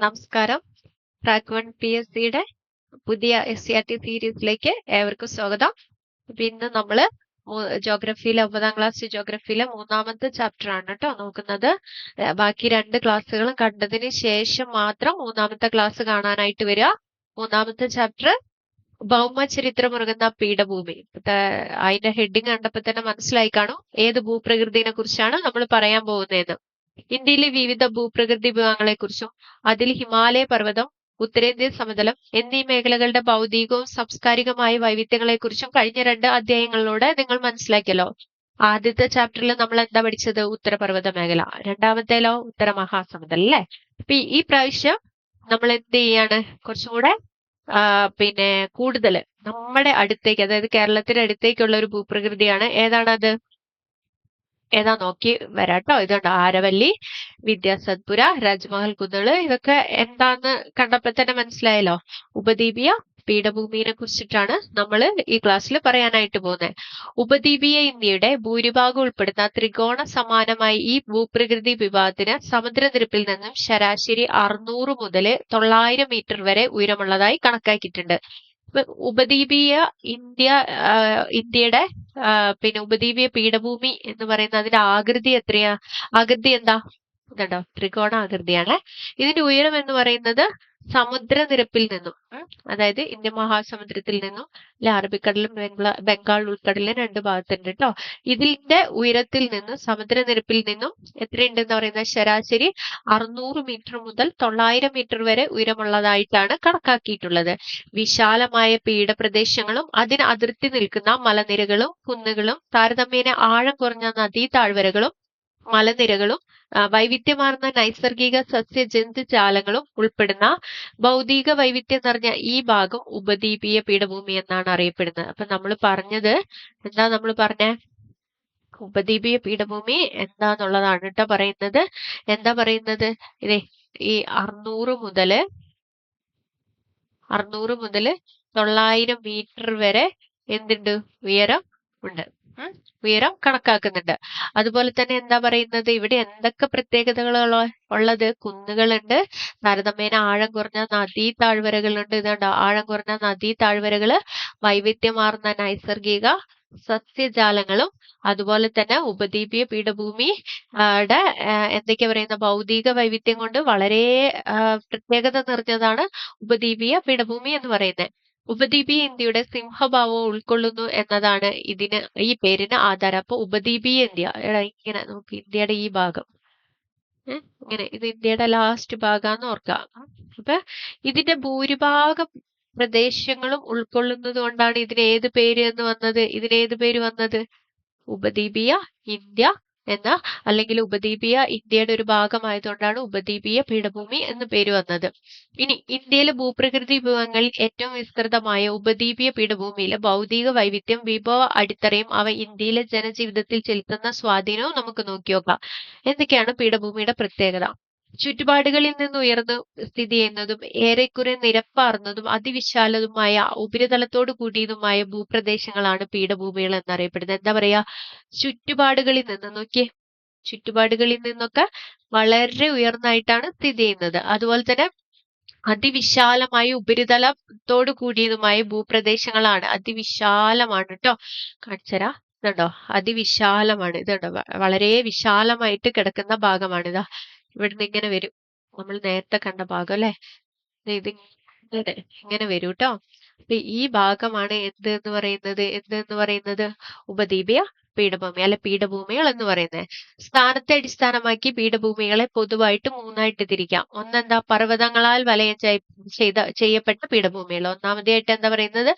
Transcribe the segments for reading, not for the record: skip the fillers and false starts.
നമസ്കാരം. ട്രാക്ക് 1 PSCയുടെ പുതിയ SCRT സീരീസിലേക്ക് ഏവർക്കും സ്വാഗതം. അപ്പൊ ഇന്ന് നമ്മള് ജോഗ്രഫിയിലെ 9ാം ക്ലാസ് ജോഗ്രഫിയിലെ 3ാമത്തെ ചാപ്റ്റർ ആണ് കേട്ടോ നോക്കുന്നത്. ബാക്കി 2 ക്ലാസ്സുകളും കണ്ടതിന് ശേഷം മാത്രം 3ാമത്തെ ക്ലാസ് കാണാനായിട്ട് വരിക. 3ാമത്തെ ചാപ്റ്റർ ഭൗമചരിത്രമുറങ്ങുന്ന പീഠഭൂമി. അതിന്റെ ഹെഡിങ് കണ്ടപ്പോ തന്നെ മനസ്സിലായി കാണും ഏത് ഭൂപ്രകൃതിനെ കുറിച്ചാണ് നമ്മൾ പറയാൻ പോകുന്നതെന്ന്. ഇന്ത്യയിലെ വിവിധ ഭൂപ്രകൃതി വിഭാഗങ്ങളെ കുറിച്ചും അതിൽ ഹിമാലയ പർവ്വതം, ഉത്തരേന്ത്യൻ സമതലം എന്നീ മേഖലകളുടെ ഭൗതികവും സാംസ്കാരികമായ വൈവിധ്യങ്ങളെ കുറിച്ചും കഴിഞ്ഞ 2 അധ്യായങ്ങളിലൂടെ നിങ്ങൾ മനസ്സിലാക്കിയല്ലോ. ആദ്യത്തെ ചാപ്റ്ററിൽ നമ്മൾ എന്താ പഠിച്ചത്? ഉത്തരപർവ്വത മേഖല. രണ്ടാമത്തേലോ ഉത്തര മഹാസമുദ്രം അല്ലേ? അപ്പൊ ഈ പ്രാവശ്യം നമ്മൾ എന്ത് ചെയ്യാണ്? കുറച്ചുകൂടെ കൂടുതൽ നമ്മുടെ അടുത്തേക്ക്, അതായത് കേരളത്തിന്റെ അടുത്തേക്കുള്ള ഒരു ഭൂപ്രകൃതിയാണ്. ഏതാണത്? ഏതാ നോക്കി വരാട്ടോ. ഇതുണ്ട് ആരവല്ലി, വിദ്യാസത്പുര, രാജ്മഹൽ കുന്നുകള്. ഇതൊക്കെ എന്താന്ന് കണ്ടപ്പോ തന്നെ മനസ്സിലായല്ലോ. ഉപദ്വീപീയ പീഠഭൂമിയെ കുറിച്ചിട്ടാണ് നമ്മൾ ഈ ക്ലാസ്സിൽ പറയാനായിട്ട് പോകുന്നത്. ഉപദ്വീപീയ ഇന്ത്യയുടെ ഭൂരിഭാഗം ഉൾപ്പെടുന്ന ത്രികോണ സമാനമായി ഈ ഭൂപ്രകൃതി വിഭാഗത്തിന് സമുദ്രനിരപ്പിൽ നിന്നും ശരാശരി 600 മുതൽ 900 മീറ്റർ വരെ ഉയരമുള്ളതായി കണക്കാക്കിയിട്ടുണ്ട്. ഉപദ്വീപീയ ഇന്ത്യയുടെ ഉപദ്വീപീയ പീഠഭൂമി എന്ന് പറയുന്ന അതിന്റെ ആകൃതി എത്രയാ? ആകൃതി എന്താ? ഇതുണ്ടോ, ത്രികോണ ആകൃതിയാണ്. ഇതിന്റെ ഉയരം എന്ന് പറയുന്നത് സമുദ്രനിരപ്പിൽ നിന്നും, അതായത് ഇന്ത്യൻ മഹാസമുദ്രത്തിൽ നിന്നും അറബിക്കടലും ബംഗാൾ ഉൾക്കടലിലും 2 ഭാഗത്തുണ്ട് കേട്ടോ. ഇതിന്റെ ഉയരത്തിൽ നിന്നും സമുദ്രനിരപ്പിൽ നിന്നും എത്രയുണ്ടെന്ന് പറയുന്നത് ശരാശരി 600 മീറ്റർ മുതൽ 900 മീറ്റർ വരെ ഉയരമുള്ളതായിട്ടാണ് കണക്കാക്കിയിട്ടുള്ളത്. വിശാലമായ പീഠപ്രദേശങ്ങളും അതിന് അതിർത്തി നിൽക്കുന്ന മലനിരകളും കുന്നുകളും താരതമ്യേന ആഴം കുറഞ്ഞ നദീ താഴ്വരകളും മലനിരകളും വൈവിധ്യമാർന്ന നൈസർഗിക സസ്യ ജന്തുജാലങ്ങളും ഉൾപ്പെടുന്ന ഭൗതിക വൈവിധ്യം നിറഞ്ഞ ഈ ഭാഗം ഉപദ്വീപീയ പീഠഭൂമി എന്നാണ് അറിയപ്പെടുന്നത്. അപ്പൊ നമ്മൾ പറഞ്ഞത് എന്താ? നമ്മൾ പറഞ്ഞ ഉപദ്വീപീയ പീഠഭൂമി എന്താന്നുള്ളതാണ് കേട്ടോ പറയുന്നത്. എന്താ പറയുന്നത്? ഇതേ ഈ 600 മുതല് 900 മീറ്റർ വരെ എന്തുണ്ട്? ഉയരം ഉണ്ട്. ഉയരം കണക്കാക്കുന്നുണ്ട്. അതുപോലെ തന്നെ എന്താ പറയുന്നത്? ഇവിടെ എന്തൊക്കെ പ്രത്യേകതകളാണ് ഉള്ളത്? കുന്നുകളുണ്ട്, താരതമ്യേന ആഴം കുറഞ്ഞ നദീ താഴ്വരകളുണ്ട്. ഇതുണ്ട് ആഴം കുറഞ്ഞ നദീ താഴ്വരകള്, വൈവിധ്യമാർന്ന നൈസർഗിക സസ്യജാലങ്ങളും, അതുപോലെ തന്നെ ഉപദ്വീപീയ പീഠഭൂമി എന്തൊക്കെയാ പറയുന്ന ഭൗതിക വൈവിധ്യം കൊണ്ട് വളരെ പ്രത്യേകത നിറഞ്ഞതാണ് ഉപദ്വീപീയ പീഠഭൂമി എന്ന് പറയുന്നത്. ഉപദ്വീപീയ ഇന്ത്യയുടെ സിംഹഭാവം ഉൾക്കൊള്ളുന്നു എന്നതാണ് ഈ പേരിന് ആധാരം. അപ്പൊ ഉപദ്വീപീയ ഇന്ത്യ ഇങ്ങനെ നമുക്ക് ഇന്ത്യയുടെ ഈ ഭാഗം ഇങ്ങനെ, ഇത് ഇന്ത്യയുടെ ലാസ്റ്റ് ഭാഗാന്ന് ഓർക്കാം. അപ്പൊ ഇതിന്റെ ഭൂരിഭാഗം പ്രദേശങ്ങളും ഉൾക്കൊള്ളുന്നത് കൊണ്ടാണ് ഇതിന് പേര് വന്നത്? ഉപദ്വീപീയ ഇന്ത്യ എന്ന, അല്ലെങ്കിൽ ഉപദ്വീപീയ ഇന്ത്യയുടെ ഒരു ഭാഗമായതുകൊണ്ടാണ് ഉപദ്വീപീയ പീഠഭൂമി എന്ന് പേര് വന്നത്. ഇനി ഇന്ത്യയിലെ ഭൂപ്രകൃതി വിഭവങ്ങളിൽ ഏറ്റവും വിസ്തൃതമായ ഉപദ്വീപീയ പീഠഭൂമിയിലെ ഭൗതിക വൈവിധ്യം, വിഭവ അടിത്തറയും അവ ഇന്ത്യയിലെ ജനജീവിതത്തിൽ ചെലുത്തുന്ന സ്വാധീനവും നമുക്ക് നോക്കിയോക്കാം. എന്തൊക്കെയാണ് പീഠഭൂമിയുടെ പ്രത്യേകത? ചുറ്റുപാടുകളിൽ നിന്ന് ഉയർന്നു സ്ഥിതി ചെയ്യുന്നതും ഏറെക്കുറെ നിരപ്പാർന്നതും അതിവിശാലതുമായ ഉപരിതലത്തോട് കൂടിയതുമായ ഭൂപ്രദേശങ്ങളാണ് പീഠഭൂമികൾ എന്നറിയപ്പെടുന്നത്. എന്താ പറയാ? ചുറ്റുപാടുകളിൽ നിന്ന് നോക്കിയേ, ചുറ്റുപാടുകളിൽ നിന്നൊക്കെ വളരെ ഉയർന്നായിട്ടാണ് സ്ഥിതി ചെയ്യുന്നത്. അതുപോലെ തന്നെ അതിവിശാലമായ ഉപരിതലത്തോട് കൂടിയതുമായ ഭൂപ്രദേശങ്ങളാണ്. അതിവിശാലമാണ് കേട്ടോ. കാണിച്ചരാ, ഇതുണ്ടോ, അതിവിശാലമാണ്. ഇതുണ്ടോ, വളരെ വിശാലമായിട്ട് കിടക്കുന്ന ഭാഗമാണിതാ. ഇവിടുന്ന് ഇങ്ങനെ വരും, നമ്മൾ നേരത്തെ കണ്ട ഭാഗം അല്ലെ, ഇത് ഇങ്ങനെ വരും കേട്ടോ. അപ്പൊ ഈ ഭാഗമാണ് എന്തെന്ന് പറയുന്നത്? ഉപദ്വീപീയ പീഠഭൂമി അല്ലെ പീഠഭൂമികൾ എന്ന് പറയുന്നത്. സ്ഥാനത്തെ അടിസ്ഥാനമാക്കി പീഠഭൂമികളെ പൊതുവായിട്ട് 3ആയിട്ട് തിരിക്കാം. ഒന്നെന്താ? പർവ്വതങ്ങളാൽ വലയം ചെയ്യപ്പെട്ട പീഠഭൂമികൾ. ഒന്നാമതായിട്ട് എന്താ പറയുന്നത്?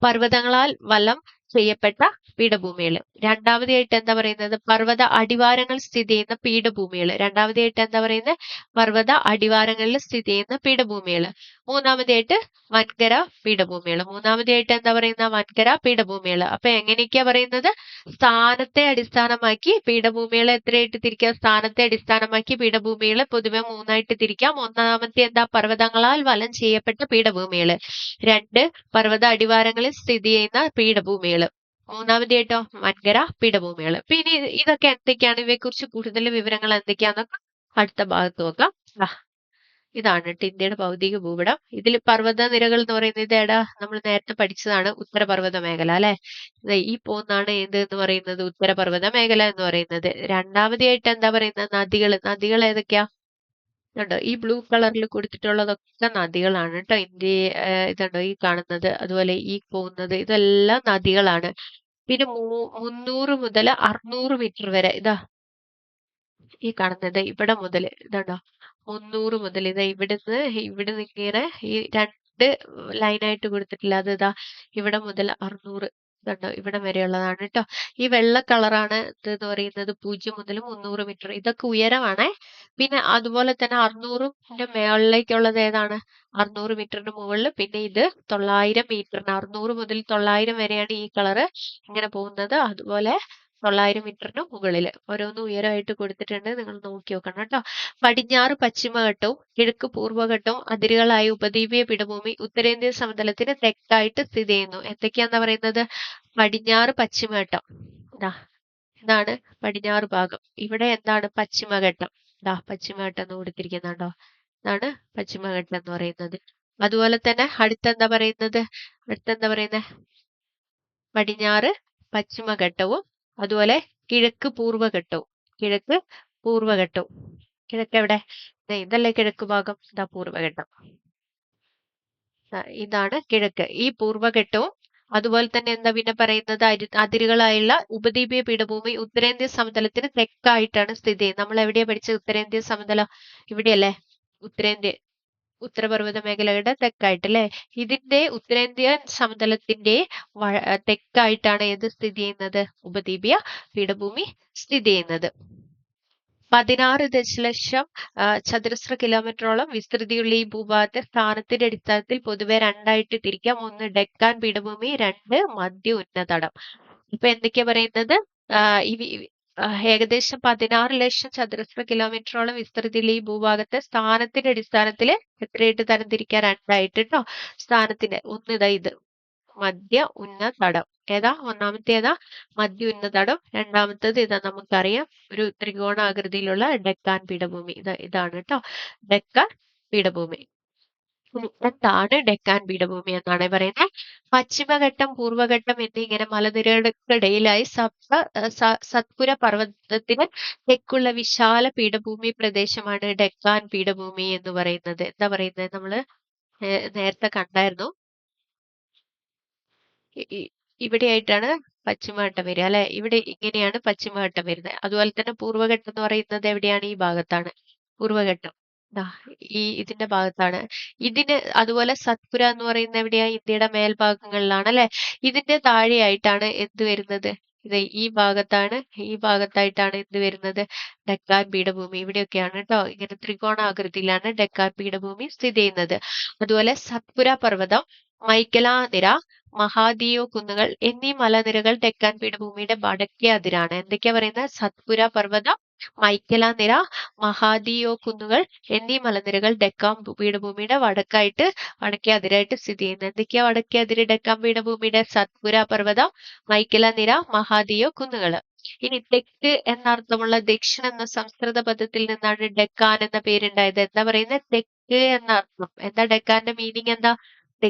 പർവ്വതങ്ങളാൽ വലം ചെയ്യപ്പെട്ട പീഠഭൂമികൾ. രണ്ടാമതായിട്ട് എന്താ പറയുന്നത്? പർവ്വത അടിവാരങ്ങൾ സ്ഥിതി ചെയ്യുന്ന പീഠഭൂമികൾ. രണ്ടാമതായിട്ട് എന്താ പറയുന്നത്? പർവ്വത അടിവാരങ്ങളിൽ സ്ഥിതി ചെയ്യുന്ന പീഠഭൂമികൾ. മൂന്നാമതായിട്ട് വൻകര പീഠഭൂമികൾ. മൂന്നാമതായിട്ട് എന്താ പറയുന്ന? വൻകര പീഠഭൂമികൾ. അപ്പൊ എങ്ങനെയൊക്കെയാ പറയുന്നത്? സ്ഥാനത്തെ അടിസ്ഥാനമാക്കി പീഠഭൂമികളെ എത്രയായിട്ട് തിരിക്കാം? സ്ഥാനത്തെ അടിസ്ഥാനമാക്കി പീഠഭൂമികളെ പൊതുവെ 3ആയിട്ട് തിരിക്കാം. ഒന്നാമത്തെ എന്താ? പർവ്വതങ്ങളാൽ വലം ചെയ്യപ്പെട്ട പീഠഭൂമികൾ. 2 പർവ്വത അടിവാരങ്ങളിൽ സ്ഥിതി ചെയ്യുന്ന പീഠഭൂമികൾ. മൂന്നാമതായിട്ടോ വൻകര പീഠഭൂമികൾ. പിന്നെ ഇതൊക്കെ എന്തൊക്കെയാണ്? ഇവയെ കുറിച്ച് കൂടുതൽ വിവരങ്ങൾ എന്തൊക്കെയാന്നൊക്കെ അടുത്ത ഭാഗത്ത് നോക്കാം. ഇതാണ് ട്ടോ ഇന്ത്യയുടെ ഭൗതിക ഭൂപടം. ഇതിൽ പർവ്വതനിരകൾ എന്ന് പറയുന്നത് ഇതേടാ നമ്മൾ നേരത്തെ പഠിച്ചതാണ് ഉത്തരപർവ്വത മേഖല അല്ലെ. ദേ ഈ പോകുന്നതാണ് ഏത് എന്ന് പറയുന്നത് ഉത്തരപർവ്വത മേഖല എന്ന് പറയുന്നത്. രണ്ടാമതായിട്ട് എന്താ പറയുന്നത് നദികൾ ഏതൊക്കെയാ? കണ്ടോ ഈ ബ്ലൂ കളറിൽ കൊടുത്തിട്ടുള്ളതൊക്കെ നദികളാണ് കേട്ടോ. ഇതുണ്ടോ ഈ കാണുന്നത് അതുപോലെ ഈ പോകുന്നത് ഇതെല്ലാം നദികളാണ്. പിന്നെ 300 മുതൽ 600 മീറ്റർ വരെ ഇതാ ഈ കാണുന്നത് ഇവിടെ മുതൽ ഇതാണ്ടോ 300 മുതൽ ഇതാ ഇവിടുന്ന് ഇങ്ങനെ ഈ രണ്ട് ലൈനായിട്ട് കൊടുത്തിട്ടില്ല അത് ഇതാ ഇവിടെ മുതൽ 600 ഇതുണ്ടോ ഇവിടം വരെയുള്ളതാണ് കേട്ടോ. ഈ വെള്ള കളറാണ് ഇത് എന്ന് പറയുന്നത് 0 മുതൽ 300 മീറ്റർ ഇതൊക്കെ ഉയരമാണേ. പിന്നെ അതുപോലെ തന്നെ 600ന്റെ മേളിലേക്കുള്ളത് ഏതാണ്? 600 മീറ്ററിന് മുകളിൽ പിന്നെ ഇത് 900 മീറ്ററിന് 600 മുതൽ 900 വരെയാണ് ഈ കളറ് ഇങ്ങനെ പോകുന്നത്. അതുപോലെ 900 മീറ്ററിന് മുകളിൽ ഓരോന്ന് ഉയരമായിട്ട് കൊടുത്തിട്ടുണ്ട്. നിങ്ങൾ നോക്കി നോക്കണം കേട്ടോ. പടിഞ്ഞാറ് പശ്ചിമഘട്ടവും കിഴക്ക് പൂർവ്വഘട്ടവും അതിരുകളായ ഉപദ്വീപീയ പീഠഭൂമി ഉത്തരേന്ത്യൻ സമതലത്തിന് തെക്കായിട്ട് സ്ഥിതി ചെയ്യുന്നു. എന്തൊക്കെയാന്നാ പറയുന്നത്? പടിഞ്ഞാറ് പശ്ചിമഘട്ടം ഇതാണ് പടിഞ്ഞാറ് ഭാഗം. ഇവിടെ എന്താണ് പശ്ചിമഘട്ടം? പശ്ചിമഘട്ടം എന്ന് കൊടുത്തിരിക്കുന്നുണ്ടോ? ഇതാണ് പശ്ചിമഘട്ടം എന്ന് പറയുന്നത്. അതുപോലെ തന്നെ അടുത്തെന്താ പറയുന്നത്? പടിഞ്ഞാറ് പശ്ചിമഘട്ടവും അതുപോലെ കിഴക്ക് പൂർവ്വഘട്ടവും കിഴക്ക് എവിടെ? ഇതല്ലേ കിഴക്ക് ഭാഗം. പൂർവ്വഘട്ടം ഇതാണ് കിഴക്ക്. ഈ പൂർവ്വഘട്ടവും അതുപോലെ തന്നെ എന്താ പിന്നെ പറയുന്നത് അതിരുകളായുള്ള ഉപദ്വീപീയ പീഠഭൂമി ഉത്തരേന്ത്യൻ സമതലത്തിന് തെക്കായിട്ടാണ് സ്ഥിതി ചെയ്യുന്നത്. നമ്മൾ എവിടെയാ പഠിച്ചത്? ഉത്തരേന്ത്യൻ സമതലം ഇവിടെയല്ലേ? ഉത്തരപർവ്വത മേഖലയുടെ തെക്കായിട്ട് അല്ലെ. ഇതിന്റെ ഉത്തരേന്ത്യൻ സമതലത്തിന്റെ തെക്കായിട്ടാണ് ഏത് സ്ഥിതി ചെയ്യുന്നത്? ഉപദ്വീപീയ പീഠഭൂമി സ്ഥിതി ചെയ്യുന്നത്. 16 ദശലക്ഷം ചതുരശ്ര കിലോമീറ്ററോളം വിസ്തൃതിയുള്ള ഈ ഭൂഭാഗത്തെ സ്ഥാനത്തിന്റെ അടിസ്ഥാനത്തിൽ പൊതുവെ രണ്ടായിട്ട് തിരിക്കാം. ഒന്ന് ഡെക്കാൻ പീഠഭൂമി, രണ്ട് മധ്യ ഉന്നതടം. ഇപ്പൊ എന്തൊക്കെയാ പറയുന്നത്? ഏകദേശം 16 ലക്ഷം ചതുരശ്ര കിലോമീറ്ററോളം വിസ്തൃതിയുള്ള ഈ ഭൂഭാഗത്തെ സ്ഥാനത്തിന്റെ അടിസ്ഥാനത്തിൽ എത്രയായിട്ട് തരംതിരിക്കാം? രണ്ടായിട്ട് ട്ടോ. സ്ഥാനത്തിന്റെ ഒന്ന് ഇത് മധ്യ ഉന്നതടം. ഒന്നാമത്തെ മധ്യ ഉന്നതടം. രണ്ടാമത്തത് നമുക്കറിയാം ഒരു ത്രികോണാകൃതിയിലുള്ള ഡെക്കാൻ പീഠഭൂമി. ഇതാണ് കേട്ടോ ഡെക്കാൻ പീഠഭൂമി. എന്താണ് ഡെക്കാൻ പീഠഭൂമി എന്നാണ് പറയുന്നത്. പശ്ചിമഘട്ടം പൂർവ്വഘട്ടം എന്നിങ്ങനെ മലനിരകൾക്കിടയിലായി സത്പുര പർവ്വതത്തിന് തെക്കുള്ള വിശാല പീഠഭൂമി പ്രദേശമാണ് ഡെക്കാൻ പീഠഭൂമി എന്ന് പറയുന്നത്. എന്താ പറയുന്നത്? നമ്മള് നേരത്തെ കണ്ടായിരുന്നു. ഇവിടെയായിട്ടാണ് പശ്ചിമഘട്ടം വരിക അല്ലെ. ഇവിടെ ഇങ്ങനെയാണ് പശ്ചിമഘട്ടം വരുന്നത്. അതുപോലെ തന്നെ പൂർവ്വഘട്ടം എന്ന് പറയുന്നത് എവിടെയാണ്? ഈ ഭാഗത്താണ് പൂർവ്വഘട്ടം. ഇതിന്റെ ഭാഗത്താണ്. അതുപോലെ സത്പുര എന്ന് പറയുന്നത് എവിടെയാ? ഇന്ത്യയുടെ മേൽഭാഗങ്ങളിലാണ് അല്ലെ. ഇതിന്റെ താഴെയായിട്ടാണ് എന്ത് വരുന്നത്? ഈ ഭാഗത്തായിട്ടാണ് എന്ത് വരുന്നത്? ഡെക്കാൻ പീഠഭൂമി. ഇവിടെയൊക്കെയാണ് കേട്ടോ. ഇങ്ങനെ ത്രികോണാകൃതിയിലാണ് ഡെക്കാൻ പീഠഭൂമി സ്ഥിതി ചെയ്യുന്നത്. അതുപോലെ സത്പുര പർവ്വതം, മൈക്കലാനിര, മഹാദിയോ കുന്നുകൾ എന്നീ മലനിരകൾ ഡെക്കാൻ പീഠഭൂമിയുടെ വടക്കേ അതിരാണ്. എന്തൊക്കെയാ പറയുന്നത്? സത്പുര പർവ്വതം, മൈക്കലാനിര, മഹാദിയോ കുന്നുകൾ എന്നീ മലനിരകൾ ഡെക്കാൻ പീഠഭൂമിയുടെ വടക്കേ അതിരായിട്ട് സ്ഥിതി ചെയ്യുന്നത്. എന്തൊക്കെയാ വടക്കേ അതിര് ഡെക്കാൻ പീഠഭൂമിയുടെ? സത്പുര പർവ്വതം, മൈക്കലാനിര, മഹാദിയോ കുന്നുകൾ. ഇനി തെക്ക് എന്നർത്ഥമുള്ള ദക്ഷിൺ എന്ന സംസ്കൃത പദത്തിൽ നിന്നാണ് ഡെക്കാൻ എന്ന പേരുണ്ടായത്. എന്താ പറയുന്നത്? തെക്ക് എന്ന അർത്ഥം. എന്താ ഡെക്കാന്റെ മീനിങ്? എന്താ?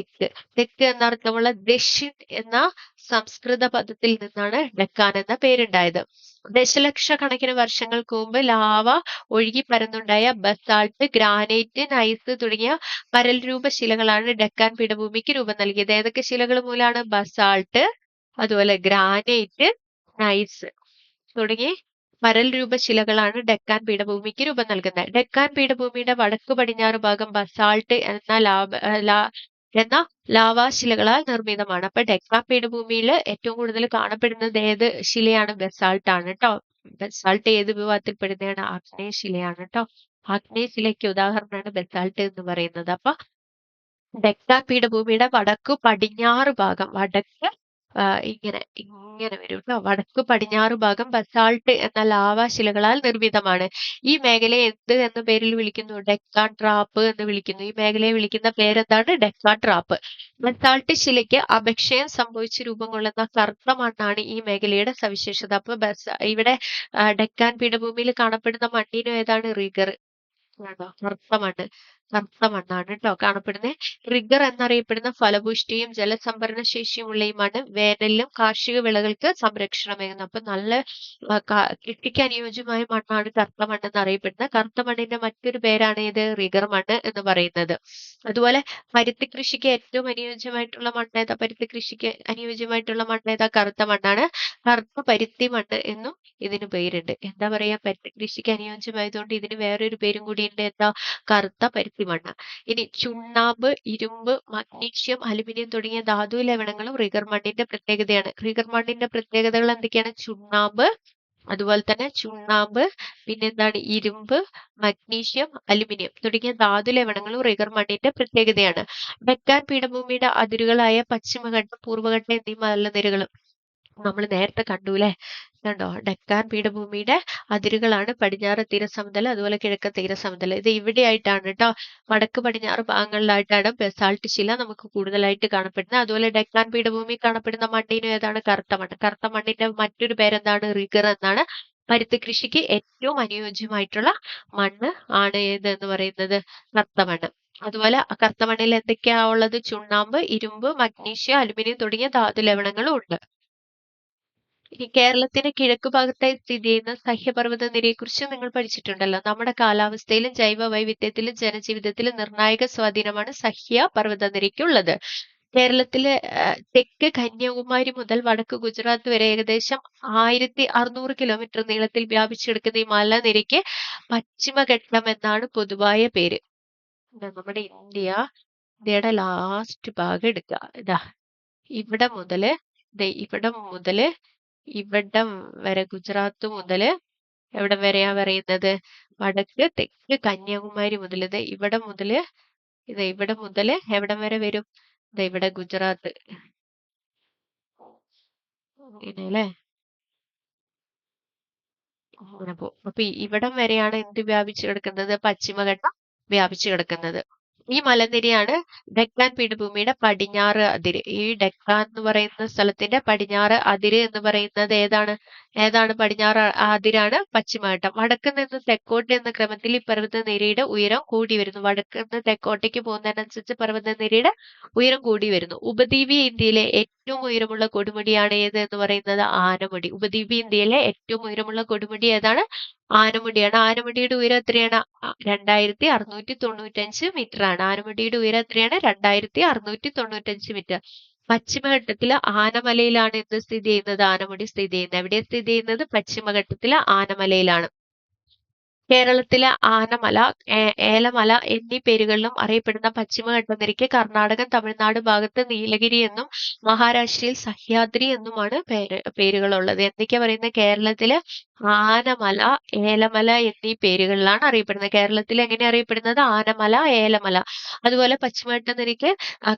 തെക്ക് എന്നർത്ഥമുള്ള ദക്ഷിൺ എന്ന സംസ്കൃത പദത്തിൽ നിന്നാണ് ഡെക്കാൻ എന്ന പേരുണ്ടായത്. ദശലക്ഷക്കണക്കിന് വർഷങ്ങൾക്ക് മുമ്പ് ലാവ ഒഴുകി പരന്നുണ്ടായ ബസാൾട്ട്, ഗ്രാനൈറ്റ്, നൈസ് തുടങ്ങിയ പരൽ രൂപ ശിലകളാണ് ഡെക്കാൻ പീഠഭൂമിക്ക് രൂപം നൽകിയത്. ഏതൊക്കെ ശിലകൾ മൂലമാണ്? ബസാൾട്ട്, അതുപോലെ ഗ്രാനൈറ്റ്, നൈസ് തുടങ്ങി പരൽ രൂപ ശിലകളാണ് ഡെക്കാൻ പീഠഭൂമിക്ക് രൂപം നൽകുന്നത്. ഡെക്കാൻ പീഠഭൂമിയുടെ വടക്കു പടിഞ്ഞാറ് ഭാഗം ബസാൾട്ട് എന്ന ലാവാശിലകളാൽ നിർമ്മിതമാണ്. അപ്പൊ ഡെക്കാൻ പീഠഭൂമിയിൽ ഏറ്റവും കൂടുതൽ കാണപ്പെടുന്നത് ഏത് ശിലയാണ്? ബസാൾട്ട് ആണ് കേട്ടോ. ബസാൾട്ട് ഏത് വിഭാഗത്തിൽ പെടുന്നതാണ്? ആഗ്നേയ ശിലയാണ് കേട്ടോ. ആഗ്നേയ ശിലയ്ക്ക് ഉദാഹരണമാണ് ബസാൾട്ട് എന്ന് പറയുന്നത്. അപ്പൊ ഡെക്കാൻ പീഠഭൂമിയുടെ വടക്കു പടിഞ്ഞാറ് ഭാഗം ഇങ്ങനെ വരും കേട്ടോ. വടക്കു പടിഞ്ഞാറ് ഭാഗം ബസാൾട്ട് എന്ന ലാവാശിലകളാൽ നിർമ്മിതമാണ്. ഈ മേഖലയെ എന്ത് എന്ന പേരിൽ വിളിക്കുന്നു? ഡെക്കാൻ ട്രാപ്പ് എന്ന് വിളിക്കുന്നു. ഈ മേഖലയെ വിളിക്കുന്ന പേരെന്താണ്? ഡെക്കാൻ ട്രാപ്പ്. ബസാൾട്ട് ശിലയ്ക്ക് അപക്ഷയം സംഭവിച്ച് രൂപം കൊള്ളുന്ന കറുത്ത മണ്ണാണ് ഈ മേഖലയുടെ സവിശേഷത. അപ്പൊ ഇവിടെ ഡെക്കാൻ പീഠഭൂമിയിൽ കാണപ്പെടുന്ന മണ്ണിനും ഏതാണ്? റിഗർ കറുത്ത മണ്ണ്. കറുത്ത മണ്ണാണ് കേട്ടോ കാണപ്പെടുന്നത്. റിഗർ എന്നറിയപ്പെടുന്ന ഫലപുഷ്ടിയും ജലസംഭരണ ശേഷിയുമുള്ള ഈ മണ്ണ് വേനലിലും കാർഷിക വിളകൾക്ക് സംരക്ഷണമേകുന്നു. അപ്പൊ നല്ല കൃഷിക്ക് അനുയോജ്യമായ മണ്ണാണ് കറുത്ത മണ്ണ് എന്നറിയപ്പെടുന്നത്. കറുത്ത മണ്ണിന്റെ മറ്റൊരു പേരാണ് ഇത് റിഗർ മണ്ണ് എന്ന് പറയുന്നത്. അതുപോലെ പരുത്തി കൃഷിക്ക് ഏറ്റവും അനുയോജ്യമായിട്ടുള്ള മണ്ണ് ഏതാ? പരുത്തി കൃഷിക്ക് അനുയോജ്യമായിട്ടുള്ള മണ്ണ് ഏതാ? കറുത്ത മണ്ണാണ്. കറുത്ത പരുത്തി മണ്ണ് എന്നും ഇതിന് പേരുണ്ട്. എന്താ പറയാ, പരുത്തി കൃഷിക്ക് അനുയോജ്യമായതുകൊണ്ട് ഇതിന് വേറൊരു പേരും കൂടിയുണ്ട്. എന്താ? കറുത്ത പരുത്തി മണ്ണ്. ഇനി ചുണ്ണാമ്പ്, ഇരുമ്പ്, മഗ്നീഷ്യം, അലുമിനിയം തുടങ്ങിയ ധാതു ലവണങ്ങളും റിഗർ മണ്ണിന്റെ പ്രത്യേകതയാണ്. റിഗർ മണ്ണിന്റെ പ്രത്യേകതകൾ എന്തൊക്കെയാണ്? ചുണ്ണാമ്പ്, അതുപോലെ തന്നെ ചുണ്ണാമ്പ്, പിന്നെന്താണ്? ഇരുമ്പ്, മഗ്നീഷ്യം, അലുമിനിയം തുടങ്ങിയ ധാതു ലവണങ്ങളും റിഗർ മണ്ണിന്റെ പ്രത്യേകതയാണ്. ഡെക്കാൻ പീഠഭൂമിയുടെ അതിരുകളായ പശ്ചിമഘട്ടം, പൂർവ്വഘട്ടം എന്നീ മലനിരകളും നമ്മൾ നേരത്തെ കണ്ടു കണ്ടോ? ഡെക്കാൻ പീഠഭൂമിയുടെ അതിരുകളാണ് പടിഞ്ഞാറ് തീരസമതലം, അതുപോലെ കിഴക്കൻ തീരസമതലം. ഇത് ഇവിടെയായിട്ടാണ് കേട്ടോ. വടക്ക് പടിഞ്ഞാറ് ഭാഗങ്ങളിലായിട്ടാണ് ബസാൾട്ട് ശില നമുക്ക് കൂടുതലായിട്ട് കാണപ്പെടുന്നത്. അതുപോലെ ഡെക്കാൻ പീഠഭൂമി കാണപ്പെടുന്ന മണ്ണിനും ഏതാണ്? കറുത്ത മണ്ണ്. കറുത്ത മണ്ണിന്റെ മറ്റൊരു പേരെന്താണ്? റിഗർ എന്നാണ്. പരുത്തി കൃഷിക്ക് ഏറ്റവും അനുയോജ്യമായിട്ടുള്ള മണ്ണ് ആണ് ഏത് എന്ന് പറയുന്നത്? കറുത്ത മണ്ണ്. അതുപോലെ കറുത്ത മണ്ണിൽ എന്തൊക്കെയാ ഉള്ളത്? ചുണ്ണാമ്പ്, ഇരുമ്പ്, മഗ്നീഷ്യം, അലുമിനിയം തുടങ്ങിയ ധാതു ലവണങ്ങളും ഉണ്ട്. ഇനി കേരളത്തിന്റെ കിഴക്ക് ഭാഗത്തായി സ്ഥിതി ചെയ്യുന്ന സഹ്യപർവ്വത നിരയെക്കുറിച്ച് നിങ്ങൾ പഠിച്ചിട്ടുണ്ടല്ലോ. നമ്മുടെ കാലാവസ്ഥയിലും ജൈവ വൈവിധ്യത്തിലും ജനജീവിതത്തിലും നിർണായക സ്വാധീനമാണ് സഹ്യ പർവ്വതനിരയ്ക്കുള്ളത്. കേരളത്തിലെ തെക്ക് കന്യാകുമാരി മുതൽ വടക്ക് ഗുജറാത്ത് വരെ ഏകദേശം 1600 കിലോമീറ്റർ നീളത്തിൽ വ്യാപിച്ചെടുക്കുന്ന ഈ മലനിരയ്ക്ക് പശ്ചിമഘട്ടം എന്നാണ് പൊതുവായ പേര്. നമ്മുടെ ഇന്ത്യയുടെ ലാസ്റ്റ് ഭാഗം എടുക്കുക. ഇതാ ഇവിടെ മുതല് ഇവിടം വരെ, ഗുജറാത്ത് മുതല് എവിടം വരെയാ പറയുന്നത്? വടക്ക് തെക്ക് കന്യാകുമാരി മുതൽ ഇവിടെ മുതല് എവിടം വരെ വരും? ഇവിടെ ഗുജറാത്ത് ഇങ്ങനെയല്ലേ, അങ്ങനെ പോകും. അപ്പൊ ഇവിടം വരെയാണ് എന്ത് വ്യാപിച്ചു കിടക്കുന്നത്? പശ്ചിമഘട്ടം വ്യാപിച്ചു കിടക്കുന്നത്. ഈ മലനിരയാണ് ഡെക്കാൻ പീഠഭൂമിയുടെ പടിഞ്ഞാറ് അതിര്. ഈ ഡെക്കാൻ എന്ന് പറയുന്ന സ്ഥലത്തിന്റെ പടിഞ്ഞാറ് അതിര് എന്ന് പറയുന്നത് ഏതാണ് പടിഞ്ഞാറ് അതിരാണ് പശ്ചിമഘട്ടം. വടക്ക് നിന്ന് തെക്കോട്ട് എന്ന ക്രമത്തിൽ ഈ പർവ്വതനിരയുടെ ഉയരം കൂടി വരുന്നു. വടക്ക് നിന്ന് തെക്കോട്ടേക്ക് പോകുന്നതിനനുസരിച്ച് പർവ്വതനിരയുടെ ഉയരം കൂടി വരുന്നു. ഉപദ്വീപീയ ഇന്ത്യയിലെ ഏറ്റവും ഉയരമുള്ള കൊടുമുടിയാണ് ഏത് എന്ന് പറയുന്നത്? ആനമുടി. ഉപദ്വീപീയ ഇന്ത്യയിലെ ഏറ്റവും ഉയരമുള്ള കൊടുമുടി ഏതാണ്? ആനമുടിയാണ്. ആനമുടിയുടെ ഉയരം എത്രയാണ്? 2695 മീറ്റർ ആണ്. ആനമുടിയുടെ ഉയരം എത്രയാണ്? 2695 മീറ്റർ. പശ്ചിമഘട്ടത്തിലെ ആനമലയിലാണ് എന്ത് സ്ഥിതി ചെയ്യുന്നത്? ആനമുടി സ്ഥിതി ചെയ്യുന്നത്. എവിടെ സ്ഥിതി ചെയ്യുന്നത്? പശ്ചിമഘട്ടത്തിലെ ആനമലയിലാണ്. കേരളത്തിലെ ആനമല, ഏലമല എന്നീ പേരുകളിലും അറിയപ്പെടുന്ന പശ്ചിമഘട്ടനിരയ്ക്ക് കർണാടകം, തമിഴ്നാട് ഭാഗത്ത് നീലഗിരി എന്നും മഹാരാഷ്ട്രയിൽ സഹ്യാദ്രി എന്നുമാണ് പേരുകളുള്ളത്. എന്തൊക്കെയാ പറയുന്നത്? കേരളത്തില് ആനമല, ഏലമല എന്നീ പേരുകളിലാണ് അറിയപ്പെടുന്നത്. കേരളത്തിൽ എങ്ങനെ അറിയപ്പെടുന്നത്? ആനമല, ഏലമല. അതുപോലെ പശ്ചിമഘട്ടനിരയ്ക്ക്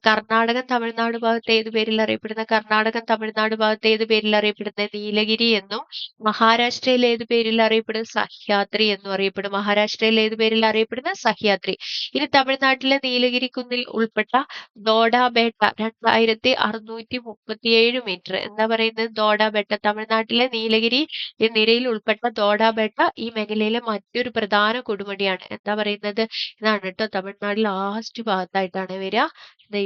കർണാടകം, തമിഴ്നാട് ഭാഗത്ത് ഏത് പേരിൽ അറിയപ്പെടുന്നത്? കർണാടകം, തമിഴ്നാട് ഭാഗത്ത് ഏത് പേരിൽ അറിയപ്പെടുന്നത്? നീലഗിരി എന്നും. മഹാരാഷ്ട്രയിൽ ഏത് പേരിൽ അറിയപ്പെടുന്നത്? സഹ്യാദ്രി എന്നും അറിയപ്പെടും. മഹാരാഷ്ട്രയിൽ ഏത് പേരിൽ അറിയപ്പെടുന്നത്? സഹ്യാദ്രി. ഇനി തമിഴ്നാട്ടിലെ നീലഗിരി കുന്നിൽ ഉൾപ്പെട്ട ദോഡാബേട്ട 2637 മീറ്റർ. എന്താ പറയുന്നത്? ദോഡാബേട്ട. തമിഴ്നാട്ടിലെ നീലഗിരി നിരയിൽ ഉൾപ്പെട്ട ദോഡാബേട്ട ഈ മേഖലയിലെ മറ്റൊരു പ്രധാന കൊടുമുടിയാണ്. എന്താ പറയുന്നത്? ഇതാണ് കേട്ടോ. തമിഴ്നാട് ലാസ്റ്റ് ഭാഗത്തായിട്ടാണ് വരിക.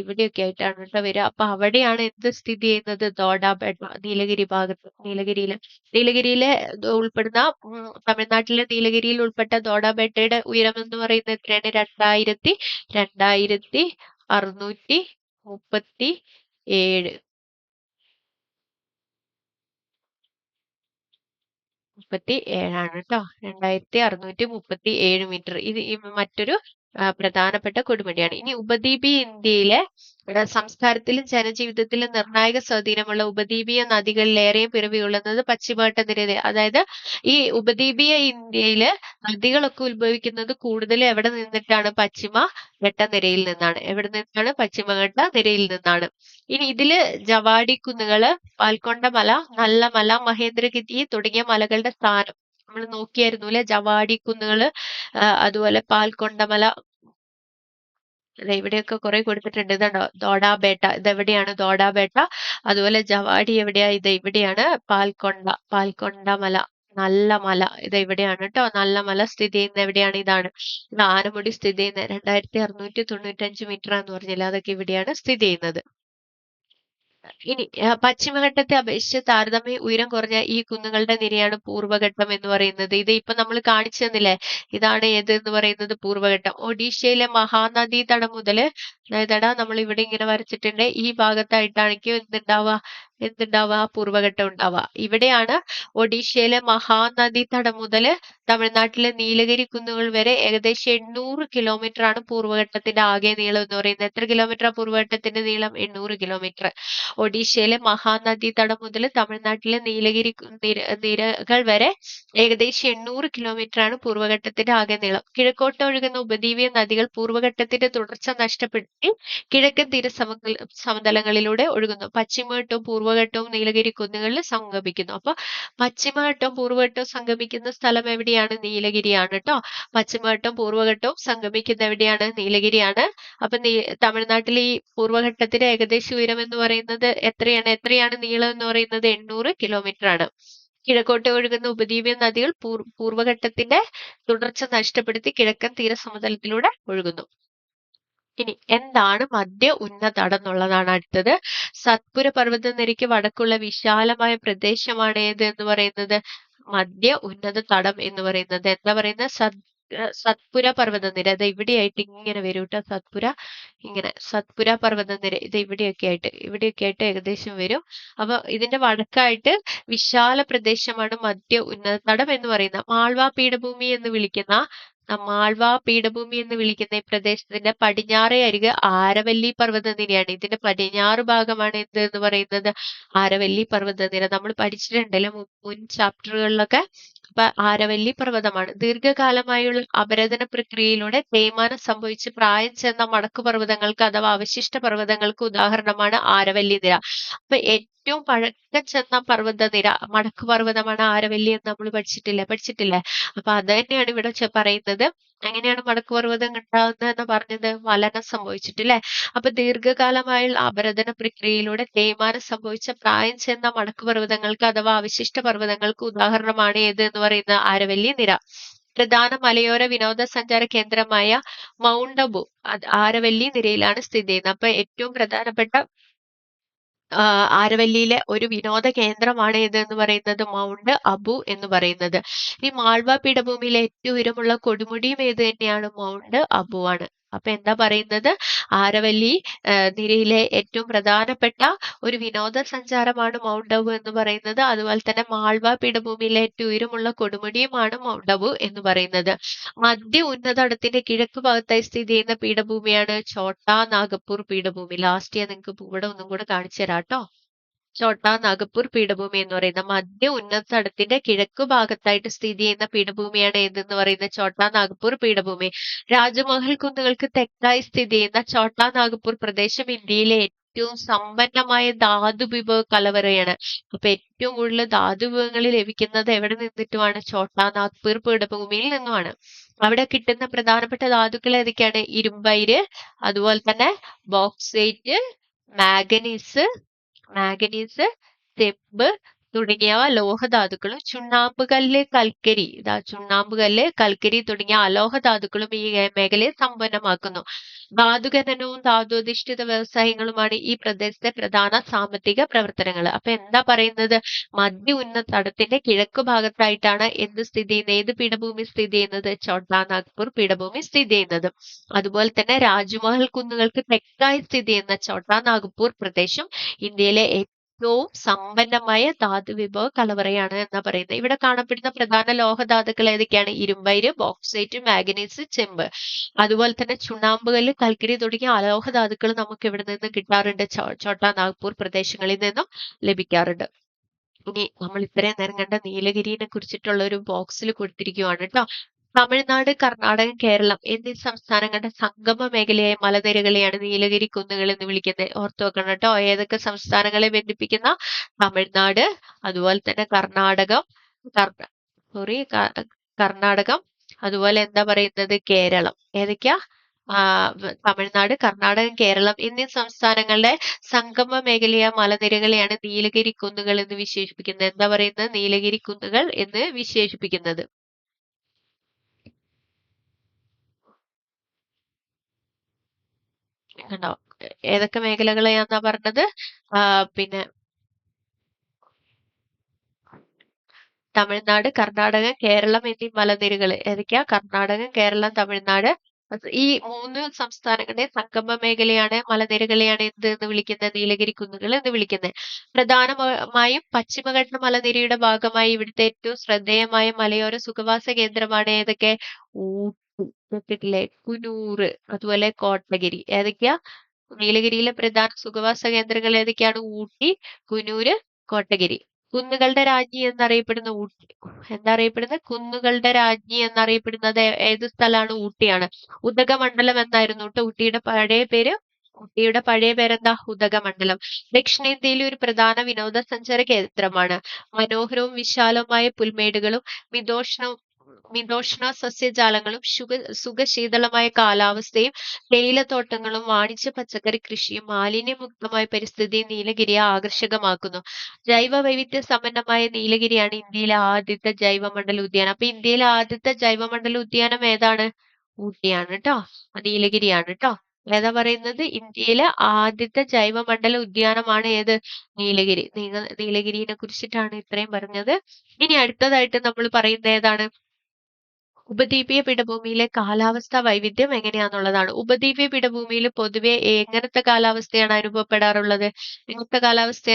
ഇവിടെയൊക്കെ ആയിട്ടാണ് കേട്ടോ വരിക. അപ്പൊ അവിടെയാണ് എന്ത് സ്ഥിതി ചെയ്യുന്നത്? ദോഡാബേട്ട. നീലഗിരി ഭാഗത്ത്, നീലഗിരിയിലെ ഉൾപ്പെടുന്ന തമിഴ്നാട്ടിലെ നീലഗിരിയിൽ ഉൾപ്പെട്ട ദോഡാബേട്ടയുടെ ഉയരം എന്ന് പറയുന്നത് എത്രയാണ്? 2637 37 കേട്ടോ. 2637 മീറ്റർ. ഇത് മറ്റൊരു പ്രധാനപ്പെട്ട കൊടുമുടിയാണ്. ഇനി ഉപദ്വീപീയ ഇന്ത്യയിലെ സംസ്കാരത്തിലും ജനജീവിതത്തിലും നിർണായക സ്വാധീനമുള്ള ഉപദ്വീപീയ നദികളിലേറെയും പിറവികൊള്ളുന്നത് പശ്ചിമഘട്ടനിര. അതായത് ഈ ഉപദ്വീപീയ ഇന്ത്യയില് നദികളൊക്കെ ഉത്ഭവിക്കുന്നത് കൂടുതൽ എവിടെ നിന്നിട്ടാണ്? പശ്ചിമഘട്ടനിരയിൽ നിന്നാണ്. എവിടെ നിന്നാണ്? പശ്ചിമഘട്ടനിരയിൽ നിന്നാണ്. ഇനി ഇതില് ജവാഡി കുന്നുകള്, പാൽക്കൊണ്ട മല, നല്ല മല, മഹേന്ദ്രഗിരി തുടങ്ങിയ മലകളുടെ സ്ഥാനം നമ്മൾ നോക്കിയായിരുന്നു അല്ലെ. ജവാഡി കുന്നുകള്, അതുപോലെ പാൽക്കൊണ്ടമല, ഇവിടെയൊക്കെ കുറെ കൊടുത്തിട്ടുണ്ട്. ഇതുണ്ടോ? ദോഡാബേട്ട. ഇതെവിടെയാണ്? ദോഡാബേട്ട. അതുപോലെ ജവാഡി എവിടെയാ? ഇത് ഇവിടെയാണ്. പാൽക്കൊണ്ടമല. നല്ല മല ഇത് എവിടെയാണ് കേട്ടോ. നല്ല മല സ്ഥിതി ചെയ്യുന്ന എവിടെയാണ്? ഇതാണ്. ഇത് ആനമുടി സ്ഥിതി ചെയ്യുന്ന 2695 മീറ്റർ എന്ന് പറഞ്ഞില്ല, അതൊക്കെ ഇവിടെയാണ് സ്ഥിതി ചെയ്യുന്നത്. ഇനി പശ്ചിമഘട്ടത്തെ അപേക്ഷിച്ച് താരതമ്യ ഉയരം കുറഞ്ഞ ഈ കുന്നുകളുടെ നിരയാണ് പൂർവ്വഘട്ടം എന്ന് പറയുന്നത്. ഇത് ഇപ്പൊ നമ്മൾ കാണിച്ചു തന്നില്ലേ, ഇതാണ് ഏത് എന്ന് പറയുന്നത്? പൂർവ്വഘട്ടം. ഒഡീഷയിലെ മഹാനദി തടം മുതല്, അതായതടാ നമ്മൾ ഇവിടെ ഇങ്ങനെ വരച്ചിട്ടുണ്ട്, ഈ ഭാഗത്തായിട്ടായിരിക്കും എന്തുണ്ടാവുക? പൂർവ്വഘട്ടം ഉണ്ടാവുക. ഇവിടെയാണ് ഒഡീഷയിലെ മഹാനദി തടം മുതല് തമിഴ്നാട്ടിലെ നീലഗിരി കുന്നുകൾ വരെ ഏകദേശം 800 കിലോമീറ്റർ ആണ് പൂർവ്വഘട്ടത്തിന്റെ ആകെ നീളം എന്ന് പറയുന്നത്. എത്ര കിലോമീറ്റർ പൂർവ്വഘട്ടത്തിന്റെ നീളം? 800 കിലോമീറ്റർ. ഒഡീഷയിലെ മഹാനദി തടം മുതൽ തമിഴ്നാട്ടിലെ നീലഗിരി നിരകൾ വരെ ഏകദേശം 800 കിലോമീറ്റർ ആണ് പൂർവ്വഘട്ടത്തിന്റെ ആകെ നീളം. കിഴക്കോട്ട് ഒഴുകുന്ന ഉപദ്വീപീയ നദികൾ പൂർവ്വഘട്ടത്തിന്റെ തുടർച്ച നഷ്ടപ്പെടുത്തി കിഴക്കൻ സമതലങ്ങളിലൂടെ ഒഴുകുന്നു. പശ്ചിമഘട്ടവും പൂർവ്വഘട്ടവും നീലഗിരി കുന്നുകളിൽ സംഗമിക്കുന്നു. അപ്പൊ പശ്ചിമഘട്ടവും പൂർവ്വഘട്ടവും സംഗമിക്കുന്ന സ്ഥലം എവിടെയാണ്? നീലഗിരിയാണ് കേട്ടോ. പശ്ചിമഘട്ടവും പൂർവ്വഘട്ടവും സംഗമിക്കുന്ന എവിടെയാണ്? നീലഗിരിയാണ്. അപ്പൊ തമിഴ്നാട്ടിൽ ഈ പൂർവ്വഘട്ടത്തിന്റെ ഏകദേശ ഉയരം എന്ന് പറയുന്നത് എത്രയാണ് നീളം എന്ന് പറയുന്നത്? 800 കിലോമീറ്റർ ആണ്. കിഴക്കോട്ട് ഒഴുകുന്ന ഉപദ്വീപീയ നദികൾ പൂർവ്വഘട്ടത്തിന്റെ തുടർച്ച നഷ്ടപ്പെടുത്തി കിഴക്കൻ തീരസമതലത്തിലൂടെ ഒഴുകുന്നു. ഇനി എന്താണ് മധ്യ ഉന്നതടം എന്നുള്ളതാണ് അടുത്തത്. സത്പുര പർവ്വതനിരയ്ക്ക് വടക്കുള്ള വിശാലമായ പ്രദേശമാണ് ഏത് എന്ന് പറയുന്നത്? മധ്യ ഉന്നത തടം എന്ന് പറയുന്നത്. എന്താ പറയുന്നത്? സത്പുര പർവ്വതനിര. അത് ഇവിടെയായിട്ട് ഇങ്ങനെ വരും കേട്ടോ. സത്പുര പർവ്വതനിര ഇത് ഇവിടെയൊക്കെ ആയിട്ട് ഏകദേശം വരും. അപ്പൊ ഇതിന്റെ വടക്കായിട്ട് വിശാല പ്രദേശമാണ് മധ്യ ഉന്നത തടം എന്ന് പറയുന്നത്. മാൾവ പീഠഭൂമി എന്ന് വിളിക്കുന്ന ഈ പ്രദേശത്തിന്റെ പടിഞ്ഞാറേ അരികെ ആരവല്ലി പർവ്വതനിരയാണ്. ഇതിന്റെ പടിഞ്ഞാറ് ഭാഗമാണ് എന്ത് എന്ന് പറയുന്നത്? ആരവല്ലി പർവ്വതനിര. നമ്മൾ പഠിച്ചിട്ടുണ്ടല്ലോ മുൻ ചാപ്റ്ററുകളിലൊക്കെ. അപ്പൊ ആരവല്ലി പർവ്വതമാണ്. ദീർഘകാലമായുള്ള അപരദന പ്രക്രിയയിലൂടെ തേയ്മാനം സംഭവിച്ച് പ്രായം ചെന്ന മടക്കുപർവ്വതങ്ങൾക്ക് അഥവാ അവശിഷ്ട പർവ്വതങ്ങൾക്ക് ഉദാഹരണമാണ് ആരവല്ലി നിര. അപ്പൊ ഏറ്റവും പഴക്കം ചെന്ന പർവ്വതനിര മടക്കുപർവ്വതമാണ് ആരവല്ലി എന്ന് നമ്മൾ പഠിച്ചിട്ടില്ലേ? അപ്പൊ അത് തന്നെയാണ് ഇവിടെ പറയുന്നത്. എങ്ങനെയാണ് മടക്കുപർവ്വതം ഉണ്ടാകുന്നത് എന്ന് പറഞ്ഞത്? വലനം സംഭവിച്ചിട്ടില്ലേ? അപ്പൊ ദീർഘകാലമായുള്ള അപരദന പ്രക്രിയയിലൂടെ തേയ്മാനം സംഭവിച്ച പ്രായം ചെന്ന മടക്കുപർവ്വതങ്ങൾക്ക് അഥവാ അവശിഷ്ട പർവ്വതങ്ങൾക്ക് ഉദാഹരണമാണ് ഏത് എന്ന് പറയുന്നത്? ആരവല്ലി നിര. പ്രധാന മലയോര വിനോദസഞ്ചാര കേന്ദ്രമായ മൗണ്ട് അബു ആരവല്ലി നിരയിലാണ് സ്ഥിതി ചെയ്യുന്നത്. അപ്പൊ ഏറ്റവും പ്രധാനപ്പെട്ട ആരവല്ലിയിലെ ഒരു വിനോദ കേന്ദ്രമാണ് ഏത് എന്ന് പറയുന്നത്? മൗണ്ട് അബു എന്ന് പറയുന്നത്. ഈ മാൾവ പീഠഭൂമിയിലെ ഏറ്റവും ഉയരമുള്ള കൊടുമുടിയും ഏത് തന്നെയാണ്? മൗണ്ട് അബു ആണ്. അപ്പൊ എന്താ പറയുന്നത്? ആരവല്ലി നിരയിലെ ഏറ്റവും പ്രധാനപ്പെട്ട ഒരു വിനോദസഞ്ചാരമാണ് മൗണ്ട് അബു എന്ന് പറയുന്നത്. അതുപോലെ തന്നെ മാൾവ പീഠഭൂമിയിലെ ഏറ്റവും ഉയരമുള്ള കൊടുമുടിയുമാണ് മൗണ്ട് അബു എന്ന് പറയുന്നത്. മധ്യ ഉന്നതടത്തിന്റെ കിഴക്ക് ഭാഗത്തായി സ്ഥിതി ചെയ്യുന്ന പീഠഭൂമിയാണ് ഛോട്ടാ നാഗപ്പൂർ പീഠഭൂമി. ലാസ്റ്റ് ഞാൻ നിങ്ങൾക്ക് ഇവിടെ ഒന്നും കൂടെ കാണിച്ചു തരാം കേട്ടോ. ഛോട്ടാ നാഗപ്പൂർ പീഠഭൂമി എന്ന് പറയുന്ന മധ്യ ഉന്നതടത്തിന്റെ കിഴക്ക് ഭാഗത്തായിട്ട് സ്ഥിതി ചെയ്യുന്ന പീഠഭൂമിയാണ് ഏതെന്ന് പറയുന്നത്? ഛോട്ടാ നാഗപ്പൂർ പീഠഭൂമി. രാജമഹൽ കുന്നുകൾക്ക് തെക്കായി സ്ഥിതി ചെയ്യുന്ന ഛോട്ടാ നാഗപ്പൂർ പ്രദേശം ഇന്ത്യയിലെ ഏറ്റവും സമ്പന്നമായ ധാതു വിഭവ കലവറയാണ്. അപ്പൊ ഏറ്റവും കൂടുതൽ ധാതു വിഭവങ്ങൾ ലഭിക്കുന്നത് എവിടെ നിന്നിട്ടുമാണ്? ഛോട്ടാ നാഗ്പൂർ പീഠഭൂമിയിൽ നിന്നുമാണ്. അവിടെ കിട്ടുന്ന പ്രധാനപ്പെട്ട ധാതുക്കൾ ഏതൊക്കെയാണ്? ഇരുമ്പയിര്, അതുപോലെ തന്നെ ബോക്സൈറ്റ്, മാംഗനീസ്, ചെമ്പ് തുടങ്ങിയവ ലോഹധാതുക്കളും ചുണ്ണാമ്പുകല്ല്, കൽക്കരി തുടങ്ങിയ അലോഹധാതുക്കളും ഈ മേഖലയെ സമ്പന്നമാക്കുന്നു. ധാതുഖനനവും ധാതുഅധിഷ്ഠിത വ്യവസായങ്ങളുമാണ് ഈ പ്രദേശത്തെ പ്രധാന സാമ്പത്തിക പ്രവർത്തനങ്ങൾ. അപ്പൊ എന്താ പറയുന്നത്? മധ്യ ഉന്നതടത്തിന്റെ കിഴക്ക് ഭാഗത്തായിട്ടാണ് ഏത് പീഠഭൂമി സ്ഥിതി ചെയ്യുന്നത്? ഛോട്ടാ നാഗ്പൂർ പീഠഭൂമി സ്ഥിതി ചെയ്യുന്നത്. അതുപോലെ തന്നെ രാജ്മഹൽ കുന്നുകൾക്ക് തെക്കായി സ്ഥിതി ചെയ്യുന്ന ഛോട്ടാ നാഗ്പൂർ പ്രദേശം ഇന്ത്യയിലെ ഏറ്റവും സമ്പന്നമായ ധാതുവിഭവ കലവറയാണ് എന്നാ പറയുന്നത്. ഇവിടെ കാണപ്പെടുന്ന പ്രധാന ലോഹധാതുക്കൾ ഏതൊക്കെയാണ്? ഇരുമ്പയിര്, ബോക്സൈറ്റ്, മാംഗനീസ്, ചെമ്പ്. അതുപോലെ തന്നെ ചുണ്ണാമ്പുകല്ല്, കൽക്കരി തുടങ്ങിയ അലോഹധാതുക്കൾ നമുക്ക് ഇവിടെ നിന്ന് കിട്ടാറുണ്ട്. ഛോട്ടാ നാഗ്പൂർ പ്രദേശങ്ങളിൽ നിന്നും ലഭിക്കാറുണ്ട്. ഇനി നമ്മൾ ഇത്രയും നേരം കണ്ട നീലഗിരിനെ കുറിച്ചിട്ടുള്ള ഒരു ബോക്സിൽ കൊടുത്തിരിക്കുകയാണ് കേട്ടോ. തമിഴ്നാട്, കർണാടകം, കേരളം എന്നീ സംസ്ഥാനങ്ങളുടെ സംഗമ മേഖലയായ മലനിരകളെയാണ് നീലഗിരി കുന്നുകൾ എന്ന് വിളിക്കുന്നത്. ഓർത്തു വെക്കണം കേട്ടോ. ഏതൊക്കെ സംസ്ഥാനങ്ങളെ ബന്ധിപ്പിക്കുന്ന? തമിഴ്നാട്, അതുപോലെ തന്നെ കർണാടകം, അതുപോലെ എന്താ പറയുന്നത്? കേരളം. ഏതൊക്കെയാ? തമിഴ്നാട്, കർണാടകം, കേരളം എന്നീ സംസ്ഥാനങ്ങളുടെ സംഗമ മേഖലയായ മലനിരകളെയാണ് നീലഗിരി കുന്നുകൾ എന്ന് വിശേഷിപ്പിക്കുന്നത്. എന്താ പറയുന്നത്? നീലഗിരി കുന്നുകൾ എന്ന് വിശേഷിപ്പിക്കുന്നത്. കണ്ടോ? ഏതൊക്കെ മേഖലകളെയാന്നാ പറഞ്ഞത്? പിന്നെ തമിഴ്നാട്, കർണാടകം, കേരളം എന്നീ മലനിരകള്. ഏതൊക്കെയാ? കർണാടകം, കേരളം, തമിഴ്നാട്. ഈ 3 സംസ്ഥാനങ്ങളുടെ സംഗമ മേഖലയാണ് മലനിരകളെയാണ് എന്ത് എന്ന് വിളിക്കുന്നത്? നീലഗിരി കുന്നുകൾ എന്ന് വിളിക്കുന്നത്. പ്രധാനമായും പശ്ചിമഘട്ട മലനിരയുടെ ഭാഗമായി ഇവിടുത്തെ ഏറ്റവും ശ്രദ്ധേയമായ മലയോര സുഖവാസ കേന്ദ്രമാണ് ഏതൊക്കെ? ഊട്ടി, കേട്ടിട്ടില്ലേ? കുനൂറ്, അതുപോലെ കോട്ടഗിരി. ഏതൊക്കെയാ? നീലഗിരിയിലെ പ്രധാന സുഖവാസ കേന്ദ്രങ്ങൾ ഏതൊക്കെയാണ്? ഊട്ടി, കുനൂര്, കോട്ടഗിരി. കുന്നുകളുടെ രാജ്ഞി എന്നറിയപ്പെടുന്ന ഊട്ടി, എന്താ അറിയപ്പെടുന്നത്? കുന്നുകളുടെ രാജ്ഞി എന്നറിയപ്പെടുന്നത് ഏത് സ്ഥലമാണ്? ഊട്ടിയാണ്. ഉദകമണ്ഡലം എന്നായിരുന്നു ട്ടോ ഊട്ടിയുടെ പഴയ പേര്. ഊട്ടിയുടെ പഴയ പേരെന്താ? ഉദകമണ്ഡലം. ദക്ഷിണേന്ത്യയിലെ ഒരു പ്രധാന വിനോദസഞ്ചാര കേന്ദ്രമാണ്. മനോഹരവും വിശാലവുമായ പുൽമേടുകളും മിതോഷ്ണവും മിതോഷ്ണ സസ്യജാലങ്ങളും സുഖശീതളമായ കാലാവസ്ഥയും തേയിലത്തോട്ടങ്ങളും വാണിജ്യ പച്ചക്കറി കൃഷിയും മാലിന്യമുക്തമായ പരിസ്ഥിതിയും നീലഗിരിയെ ആകർഷകമാക്കുന്നു. ജൈവ വൈവിധ്യ സമ്പന്നമായ നീലഗിരിയാണ് ഇന്ത്യയിലെ ആദ്യത്തെ ജൈവമണ്ഡല ഉദ്യാനം. അപ്പൊ ഇന്ത്യയിലെ ആദ്യത്തെ ജൈവമണ്ഡല ഉദ്യാനം ഏതാണ്? ഊട്ടിയാണ് ട്ടോ. നീലഗിരിയാണ് ട്ടോ. ഏതാ പറയുന്നത്? ഇന്ത്യയിലെ ആദ്യത്തെ ജൈവമണ്ഡല ഉദ്യാനമാണ് ഏത്? നീലഗിരി. നീലഗിരിനെ കുറിച്ചിട്ടാണ് ഇത്രയും പറഞ്ഞത്. ഇനി അടുത്തതായിട്ട് നമ്മൾ പറയുന്നത് ഏതാണ്? ഉപദ്വീപീയ പീഠഭൂമിയിലെ കാലാവസ്ഥാ വൈവിധ്യം എങ്ങനെയാന്നുള്ളതാണ്. ഉപദ്വീപീയ പീഠഭൂമിയിൽ പൊതുവെ എങ്ങനത്തെ കാലാവസ്ഥയാണ് അനുഭവപ്പെടാറുള്ളത്? എങ്ങനത്തെ കാലാവസ്ഥ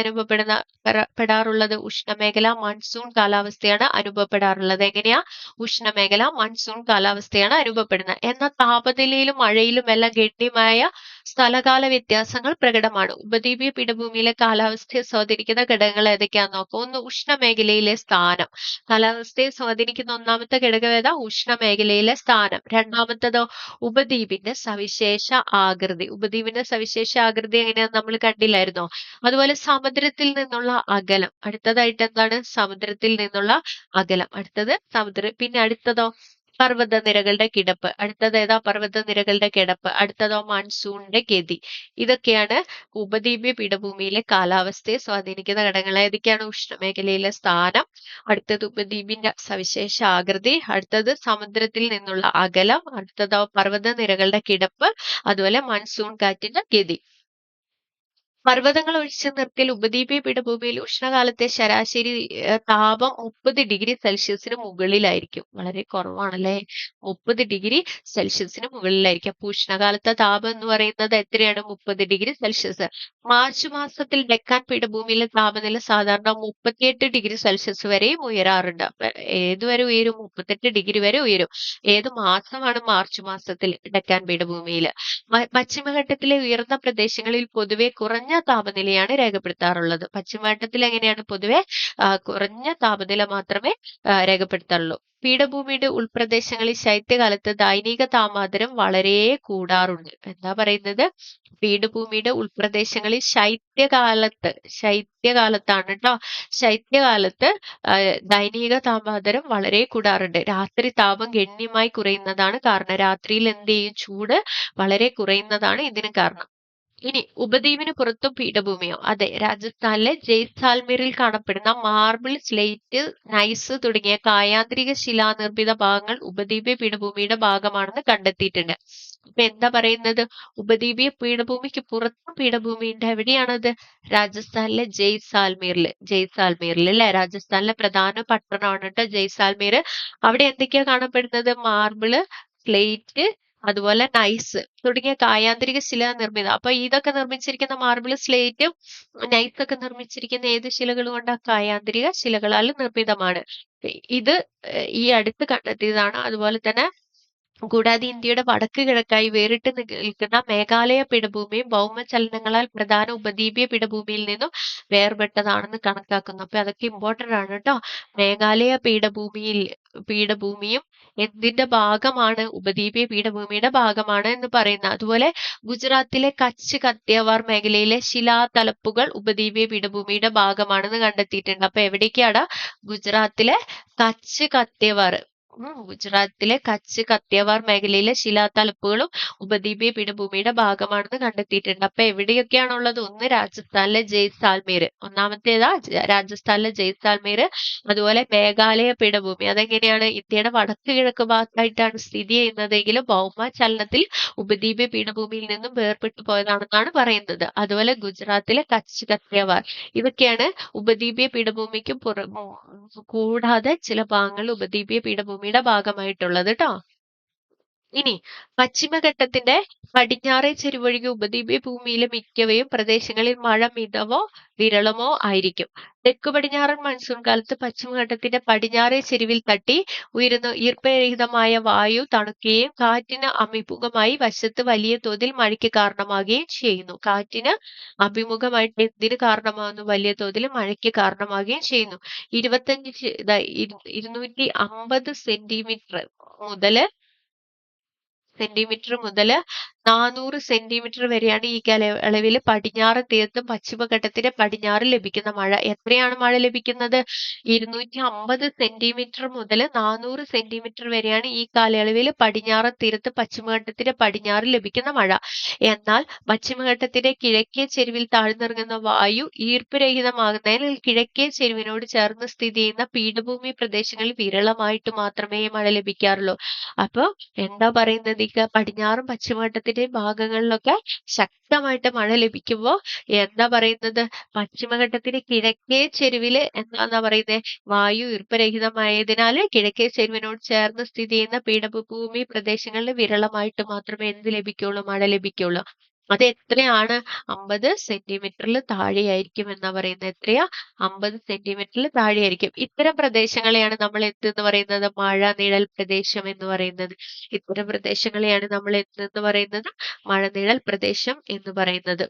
പെടാറുള്ളത്? ഉഷ്ണമേഖല മൺസൂൺ കാലാവസ്ഥയാണ് അനുഭവപ്പെടാറുള്ളത്. എങ്ങനെയാ? ഉഷ്ണമേഖല മൺസൂൺ കാലാവസ്ഥയാണ് അനുഭവപ്പെടുന്നത്. എന്നാൽ താപനിലയിലും മഴയിലും എല്ലാം ഗണ്യമായ സ്ഥലകാല വ്യത്യാസങ്ങൾ പ്രകടമാണ്. ഉപദ്വീപീയ പീഠഭൂമിയിലെ കാലാവസ്ഥയെ സ്വാധീനിക്കുന്ന ഘടകങ്ങൾ ഏതൊക്കെയാന്ന് നോക്കാം. ഒന്ന്, ഉഷ്ണമേഖലയിലെ സ്ഥാനം. കാലാവസ്ഥയെ സ്വാധീനിക്കുന്ന ഒന്നാമത്തെ ഘടകം ഏതാ? ഉഷ്ണമേഖലയിലെ സ്ഥാനം. രണ്ടാമത്തതോ? ഉപദ്വീപിന്റെ സവിശേഷ ആകൃതി. ഉപദ്വീപിന്റെ സവിശേഷ ആകൃതി എങ്ങനെയാന്ന് നമ്മൾ കണ്ടില്ലായിരുന്നോ? അതുപോലെ സമുദ്രത്തിൽ നിന്നുള്ള അകലം. അടുത്തതായിട്ട് എന്താണ്? സമുദ്രത്തിൽ നിന്നുള്ള അകലം. അടുത്തത് സമുദ്രം. പിന്നെ അടുത്തതോ? പർവ്വതനിരകളുടെ കിടപ്പ്. അടുത്തത് ഏതാ? പർവ്വതനിരകളുടെ കിടപ്പ്. അടുത്തതോ? മൺസൂണിന്റെ ഗതി. ഇതൊക്കെയാണ് ഉപദ്വീപീയ പീഠഭൂമിയിലെ കാലാവസ്ഥയെ സ്വാധീനിക്കുന്ന ഘടകങ്ങൾ. ഏതൊക്കെയാണ്? ഉഷ്ണമേഖലയിലെ സ്ഥാനം, അടുത്തത് ഉപദ്വീപിന്റെ സവിശേഷ ആകൃതി, അടുത്തത് സമുദ്രത്തിൽ നിന്നുള്ള അകലം, അടുത്തതോ? പർവ്വതനിരകളുടെ കിടപ്പ്, അതുപോലെ മൺസൂൺ കാറ്റിന്റെ ഗതി. പർവ്വതങ്ങൾ ഒഴിച്ചു നിർത്തിയാൽ ഉപദ്വീപീയ പീഠഭൂമിയിൽ ഉഷ്ണകാലത്തെ ശരാശരി താപം 30 ഡിഗ്രി സെൽഷ്യസിന് മുകളിലായിരിക്കും. വളരെ കുറവാണല്ലേ? 30 ഡിഗ്രി സെൽഷ്യസിന് മുകളിലായിരിക്കും. അപ്പൊ ഉഷ്ണകാലത്തെ താപം എന്ന് പറയുന്നത് എത്രയാണ്? 30 ഡിഗ്രി സെൽഷ്യസ്. മാർച്ച് മാസത്തിൽ ഡെക്കാൻ പീഠഭൂമിയിലെ താപനില സാധാരണ 38 ഡിഗ്രി സെൽഷ്യസ് വരെയും ഉയരാറുണ്ട്. അപ്പൊ ഏതുവരെ ഉയരും? 38 ഡിഗ്രി വരെ ഉയരും. ഏത് മാസമാണ് മാർച്ച് മാസത്തിൽ ഡെക്കാൻ പീഠഭൂമിയിൽ? പശ്ചിമഘട്ടത്തിലെ ഉയർന്ന പ്രദേശങ്ങളിൽ പൊതുവെ കുറഞ്ഞ താപനിലയാണ് രേഖപ്പെടുത്താറുള്ളത്. പശ്ചിമഘട്ടത്തിൽ എങ്ങനെയാണ്? പൊതുവെ കുറഞ്ഞ താപനില മാത്രമേ രേഖപ്പെടുത്താറുള്ളൂ. പീഠഭൂമിയുടെ ഉൾപ്രദേശങ്ങളിൽ ശൈത്യകാലത്ത് ദൈനിക താപമാത്രം വളരെ കൂടാറുണ്ട്. എന്താ പറയുന്നത്? പീഠഭൂമിയുടെ ഉൾപ്രദേശങ്ങളിൽ ശൈത്യകാലത്താണ് ട്ടോ. ശൈത്യകാലത്ത് ദൈനിക താപമാത്രം വളരെ കൂടാറുണ്ട്. രാത്രി താപം ഗണ്യമായി കുറയുന്നതാണ് കാരണം. രാത്രിയിൽ എന്ത് ചെയ്യും? ചൂട് വളരെ കുറയുന്നതാണ് ഇതിന് കാരണം. ഇനി ഉപദ്വീപിന് പുറത്തും പീഠഭൂമിയോ? അതെ, രാജസ്ഥാനിലെ ജയ്സാൽമീറിൽ കാണപ്പെടുന്ന മാർബിൾ, സ്ലേറ്റ്, നൈസ് തുടങ്ങിയ കായാന്തരിക ശിലാനിർമ്മിത ഭാഗങ്ങൾ ഉപദ്വീപീയ പീഠഭൂമിയുടെ ഭാഗമാണെന്ന് കണ്ടെത്തിയിട്ടുണ്ട്. അപ്പൊ എന്താ പറയുന്നത്? ഉപദ്വീപീയ പീഠഭൂമിക്ക് പുറത്തും പീഠഭൂമിയുണ്ട്. എവിടെയാണത്? രാജസ്ഥാനിലെ ജയ്സാൽമീറിൽ അല്ലെ? രാജസ്ഥാനിലെ പ്രധാന പട്ടണമാണ് കേട്ടോ ജയ്സാൽമീർ. അവിടെ എന്തൊക്കെയാ കാണപ്പെടുന്നത്? മാർബിള്, സ്ലേറ്റ്, അതുപോലെ നൈസ് തുടങ്ങിയ കായാന്തരിക ശില നിർമ്മിത. അപ്പൊ ഇതൊക്കെ നിർമ്മിച്ചിരിക്കുന്ന മാർബിൾ, സ്ലേറ്റും നൈസ് ഒക്കെ നിർമ്മിച്ചിരിക്കുന്ന ഏത് ശിലകൾ കൊണ്ടാ? കായാന്തരിക ശിലകളാൽ നിർമ്മിതമാണ്. ഇത് ഈ അടുത്ത് കണ്ടെത്തിയതാണ്. അതുപോലെ തന്നെ കൂടാതെ ഇന്ത്യയുടെ വടക്ക് കിഴക്കായി വേറിട്ട് നിൽക്കുന്ന മേഘാലയ പീഠഭൂമിയും ഭൗമചലനങ്ങളാൽ പ്രധാന ഉപദ്വീപീയ പീഠഭൂമിയിൽ നിന്നും വേർപെട്ടതാണെന്ന് കണക്കാക്കുന്നു. അപ്പൊ അതൊക്കെ ഇമ്പോർട്ടന്റ് ആണ് കേട്ടോ. മേഘാലയ പീഠഭൂമിയും എന്തിന്റെ ഭാഗമാണ്? ഉപദ്വീപീയ പീഠഭൂമിയുടെ ഭാഗമാണ് എന്ന് പറയുന്നത്. അതുപോലെ ഗുജറാത്തിലെ കച്ച് കത്തിയവാർ മേഖലയിലെ ശിലാതലപ്പുകൾ ഉപദ്വീപീയ പീഠഭൂമിയുടെ ഭാഗമാണെന്ന് കണ്ടെത്തിയിട്ടുണ്ട്. അപ്പൊ എവിടേക്കാണ്? ഗുജറാത്തിലെ കച്ച് കത്തിയവാർ ഗുജറാത്തിലെ കച്ച് കത്തിയവാർ മേഖലയിലെ ശിലാതലപ്പുകളും ഉപദ്വീപീയ പീഠഭൂമിയുടെ ഭാഗമാണെന്ന് കണ്ടെത്തിയിട്ടുണ്ട്. അപ്പൊ എവിടെയൊക്കെയാണുള്ളത്? ഒന്ന് രാജസ്ഥാനിലെ ജയ്സാൽമീർ, ഒന്നാമത്തേതാ രാജസ്ഥാനിലെ ജയ്സാൽമീർ. അതുപോലെ മേഘാലയ പീഠഭൂമി, അതെങ്ങനെയാണ്? ഇന്ത്യയുടെ വടക്ക് കിഴക്ക് ഭാഗത്തായിട്ടാണ് സ്ഥിതി ചെയ്യുന്നതെങ്കിലും ഭൗമ ചലനത്തിൽ ഉപദ്വീപീയ പീഠഭൂമിയിൽ നിന്നും വേർപെട്ടു പോയതാണെന്നാണ് പറയുന്നത്. അതുപോലെ ഗുജറാത്തിലെ കച്ച് കത്തിയവാർ, ഇതൊക്കെയാണ് ഉപദ്വീപീയ പീഠഭൂമിക്ക് കൂടാതെ ചില ഭാഗങ്ങൾ ഉപദ്വീപീയ പീഠഭൂമിയുടെ ഭാഗമായിട്ടുള്ളത് ട്ടോ. ഇനി പശ്ചിമഘട്ടത്തിന്റെ പടിഞ്ഞാറേ ചെരിവൊഴികെ ഉപദ്വീപീയ ഭൂമിയിലെ മിക്കവയും പ്രദേശങ്ങളിൽ മഴ മിതമോ വിരളമോ ആയിരിക്കും. തെക്കു പടിഞ്ഞാറൻ മൺസൂൺ കാലത്ത് പശ്ചിമഘട്ടത്തിന്റെ പടിഞ്ഞാറേ ചെരിവിൽ തട്ടി ഉയരുന്ന ഈർപ്പരഹിതമായ വായു തണുക്കുകയും കാറ്റിന് അഭിമുഖമായി വശത്ത് വലിയ തോതിൽ മഴയ്ക്ക് കാരണമാകുകയും ചെയ്യുന്നു. കാറ്റിന് അഭിമുഖമായിട്ട് എന്തിന് കാരണമാകുന്നു? വലിയ തോതിൽ മഴയ്ക്ക് കാരണമാകുകയും ചെയ്യുന്നു. 250 സെന്റിമീറ്റർ മുതൽ 400 സെന്റിമീറ്റർ വരെയാണ് ഈ കാലയളവിൽ പടിഞ്ഞാറ് തീരത്തും പശ്ചിമഘട്ടത്തിന്റെ പടിഞ്ഞാറ് ലഭിക്കുന്ന മഴ. എത്രയാണ് മഴ ലഭിക്കുന്നത്? 250 സെന്റിമീറ്റർ മുതൽ 400 സെന്റിമീറ്റർ വരെയാണ് ഈ കാലയളവിൽ പടിഞ്ഞാറ് തീരത്ത് പശ്ചിമഘട്ടത്തിന്റെ പടിഞ്ഞാറ് ലഭിക്കുന്ന മഴ. എന്നാൽ പശ്ചിമഘട്ടത്തിന്റെ കിഴക്കേ ചെരുവിൽ താഴ്ന്നിറങ്ങുന്ന വായു ഈർപ്പ് രഹിതമാകുന്നതിനാൽ കിഴക്കേ ചെരുവിനോട് ചേർന്ന് സ്ഥിതി ചെയ്യുന്ന പീഠഭൂമി പ്രദേശങ്ങളിൽ വിരളമായിട്ട് മാത്രമേ മഴ ലഭിക്കാറുള്ളൂ. അപ്പൊ എന്താ പറയുന്നത്? പടിഞ്ഞാറും പശ്ചിമഘട്ടത്തിന്റെ ഭാഗങ്ങളിലൊക്കെ ശക്തമായിട്ട് മഴ ലഭിക്കുമ്പോ എന്താ പറയുന്നത്? പശ്ചിമഘട്ടത്തിന്റെ കിഴക്കേ ചെരുവില് എന്താ പറയുന്നത്? വായു ഈർപ്പരഹിതമായതിനാല് കിഴക്കേ ചെരുവിനോട് ചേർന്ന് സ്ഥിതി ചെയ്യുന്ന പീഠഭൂമി പ്രദേശങ്ങളിൽ വിരളമായിട്ട് മാത്രമേ എന്ത് ലഭിക്കുള്ളൂ? മഴ ലഭിക്കുള്ളൂ. അത് എത്രയാണ്? 50 സെന്റിമീറ്ററിൽ താഴെയായിരിക്കും എന്നാ പറയുന്നത്. എത്രയാ? 50 സെന്റിമീറ്ററിൽ താഴെയായിരിക്കും. ഇത്തരം പ്രദേശങ്ങളെയാണ് നമ്മൾ എന്തെന്ന് പറയുന്നത്? മഴ നിഴൽ പ്രദേശം എന്ന് പറയുന്നത്. ഇത്തരം പ്രദേശങ്ങളെയാണ് നമ്മൾ എന്തെന്ന് പറയുന്നത്? മഴനിഴൽ പ്രദേശം എന്ന് പറയുന്നത്.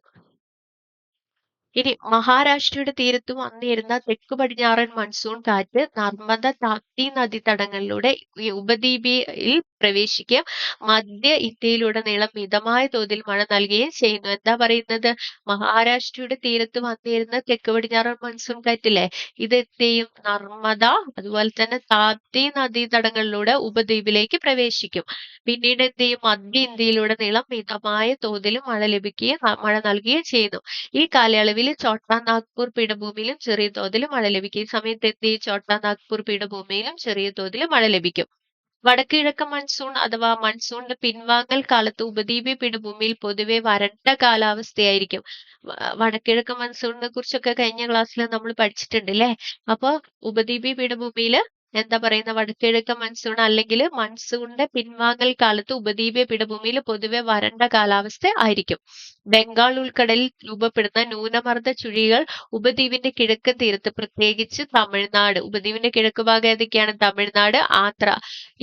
ഇനി മഹാരാഷ്ട്രയുടെ തീരത്ത് വന്നിരുന്ന തെക്കു പടിഞ്ഞാറൻ മൺസൂൺ കാറ്റ് നർമ്മദ താപ്തി നദീതടങ്ങളിലൂടെ ഈ ഉപദ്വീപിൽ പ്രവേശിക്കുകയും മധ്യ ഇന്ത്യയിലുടനീളം മിതമായ തോതിൽ മഴ നൽകുകയും ചെയ്യുന്നു. എന്താ പറയുന്നത്? മഹാരാഷ്ട്രയുടെ തീരത്ത് വന്നിരുന്ന തെക്കു പടിഞ്ഞാറൻ മൺസൂൺ കാറ്റില്ലേ, ഇത് എന്ത് ചെയ്യും? നർമ്മദ അതുപോലെ തന്നെ താപ്തി നദീതടങ്ങളിലൂടെ ഉപദ്വീപിലേക്ക് പ്രവേശിക്കും. പിന്നീട് എന്ത് ചെയ്യും? മധ്യ ഇന്ത്യയിലുടനീളം മിതമായ തോതിൽ മഴ ലഭിക്കുകയും മഴ നൽകുകയും ചെയ്യുന്നു. ഈ കാലയളവിൽ ചോട്ടാ നാഗ്പൂർ പീഠഭൂമിയിലും ചെറിയ തോതിൽ മഴ ലഭിക്കും. ഈ സമയത്ത് എന്ത് ചെയ്യും? ചോട്ടാ നാഗ്പൂർ പീഠഭൂമിയിലും ചെറിയ തോതിൽ മഴ ലഭിക്കും. വടക്ക് കിഴക്കൻ മൺസൂൺ അഥവാ മൺസൂണിന്റെ പിൻവാങ്ങൽ കാലത്ത് ഉപദ്വീപീയ പീഠഭൂമിയിൽ പൊതുവെ വരണ്ട കാലാവസ്ഥയായിരിക്കും. വടക്കിഴക്കൻ മൺസൂണിനെ കുറിച്ചൊക്കെ കഴിഞ്ഞ ക്ലാസ്സിൽ നമ്മൾ പഠിച്ചിട്ടുണ്ട് ല്ലേ? അപ്പൊ ഉപദ്വീപീയ പീഠഭൂമിയില് എന്താ പറയുന്ന? വടക്കിഴക്കൻ മൺസൂൺ അല്ലെങ്കിൽ മൺസൂണിന്റെ പിൻവാങ്ങൽ കാലത്ത് ഉപദ്വീപീയ പീഠഭൂമിയിൽ പൊതുവെ വരണ്ട കാലാവസ്ഥ ആയിരിക്കും. ബംഗാൾ ഉൾക്കടലിൽ രൂപപ്പെടുന്ന ന്യൂനമർദ്ദ ചുഴികൾ ഉപദ്വീപിന്റെ കിഴക്കൻ തീരത്ത്, പ്രത്യേകിച്ച് തമിഴ്നാട്, ഉപദ്വീപിന്റെ കിഴക്ക് ഭാഗം ഏതൊക്കെയാണ്? തമിഴ്നാട്, ആന്ധ്ര,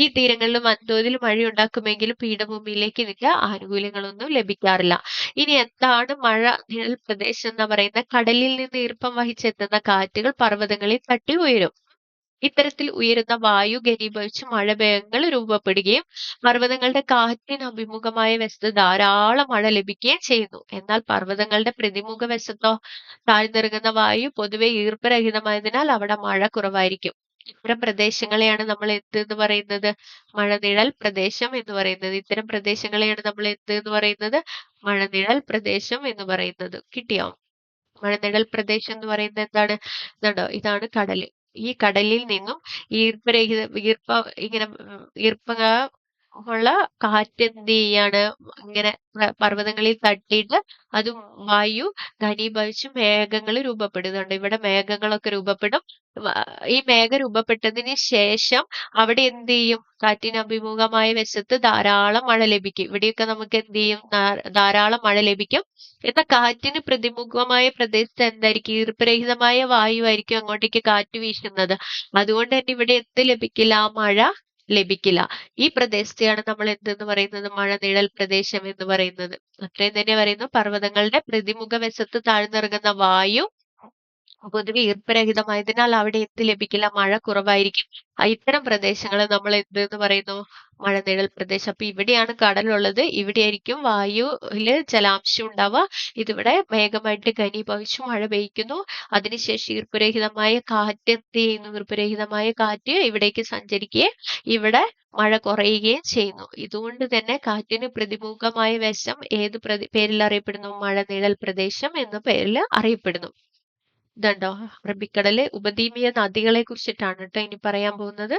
ഈ തീരങ്ങളിലും വൻതോതിൽ മഴയുണ്ടാക്കുമെങ്കിലും പീഠഭൂമിയിലേക്ക് ഇതിന്റെ ആനുകൂല്യങ്ങളൊന്നും ലഭിക്കാറില്ല. ഇനി എന്താണ് മഴ നിഴൽ പ്രദേശം എന്ന് പറയുന്നത്? കടലിൽ നിന്ന് ഈർപ്പം വഹിച്ചെത്തുന്ന കാറ്റുകൾ പർവ്വതങ്ങളിൽ തട്ടി ഉയരും. ഇത്തരത്തിൽ ഉയരുന്ന വായു ഘനീഭവിച്ച് മഴമേഘങ്ങൾ രൂപപ്പെടുകയും പർവ്വതങ്ങളുടെ കാറ്റിന് അഭിമുഖമായ വശത്ത് ധാരാളം മഴ ലഭിക്കുകയും ചെയ്യുന്നു. എന്നാൽ പർവ്വതങ്ങളുടെ പ്രതിമുഖ വശത്തോ താഴ്ന്നിറങ്ങുന്ന വായു പൊതുവെ ഈർപ്പരഹിതമായതിനാൽ അവിടെ മഴ കുറവായിരിക്കും. ഇത്തരം പ്രദേശങ്ങളെയാണ് നമ്മൾ എന്തെന്ന് പറയുന്നത്? മഴനിഴൽ പ്രദേശം എന്ന് പറയുന്നത്. ഇത്തരം പ്രദേശങ്ങളെയാണ് നമ്മൾ എന്തെന്ന് പറയുന്നത്? മഴനിഴൽ പ്രദേശം എന്ന് പറയുന്നത്. കിട്ടിയോ? മഴനിഴൽ പ്രദേശം എന്ന് പറയുന്നത് എന്താണ്? ഇതുണ്ടോ? ഇതാണ് കടല്. ഈ കടലിൽ നിന്നും ഇങ്ങനെ ഉള്ള കാറ്റ് എന്ത് ചെയ്യാണ്? ഇങ്ങനെ പർവ്വതങ്ങളിൽ തട്ടിയിട്ട് അത് വായു ഘനീഭവിച്ച് മേഘങ്ങൾ രൂപപ്പെടുന്നുണ്ട്. ഇവിടെ മേഘങ്ങളൊക്കെ രൂപപ്പെടും. ഈ മേഘം രൂപപ്പെട്ടതിന് ശേഷം അവിടെ എന്ത് ചെയ്യും? കാറ്റിന് അഭിമുഖമായ വശത്ത് ധാരാളം മഴ ലഭിക്കും. ഇവിടെയൊക്കെ നമുക്ക് എന്ത് ചെയ്യും? ധാരാളം മഴ ലഭിക്കും. എന്നാൽ കാറ്റിന് പ്രതിമുഖമായ പ്രദേശത്ത് എന്തായിരിക്കും? ഈർപ്പരഹിതമായ വായുവായിരിക്കും അങ്ങോട്ടേക്ക് കാറ്റ് വീശുന്നത്. അതുകൊണ്ട് തന്നെ ഇവിടെ എന്ത് ലഭിക്കില്ല? മഴ ലഭിക്കില്ല. ഈ പ്രദേശത്തെയാണ് നമ്മൾ എന്തെന്ന് പറയുന്നത്? മഴനിഴൽ പ്രദേശം എന്ന് പറയുന്നത്. അത്രയും തന്നെ പറയുന്നു. പർവ്വതങ്ങളുടെ പ്രതിമുഖ വശത്ത് താഴ്ന്നിറങ്ങുന്ന വായു പൊതുവെ ഈർപ്പരഹിതമായതിനാൽ അവിടെ എന്ത് ലഭിക്കില്ല? മഴ കുറവായിരിക്കും. ഇത്തരം പ്രദേശങ്ങളെ നമ്മൾ എന്ത് എന്ന് പറയുന്നു? മഴനിഴൽ പ്രദേശം. അപ്പൊ ഇവിടെയാണ് കടലുള്ളത്. ഇവിടെയായിരിക്കും വായുവില് ജലാംശം ഉണ്ടാവുക. ഇതിവിടെ മേഘമായിട്ട് ഘനീഭവിച്ചു മഴ പെയ്യ്ക്കുന്നു. അതിനുശേഷം ഈർപ്പരഹിതമായ കാറ്റ് എന്ത് ചെയ്യുന്നു? ഈർപ്പരഹിതമായ കാറ്റ് ഇവിടേക്ക് സഞ്ചരിക്കുകയും ഇവിടെ മഴ കുറയുകയും ചെയ്യുന്നു. ഇതുകൊണ്ട് തന്നെ കാറ്റിന് പ്രതിമുഖമായ വശം ഏത് പേരിൽ അറിയപ്പെടുന്നു? മഴനിഴൽ പ്രദേശം എന്ന പേരിൽ അറിയപ്പെടുന്നു. ഇതുണ്ടോ? അറബിക്കടല് ഉപദ്വീപീയ നദികളെ കുറിച്ചിട്ടാണ് കേട്ടോ ഇനി പറയാൻ പോകുന്നത്.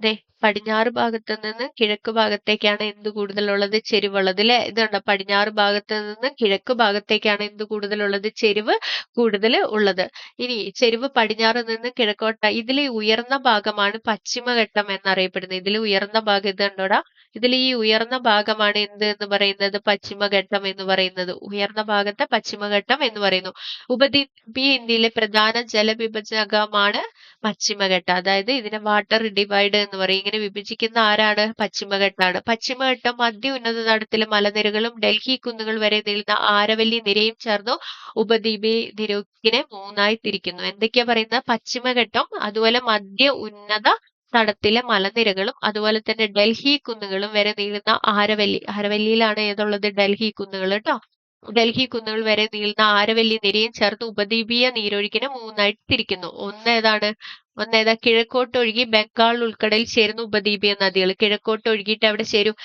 ദേ പടിഞ്ഞാറ് ഭാഗത്ത് നിന്ന് കിഴക്ക് ഭാഗത്തേക്കാണ് എന്ത് കൂടുതലുള്ളത്? ചെരിവുള്ളത് ല്ലേ? ഇതുണ്ടോ? പടിഞ്ഞാറ് ഭാഗത്ത് നിന്ന് കിഴക്ക് ഭാഗത്തേക്കാണ് എന്ത് കൂടുതലുള്ളത്? ചെരിവ് കൂടുതൽ ഉള്ളത്. ഇനി ചെരിവ് പടിഞ്ഞാറ് നിന്ന് കിഴക്കോട്ട് ഇതിൽ ഉയർന്ന ഭാഗമാണ് പശ്ചിമഘട്ടം എന്നറിയപ്പെടുന്നത്. ഇതിൽ ഉയർന്ന ഭാഗം ഇത് കണ്ടോടാ. ഇതിൽ ഈ ഉയർന്ന ഭാഗമാണ് എന്ത് എന്ന് പറയുന്നത്? പശ്ചിമഘട്ടം എന്ന് പറയുന്നത്. ഉയർന്ന ഭാഗത്തെ പശ്ചിമഘട്ടം എന്ന് പറയുന്നു. ഉപദ്വീപീയ ഇന്ത്യയിലെ പ്രധാന ജലവിഭജകമാണ് പശ്ചിമഘട്ടം. അതായത് ഇതിനെ വാട്ടർ ഡിവൈഡ് എന്ന് പറയും. ഇങ്ങനെ വിഭജിക്കുന്ന ആരാണ്? പശ്ചിമഘട്ടാണ്. പശ്ചിമഘട്ടം മധ്യ ഉന്നത തടത്തിലെ മലനിരകളും ഡൽഹി കുന്നുകൾ വരെ നീളുന്ന ആരവല്ലി നിരയും ചേർന്നു ഉപദ്വീപീയ നിരക്കിനെ മൂന്നായി തിരിക്കുന്നു. എന്തൊക്കെയാ പറയുന്നത്? പശ്ചിമഘട്ടം, അതുപോലെ മധ്യ ഉന്നത തടത്തിലെ മലനിരകളും അതുപോലെ തന്നെ ഡൽഹി കുന്നുകളും വരെ നീളുന്ന ആരവല്ലി. ആരവല്ലിയിലാണ് ഏതുള്ളത്? ഡൽഹി കുന്നുകൾ കേട്ടോ. ഡൽഹി കുന്നുകൾ വരെ നീളുന്ന ആരവല്ലി നിരയും ചേർത്ത് ഉപദ്വീപീയ നീരൊഴുക്കിനെ മൂന്നായിട്ട് തിരിക്കുന്നു. ഒന്നേതാ? കിഴക്കോട്ടൊഴുകി ബംഗാൾ ഉൾക്കടലിൽ ചേരുന്ന ഉപദ്വീപീയ നദികൾ. കിഴക്കോട്ട് ഒഴുകിയിട്ട് എവിടെ ചേരും?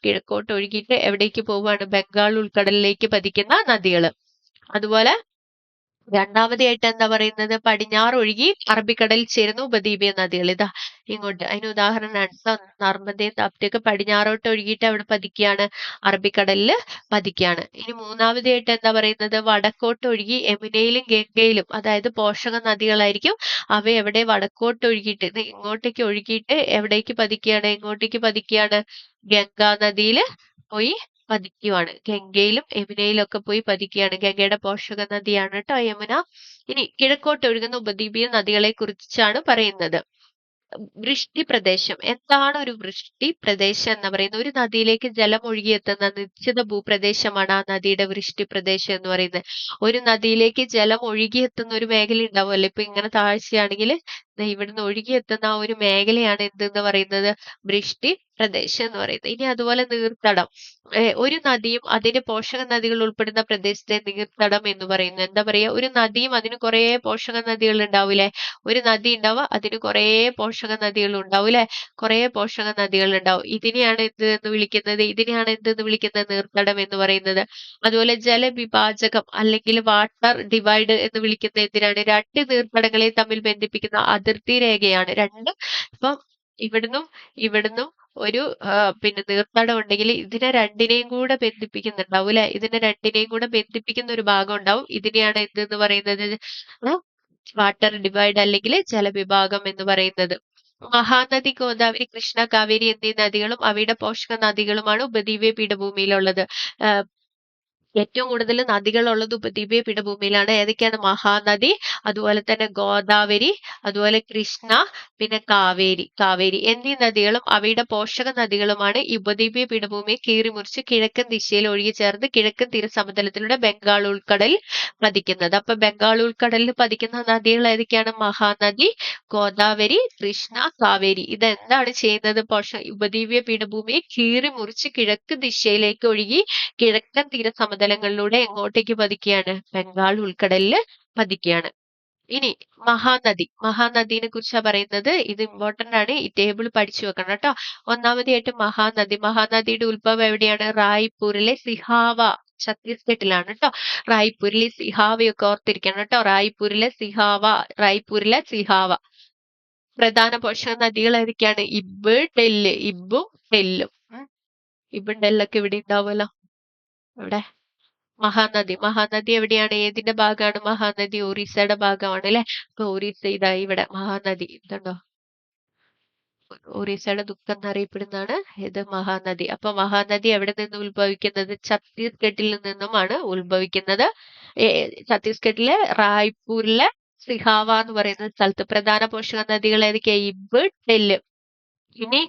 കിഴക്കോട്ട് ഒഴുകിയിട്ട് എവിടേക്ക് പോവാണ്? ബംഗാൾ ഉൾക്കടലിലേക്ക് പതിക്കുന്ന നദികൾ. അതുപോലെ രണ്ടാമതായിട്ട് എന്താ പറയുന്നത്? പടിഞ്ഞാറൊഴുകി അറബിക്കടലിൽ ചേരുന്ന ഉപദ്വീപീയ നദികൾ. ഇതാ ഇങ്ങോട്ട്. അതിന് ഉദാഹരണമാണ് ട്ടോ നർമ്മദയും താപ്തിയൊക്കെ പടിഞ്ഞാറോട്ട് ഒഴുകിയിട്ട് അവിടെ പതിക്കുകയാണ്? അറബിക്കടലിൽ പതിക്കുകയാണ്. ഇനി മൂന്നാമതായിട്ട് എന്താ പറയുന്നത്? വടക്കോട്ട് ഒഴുകി യമുനയിലും ഗംഗയിലും, അതായത് പോഷക നദികളായിരിക്കും. അവ എവിടെ? വടക്കോട്ട് ഒഴുകിയിട്ട് ഇത് ഇങ്ങോട്ടേക്ക് ഒഴുകിയിട്ട് എവിടേക്ക് പതിക്കുകയാണ്? എങ്ങോട്ടേക്ക് പതിക്കുകയാണ്? ഗംഗാ നദിയിൽ പോയി പതിക്കുവാണ്. ഗംഗയിലും യമുനയിലും ഒക്കെ പോയി പതിക്കുകയാണ്. ഗംഗയുടെ പോഷക നദിയാണ് കേട്ടോ യമുന. ഇനി കിഴക്കോട്ട് ഒഴുകുന്ന ഉപദ്വീപീയ നദികളെ കുറിച്ചാണ് പറയുന്നത്. വൃഷ്ടി പ്രദേശം. എന്താണ് ഒരു വൃഷ്ടി പ്രദേശം എന്ന് പറയുന്നത്? ഒരു നദിയിലേക്ക് ജലം ഒഴുകിയെത്തുന്ന നിശ്ചിത ഭൂപ്രദേശമാണ് ആ നദിയുടെ വൃഷ്ടി പ്രദേശം എന്ന് പറയുന്നത്. ഒരു നദിയിലേക്ക് ജലം ഒഴുകിയെത്തുന്ന ഒരു മേഖല ഉണ്ടാവുമല്ലോ. ഇപ്പൊ ഇങ്ങനെ താഴ്ചയാണെങ്കിൽ ഇവിടുന്ന് ഒഴുകിയെത്തുന്ന ആ ഒരു മേഖലയാണ് എന്തെന്ന് പറയുന്നത്? വൃഷ്ടി പ്രദേശം എന്ന് പറയുന്നത്. ഇനി അതുപോലെ നീർത്തടം. ഒരു നദിയും അതിന്റെ പോഷക നദികൾ ഉൾപ്പെടുന്ന പ്രദേശത്തെ നീർത്തടം എന്ന് പറയുന്നു. എന്താ പറയാ? ഒരു നദിയും അതിന് കുറേ പോഷക നദികൾ ഉണ്ടാവൂലേ? ഒരു നദി ഉണ്ടാവുക, അതിന് കുറേ പോഷക നദികൾ ഉണ്ടാവും അല്ലെ? കുറേ പോഷക നദികൾ ഉണ്ടാവും. ഇതിനെയാണ് എന്ത് എന്ന് വിളിക്കുന്നത്? ഇതിനെയാണ് എന്തെന്ന് വിളിക്കുന്നത്? നീർത്തടം എന്ന് പറയുന്നത്. അതുപോലെ ജലവിഭാജകം അല്ലെങ്കിൽ വാട്ടർ ഡിവൈഡ് എന്ന് വിളിക്കുന്നത് എന്തിനാണ്? രണ്ട് നീർത്തടങ്ങളെ തമ്മിൽ ബന്ധിപ്പിക്കുന്ന അതിർത്തി രേഖയാണ്. ഇപ്പം ഇവിടുന്നും ഇവിടുന്നും ഒരു പിന്നെ നീർത്തടം ഉണ്ടെങ്കിൽ ഇതിനെ രണ്ടിനെയും കൂടെ ബന്ധിപ്പിക്കുന്നുണ്ടാവും അല്ലെ? ഇതിനെ രണ്ടിനെയും കൂടെ ബന്ധിപ്പിക്കുന്ന ഒരു ഭാഗം ഉണ്ടാവും. ഇതിനെയാണ് എന്തെന്ന് പറയുന്നത്? വാട്ടർ ഡിവൈഡ് അല്ലെങ്കിൽ ജലവിഭാഗം എന്ന് പറയുന്നത്. മഹാനദി, ഗോദാവരി, കൃഷ്ണ, കാവേരി എന്നീ നദികളും അവയുടെ പോഷക നദികളുമാണ് ഉപദ്വീപീയ പീഠഭൂമിയിലുള്ളത്. ഏറ്റവും കൂടുതൽ നദികളുള്ളത് ഉപദ്വീപീയ പീഠഭൂമിയിലാണ്. ഏതൊക്കെയാണ്? മഹാനദി, അതുപോലെ തന്നെ ഗോദാവരി, അതുപോലെ കൃഷ്ണ, പിന്നെ കാവേരി എന്നീ നദികളും അവയുടെ പോഷക നദികളുമാണ് ഈ ഉപദ്വീപീയ പീഠഭൂമിയെ കീറിമുറിച്ച് കിഴക്കൻ ദിശയിൽ ഒഴുകി ചേർന്ന് കിഴക്കൻ തീരസമതലത്തിലൂടെ ബംഗാൾ ഉൾക്കടലിൽ പതിക്കുന്നത്. അപ്പൊ ബംഗാൾ ഉൾക്കടലിൽ പതിക്കുന്ന നദികൾ ഏതൊക്കെയാണ്? മഹാനദി, ഗോദാവരി, കൃഷ്ണ, കാവേരി. ഇതെന്താണ് ചെയ്യുന്നത്? ഉപദ്വീപീയ പീഠഭൂമിയെ കീറിമുറിച്ച് കിഴക്ക് ദിശയിലേക്ക് ഒഴുകി കിഴക്കൻ തീരസമതലങ്ങളിലൂടെ എങ്ങോട്ടേക്ക് പതിക്കുകയാണ്? ബംഗാൾ ഉൾക്കടലിൽ പതിക്കുകയാണ്. ഇനി മഹാനദിനെ കുറിച്ചാ പറയുന്നത്. ഇത് ഇമ്പോർട്ടന്റ് ആണ്. ഈ ടേബിൾ പഠിച്ചു വെക്കണം കേട്ടോ. ഒന്നാമതായിട്ട് മഹാനദിയുടെ ഉത്ഭവം എവിടെയാണ്? റായ്പൂരിലെ സിഹാവ, ഛത്തീസ്ഗഡിലാണ് കേട്ടോ. റായ്പൂരിലെ സിഹാവയൊക്കെ ഓർത്തിരിക്കണം കേട്ടോ. റായ്പൂരിലെ സിഹാവ. പ്രധാന പോഷക നദികൾ ഏതൊക്കെയാണ്? ഇബും ടെല്ലും. ഇബും ടെല്ലൊക്കെ ഇവിടെ ഉണ്ടാവുമല്ലോ. ഇവിടെ മഹാനദി എവിടെയാണ്? ഏതിന്റെ ഭാഗമാണ് മഹാനദി? ഒറീസയുടെ ഭാഗമാണ് അല്ലെ? അപ്പൊ ഒറീസ ഇതാ ഇവിടെ മഹാനദി ഇതുണ്ടോ? ഒറീസയുടെ ദുഃഖം എന്നറിയപ്പെടുന്നതാണ് ഇത് മഹാനദി. അപ്പൊ മഹാനദി എവിടെ നിന്ന് ഉത്ഭവിക്കുന്നത്? ഛത്തീസ്ഗഡിൽ നിന്നുമാണ് ഉത്ഭവിക്കുന്നത്. ഛത്തീസ്ഗഡിലെ റായ്പൂരിലെ സിഹാവ എന്ന് പറയുന്ന സ്ഥലത്ത്. പ്രധാന പോഷക നദികൾ ഏതൊക്കെയാ? ഇബ്, ടെല്ല്. ഇനി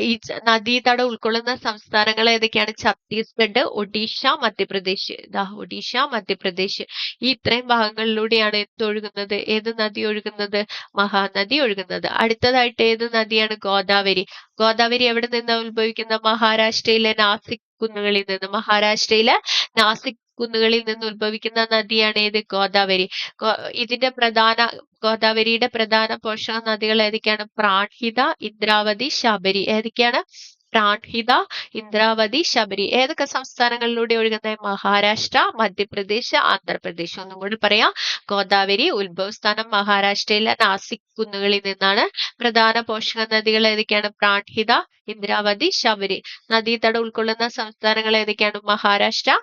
ഈ നദീതടം ഉൾക്കൊള്ളുന്ന സംസ്ഥാനങ്ങൾ ഏതൊക്കെയാണ്? ഛത്തീസ്ഗഡ്, ഒഡീഷ, മധ്യപ്രദേശ്. ഒഡീഷ, മധ്യപ്രദേശ്. ഈ ഇത്രയും ഭാഗങ്ങളിലൂടെയാണ് എന്തൊഴുകുന്നത്? ഏത് നദി ഒഴുകുന്നത്? മഹാനദി ഒഴുകുന്നത്. അടുത്തതായിട്ട് ഏത് നദിയാണ്? ഗോദാവരി. ഗോദാവരി എവിടെ നിന്ന് ഉത്ഭവിക്കുന്ന? മഹാരാഷ്ട്രയിലെ നാസിക് കുന്നുകളിൽ നിന്ന്. മഹാരാഷ്ട്രയിലെ നാസിക് കുന്നുകളിൽ നിന്ന് ഉത്ഭവിക്കുന്ന നദിയാണ് ഏത്? ഗോദാവരി. ഇതിന്റെ ഗോദാവരിയുടെ പ്രധാന പോഷക നദികൾ ഏതൊക്കെയാണ്? പ്രാൺഹിത, ഇന്ദ്രാവതി, ശബരി. ഏതൊക്കെയാണ്? പ്രാൺഹിത, ഇന്ദ്രാവതി, ശബരി. ഏതൊക്കെ സംസ്ഥാനങ്ങളിലൂടെ ഒഴുകുന്നത്? മഹാരാഷ്ട്ര, മധ്യപ്രദേശ്, ആന്ധ്രാപ്രദേശ്. ഒന്നും കൂടി പറയാം. ഗോദാവരി ഉത്ഭവസ്ഥാനം മഹാരാഷ്ട്രയിലെ നാസിക് കുന്നുകളിൽ നിന്നാണ്. പ്രധാന പോഷക നദികൾ ഏതൊക്കെയാണ്? പ്രാൺഹിത, ഇന്ദ്രാവതി, ശബരി. നദീതടം ഉൾക്കൊള്ളുന്ന സംസ്ഥാനങ്ങൾ ഏതൊക്കെയാണ്? മഹാരാഷ്ട്ര,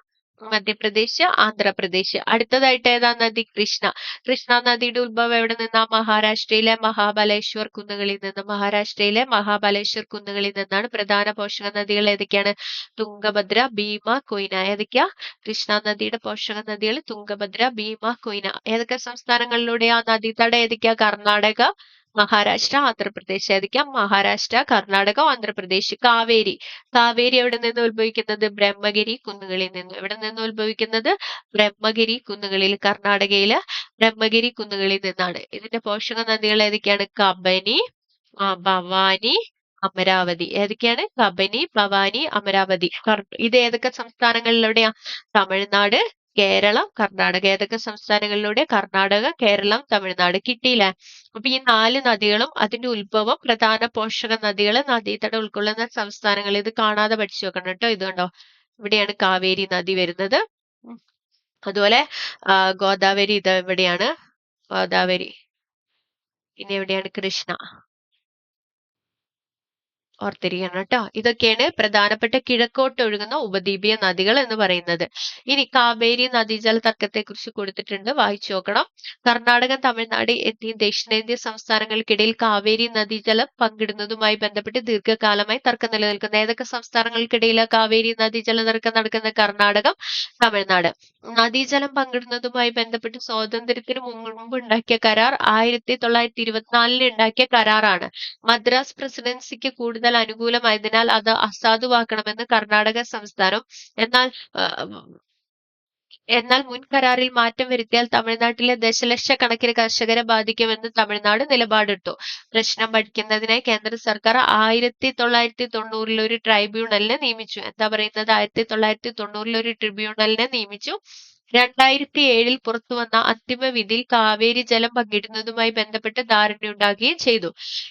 മധ്യപ്രദേശ്, ആന്ധ്രാപ്രദേശ്. അടുത്തതായിട്ട് ഏതാ നദി? കൃഷ്ണ. കൃഷ്ണ നദിയുടെ ഉത്ഭവം എവിടെ നിന്നാ? മഹാരാഷ്ട്രയിലെ മഹാബലേശ്വർ കുന്നുകളിൽ നിന്ന്. മഹാരാഷ്ട്രയിലെ മഹാബലേശ്വർ കുന്നുകളിൽ നിന്നാണ്. പ്രധാന പോഷക നദികൾ ഏതൊക്കെയാണ്? തുംഗഭദ്ര, ഭീമ, കൊയ്ന. ഏതൊക്കെയാ? കൃഷ്ണ നദിയുടെ പോഷക നദികൾ തുംഗഭദ്ര, ഭീമ, കൊയ്ന. ഏതൊക്കെ സംസ്ഥാനങ്ങളിലൂടെയാ നദീതടം? ഏതൊക്കെയാ? കർണാടക, മഹാരാഷ്ട്ര, ആന്ധ്രാപ്രദേശ്. ഏതൊക്കെയാ? മഹാരാഷ്ട്ര, കർണാടക, ആന്ധ്രാപ്രദേശ്. കാവേരി. കാവേരി എവിടെ നിന്ന് ഉത്ഭവിക്കുന്നത്? ബ്രഹ്മഗിരി കുന്നുകളിൽ നിന്ന്. എവിടെ നിന്ന് ഉത്ഭവിക്കുന്നത്? ബ്രഹ്മഗിരി കുന്നുകളിൽ. കർണാടകയിലെ ബ്രഹ്മഗിരി കുന്നുകളിൽ നിന്നാണ്. ഇതിന്റെ പോഷക നദികൾ ഏതൊക്കെയാണ്? കബനി, ഭവാനി, അമരാവതി. ഏതൊക്കെയാണ്? കബനി, ഭവാനി, അമരാവതി. ഇത് ഏതൊക്കെ സംസ്ഥാനങ്ങളിലൂടെയാ? തമിഴ്നാട്, കേരളം, കർണാടക. ഏതൊക്കെ സംസ്ഥാനങ്ങളിലൂടെ? കർണാടക, കേരളം, തമിഴ്നാട്. കിട്ടിയില്ലേ? അപ്പൊ ഈ 4 നദികളും അതിന്റെ ഉത്ഭവം, പ്രധാന പോഷക നദികള്, നദീതടം ഉൾക്കൊള്ളുന്ന സംസ്ഥാനങ്ങൾ. ഇത് കാണാതെ പഠിച്ചു വെക്കണം കേട്ടോ. ഇത് കണ്ടോ, ഇവിടെയാണ് കാവേരി നദി വരുന്നത്. അതുപോലെ ഗോദാവരി ഇത് എവിടെയാണ്? ഗോദാവരി. ഇനി എവിടെയാണ്? കൃഷ്ണ. ഓർത്തിരിക്കണം കേട്ടോ. ഇതൊക്കെയാണ് പ്രധാനപ്പെട്ട കിഴക്കോട്ട് ഒഴുകുന്ന ഉപദ്വീപീയ നദികൾ എന്ന് പറയുന്നത്. ഇനി കാവേരി നദീജല തർക്കത്തെ കുറിച്ച് കൊടുത്തിട്ടുണ്ട്, വായിച്ചു നോക്കണം. കർണാടക, തമിഴ്നാട് എന്നീ ദക്ഷിണേന്ത്യ സംസ്ഥാനങ്ങൾക്കിടയിൽ കാവേരി നദീജലം പങ്കിടുന്നതുമായി ബന്ധപ്പെട്ട് ദീർഘകാലമായി തർക്കം നിലനിൽക്കുന്ന ഏതൊക്കെ സംസ്ഥാനങ്ങൾക്കിടയിലാണ് കാവേരി നദീജല തർക്കം നടക്കുന്ന? കർണാടകം, തമിഴ്നാട്. നദീജലം പങ്കിടുന്നതുമായി ബന്ധപ്പെട്ട് സ്വാതന്ത്ര്യത്തിന് മുമ്പ് ഉണ്ടാക്കിയ കരാർ 1924 ഉണ്ടാക്കിയ കരാറാണ്. മദ്രാസ് പ്രസിഡൻസിക്ക് കൂടുതൽ അനുകൂലമായതിനാൽ അത് അസാധുവാക്കണമെന്ന് കർണാടക സംസ്ഥാനം. എന്നാൽ മുൻ കരാറിൽ മാറ്റം വരുത്തിയാൽ തമിഴ്നാട്ടിലെ ദശലക്ഷക്കണക്കിന് കർഷകരെ ബാധിക്കുമെന്ന് തമിഴ്നാട് നിലപാടെടുത്തു. പ്രശ്നം പഠിക്കുന്നതിനായി കേന്ദ്ര സർക്കാർ 1990 ഒരു ട്രൈബ്യൂണലിനെ നിയമിച്ചു. എന്താ പറയുന്നത്? 1990 ഒരു ട്രിബ്യൂണലിനെ നിയമിച്ചു. 2007 പുറത്തുവന്ന അന്തിമ വിധിയിൽ കാവേരി ജലം പങ്കിടുന്നതുമായി ബന്ധപ്പെട്ട് ധാരണയുണ്ടാകുകയും ചെയ്തു.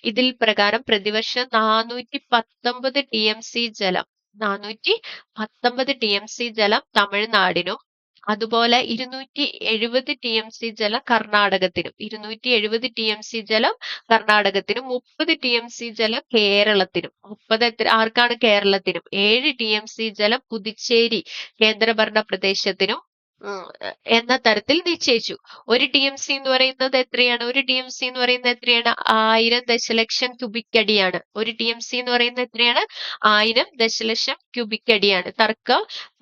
ഇതിൽ പ്രകാരം പ്രതിവർഷം 419 TMC ജലം 419 TMC ജലം തമിഴ്നാടിനും, അതുപോലെ 270 TMC ജലം കർണാടകത്തിനും, 270 TMC ജലം കർണാടകത്തിനും, 30 TMC ജലം കേരളത്തിനും. 30 ആർക്കാണ്? കേരളത്തിനും. 7 TMC ജലം പുതുച്ചേരി കേന്ദ്രഭരണ പ്രദേശത്തിനും എന്ന തരത്തിൽ നിശ്ചയിച്ചു. ഒരു TMC എന്ന് പറയുന്നത് എത്രയാണ്? ഒരു TMC എന്ന് പറയുന്നത് എത്രയാണ്? 1000 ദശലക്ഷം ക്യൂബിക് അടിയാണ്. ഒരു TMC എന്ന് പറയുന്നത് എത്രയാണ്? 1000 ദശലക്ഷം ക്യൂബിക് അടിയാണ്.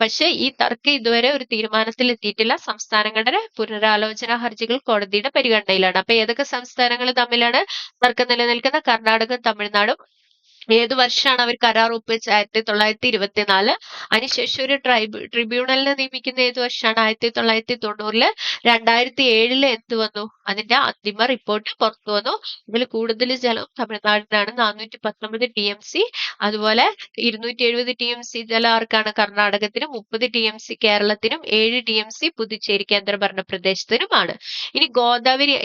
പക്ഷെ ഈ തർക്കം ഇതുവരെ ഒരു തീരുമാനത്തിൽ എത്തിയിട്ടില്ല. സംസ്ഥാനങ്ങളുടെ പുനരാലോചന ഹർജികൾ കോടതിയുടെ പരിഗണനയിലാണ്. അപ്പൊ ഏതൊക്കെ സംസ്ഥാനങ്ങൾ തമ്മിലാണ് തർക്കം നിലനിൽക്കുന്ന? കർണാടകവും തമിഴ്നാടും. ഏത് വർഷമാണ് അവർ കരാർ ഒപ്പുവെച്ചത്? 1924. അതിനുശേഷം ഒരു ട്രിബ്യൂണലിനെ നിയമിക്കുന്ന ഏത് വർഷമാണ്? 1990. 2007 എന്ത് വന്നു? അതിന്റെ അന്തിമ റിപ്പോർട്ട് പുറത്തു വന്നു. ഇതിൽ കൂടുതൽ ജലം തമിഴ്നാടിനാണ്, 419 TMC. അതുപോലെ 270 TMC ജലം ആർക്കാണ്? കർണാടകത്തിനും, 30 TMC കേരളത്തിനും, 7 TMC പുതുച്ചേരി കേന്ദ്രഭരണ പ്രദേശത്തിനുമാണ്. ഇനി ഗോദാവരി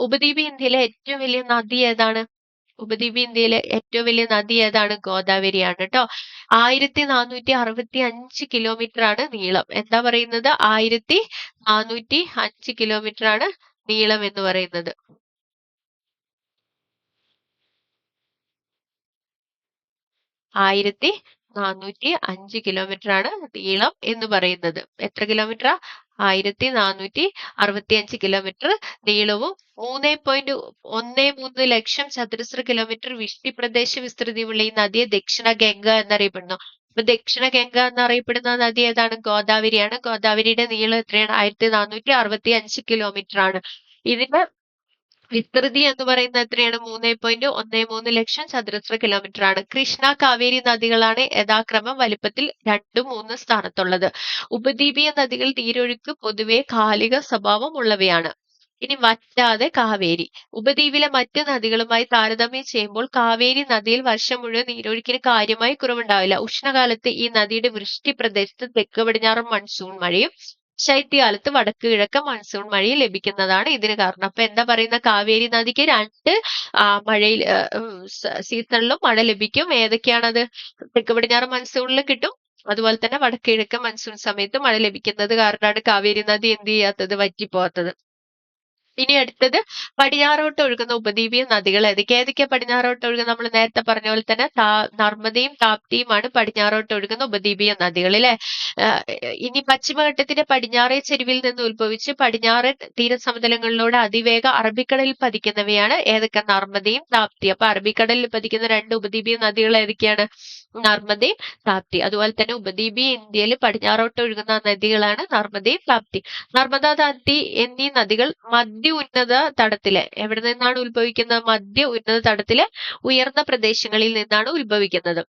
ഉപദ്വീപ് ഇന്ത്യയിലെ ഏറ്റവും വലിയ നദി ഏതാണ്? ഉപദ്വീപ് ഇന്ത്യയിലെ ഏറ്റവും വലിയ നദി ഏതാണ്? ഗോദാവരിയാണ് കേട്ടോ. 1465 കിലോമീറ്റർ ആണ് നീളം. എന്താ പറയുന്നത്? 1405 കിലോമീറ്റർ ആണ് നീളം എന്ന് പറയുന്നത്. 1405 കിലോമീറ്റർ ആണ് നീളം എന്ന് പറയുന്നത്. എത്ര കിലോമീറ്റർ? 1465 കിലോമീറ്റർ നീളവും 3.13 ലക്ഷം ചതുരശ്ര കിലോമീറ്റർ വിഷ്ടിപ്രദേശ വിസ്തൃതിയുള്ള ഈ നദിയെ ദക്ഷിണ ഗംഗ എന്നറിയപ്പെടുന്നു. അപ്പൊ ദക്ഷിണ ഗംഗ എന്നറിയപ്പെടുന്ന നദി ഏതാണ്? ഗോദാവരിയാണ്. ഗോദാവരിയുടെ നീളം എത്രയാണ്? 1465 കിലോമീറ്റർ ആണ്. ഇതിന്റെ വിസ്തൃതി എന്ന് പറയുന്നത് എത്രയാണ്? 3.13 ലക്ഷം ചതുരശ്ര കിലോമീറ്റർ ആണ്. കൃഷ്ണ, കാവേരി നദികളാണ് യഥാക്രമം വലിപ്പത്തിൽ 2, 3 സ്ഥാനത്തുള്ളത്. ഉപദ്വീപീയ നദികൾ നീരൊഴുക്ക് പൊതുവെ കാലിക സ്വഭാവം ഉള്ളവയാണ്. ഇനി വറ്റാതെ കാവേരി. ഉപദ്വീപിലെ മറ്റ് നദികളുമായി താരതമ്യം ചെയ്യുമ്പോൾ കാവേരി നദിയിൽ വർഷം മുഴുവൻ നീരൊഴുക്കിന് കാര്യമായി കുറവുണ്ടാവില്ല. ഉഷ്ണകാലത്ത് ഈ നദിയുടെ വൃഷ്ടി പ്രദേശത്ത് തെക്ക് പടിഞ്ഞാറൻ മൺസൂൺ മഴയും ശൈത്യകാലത്ത് വടക്ക് കിഴക്കൻ മൺസൂൺ മഴയും ലഭിക്കുന്നതാണ് ഇതിന് കാരണം. അപ്പൊ എന്താ പറയുന്ന, കാവേരി നദിക്ക് രണ്ട് മഴയിൽ സീസണിലും മഴ ലഭിക്കും. ഏതൊക്കെയാണത്? തെക്ക് പടിഞ്ഞാറൻ മൺസൂണിലും കിട്ടും, അതുപോലെ തന്നെ വടക്ക് കിഴക്കൻ മൺസൂൺ സമയത്ത് മഴ ലഭിക്കുന്നത് കാരണമാണ് കാവേരി നദി എന്ത് ചെയ്യാത്തത്, വറ്റിപ്പോകാത്തത്. ഇനി അടുത്തത് പടിഞ്ഞാറോട്ട് ഒഴുകുന്ന ഉപദ്വീപീയ നദികൾ ഏതൊക്കെയാ പടിഞ്ഞാറോട്ട് ഒഴുകുന്ന? നമ്മൾ നേരത്തെ പറഞ്ഞ പോലെ തന്നെ നർമ്മദയും താപ്തിയുമാണ് പടിഞ്ഞാറോട്ട് ഒഴുകുന്ന ഉപദ്വീപീയ നദികൾ അല്ലെ. ഇനി പശ്ചിമഘട്ടത്തിന്റെ പടിഞ്ഞാറേ ചെരുവിൽ നിന്ന് ഉത്ഭവിച്ച് പടിഞ്ഞാറൻ തീരസമതലങ്ങളിലൂടെ അതിവേഗ അറബിക്കടലിൽ പതിക്കുന്നവയാണ് ഏതൊക്കെ? നർമ്മദയും താപ്തി. അപ്പൊ അറബിക്കടലിൽ പതിക്കുന്ന രണ്ട് ഉപദ്വീപീയ നദികൾ ഏതൊക്കെയാണ്? നർമ്മദയും താപ്തി. അതുപോലെ തന്നെ ഉപദ്വീപീയ ഇന്ത്യയിൽ പടിഞ്ഞാറോട്ട് ഒഴുകുന്ന നദികളാണ് നർമ്മദയും താപ്തി. നർമ്മദ, താപ്തി എന്നീ നദികൾ മധ്യ ഉന്നത തടത്തിലെ എവിടെ നിന്നാണ് ഉത്ഭവിക്കുന്നത്? മധ്യ ഉന്നത തടത്തിലെ ഉയർന്ന പ്രദേശങ്ങളിൽ നിന്നാണ് ഉത്ഭവിക്കുന്നത്.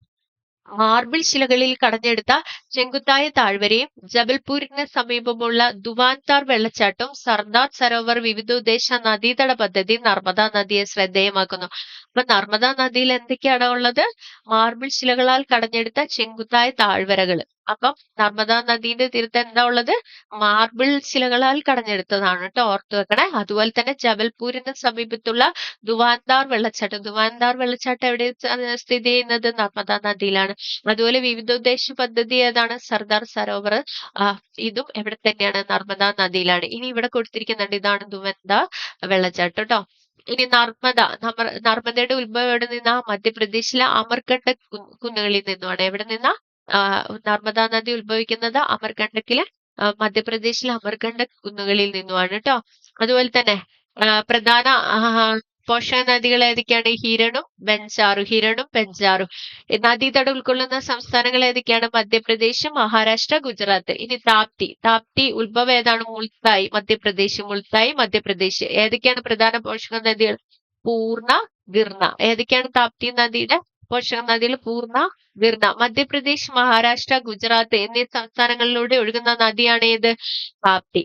മാർബിൾ ശിലകളിൽ കടഞ്ഞെടുത്ത ചെങ്കുത്തായ താഴ്വരയും ജബൽപൂരിന് സമീപമുള്ള ദുവാൻതാർ വെള്ളച്ചാട്ടവും സർദാർ സരോവർ വിവിധോദ്ദേശ നദീതട പദ്ധതി നർമ്മദാ നദിയെ ശ്രദ്ധേയമാക്കുന്നു. അപ്പൊ നർമ്മദാ നദിയിൽ എന്തൊക്കെയാണ് ഉള്ളത്? മാർബിൾ ശിലകളാൽ കടഞ്ഞെടുത്ത ചെങ്കുത്തായ താഴ്വരകൾ. അപ്പം നർമ്മദാ നദിയുടെ തീരത്ത് എന്താ ഉള്ളത്? മാർബിൾ ശിലകളാൽ കടഞ്ഞെടുത്തതാണ് കേട്ടോ, ഓർത്തു വെക്കണേ. അതുപോലെ തന്നെ ജബൽപൂരിന് സമീപത്തുള്ള ദുവാൻതാർ വെള്ളച്ചാട്ടം എവിടെ സ്ഥിതി ചെയ്യുന്നത്? നർമ്മദാ നദിയിലാണ്. അതുപോലെ വിവിധോദ്ദേശ പദ്ധതി ഏതാണ്? സർദാർ സരോവർ. ഇതും എവിടെ തന്നെയാണ്? നർമ്മദാ നദിയിലാണ്. ഇനി ഇവിടെ കൊടുത്തിരിക്കുന്നുണ്ട്, ഇതാണ് ദുവന്ത വെള്ളച്ചാട്ടം കേട്ടോ. ഇനി നർമ്മദയുടെ ഉത്ഭവം എവിടെ നിന്നാ? മധ്യപ്രദേശിലെ അമർകണ്ടക് കുന്നുകളിൽ നിന്നുമാണ്. എവിടെ നിന്നാ നർമ്മദാ നദി ഉത്ഭവിക്കുന്നത്? അമർകണ്ടക്കിലെ മധ്യപ്രദേശിലെ അമർകണ്ടക് കുന്നുകളിൽ നിന്നുമാണ് കേട്ടോ. അതുപോലെ തന്നെ പ്രധാന പോഷക നദികൾ ഏതൊക്കെയാണ്? ഹിരണും ബെഞ്ചാറും. നദീതടം ഉൾക്കൊള്ളുന്ന സംസ്ഥാനങ്ങൾ ഏതൊക്കെയാണ്? മധ്യപ്രദേശ്, മഹാരാഷ്ട്ര, ഗുജറാത്ത്. ഇനി താപ്തി ഉത്ഭവം ഏതാണ്? മുൾത്തായി മധ്യപ്രദേശ്. ഏതൊക്കെയാണ് പ്രധാന പോഷക നദികൾ? പൂർണ്ണ, ഗിർണ. ഏതൊക്കെയാണ് താപ്തി നദിയുടെ പോഷക നദികൾ? പൂർണ്ണ, ഗിർണ. മധ്യപ്രദേശ്, മഹാരാഷ്ട്ര, ഗുജറാത്ത് എന്നീ സംസ്ഥാനങ്ങളിലൂടെ ഒഴുകുന്ന നദിയാണ് ഏത്? താപ്തി.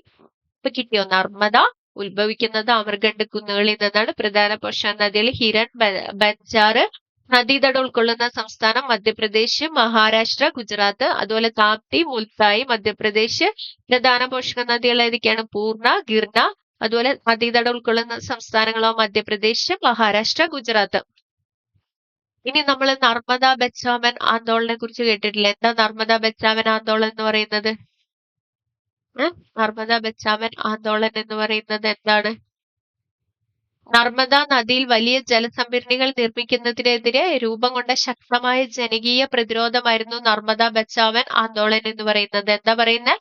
ഇപ്പൊ കിട്ടിയോ? നർമ്മദ ഉത്ഭവിക്കുന്നത് അമർകണ്ട് കുന്നുകളിൽ നിന്നാണ്. പ്രധാന പോഷക നദികൾ ഹിരൺ, ബഞ്ചാറ്. നദീതടം ഉൾക്കൊള്ളുന്ന സംസ്ഥാനം മധ്യപ്രദേശ്, മഹാരാഷ്ട്ര, ഗുജറാത്ത്. അതുപോലെ താപ്തി, മുൽത്തായി മധ്യപ്രദേശ്. പ്രധാന പോഷക നദികൾ ഏതൊക്കെയാണ്? പൂർണ്ണ, ഗിർണ. അതുപോലെ നദീതടം ഉൾക്കൊള്ളുന്ന സംസ്ഥാനങ്ങളോ? മധ്യപ്രദേശ്, മഹാരാഷ്ട്ര, ഗുജറാത്ത്. ഇനി നമ്മൾ നർമ്മദ ബച്ചാവൻ ആന്തോളനെ കുറിച്ച് കേട്ടിട്ടില്ല. എന്താ നർമ്മദ ബച്ചാവൻ ആന്തോളൻ എന്ന് പറയുന്നത്? നർമ്മദ ബച്ചാവൻ ആന്തോളൻ എന്ന് പറയുന്നത് എന്താണ്? നർമ്മദ നദിയിൽ വലിയ ജലസംഭരണികൾ നിർമ്മിക്കുന്നതിനെതിരെ രൂപം കൊണ്ട ശക്തമായ ജനകീയ പ്രതിരോധമായിരുന്നു നർമ്മദ ബച്ചാവൻ ആന്തോളൻ എന്ന് പറയുന്നത്. എന്താ പറയുന്നത്?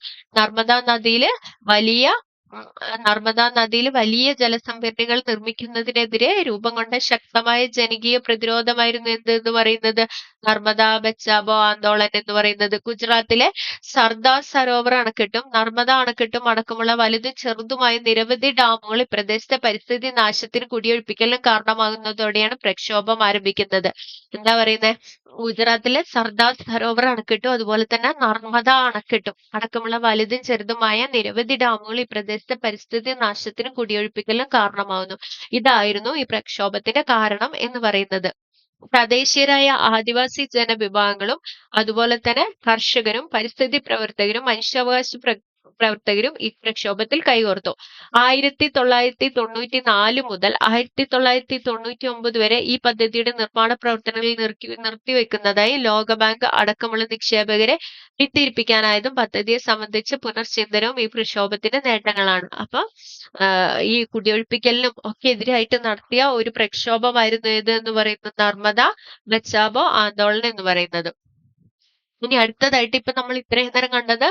നർമ്മദ നദിയിൽ വലിയ ജലസംഭരണികൾ നിർമ്മിക്കുന്നതിനെതിരെ രൂപം കൊണ്ട ശക്തമായ ജനകീയ പ്രതിരോധമായിരുന്നു എന്ന് പറയുന്നത്? നർമ്മദ ബച്ചാവോ ആന്തോളൻ എന്ന് പറയുന്നത്. ഗുജറാത്തിലെ സർദാർ സരോവർ അണക്കെട്ടും നർമ്മദ അണക്കെട്ടും അടക്കമുള്ള വലുതും ചെറുതുമായ നിരവധി ഡാമുകൾ പ്രദേശത്തെ പരിസ്ഥിതി നാശത്തിന് കുടിയൊഴിപ്പിക്കലിനും കാരണമാകുന്നതോടെയാണ് പ്രക്ഷോഭം ആരംഭിക്കുന്നത്. എന്താ പറയുന്നത്? ഗുജറാത്തിലെ സർദാർ സരോവർ അണക്കെട്ടും അതുപോലെ തന്നെ നർമ്മദ അണക്കെട്ടും അടക്കമുള്ള വലുതും ചെറുതുമായ നിരവധി ഡാമുകൾ ഈ പ്രദേശത്തെ പരിസ്ഥിതി നാശത്തിനും കുടിയൊഴിപ്പിക്കലിനും കാരണമാകുന്നു. ഇതായിരുന്നു ഈ പ്രക്ഷോഭത്തിന്റെ കാരണം എന്ന് പറയുന്നത്. തദ്ദേശീയരായ ആദിവാസി ജനവിഭാഗങ്ങളും അതുപോലെ തന്നെ കർഷകരും പരിസ്ഥിതി പ്രവർത്തകരും മനുഷ്യാവകാശ പ്രവർത്തകരും ഈ പ്രക്ഷോഭത്തിൽ കൈകോർത്തു. 1994 മുതൽ 1999 വരെ ഈ പദ്ധതിയുടെ നിർമ്മാണ പ്രവർത്തനങ്ങൾ നിർത്തിവെക്കുന്നതായി ലോകബാങ്ക് അടക്കമുള്ള നിക്ഷേപകരെ പിന്തിരിപ്പിക്കാനായതും പദ്ധതിയെ സംബന്ധിച്ച് പുനർചിന്തനവും ഈ പ്രക്ഷോഭത്തിന്റെ നേട്ടങ്ങളാണ്. അപ്പൊ ഈ കുടിയൊഴിപ്പിക്കലിനും ഒക്കെ എതിരായിട്ട് നടത്തിയ ഒരു പ്രക്ഷോഭമായിരുന്നു ഏത് എന്ന് പറയുന്നത്? നർമ്മദ ബച്ചാവോ ആന്തോളൻ എന്ന് പറയുന്നത്. ഇനി അടുത്തതായിട്ട് ഇപ്പൊ നമ്മൾ ഇത്രയും നേരം കണ്ടത്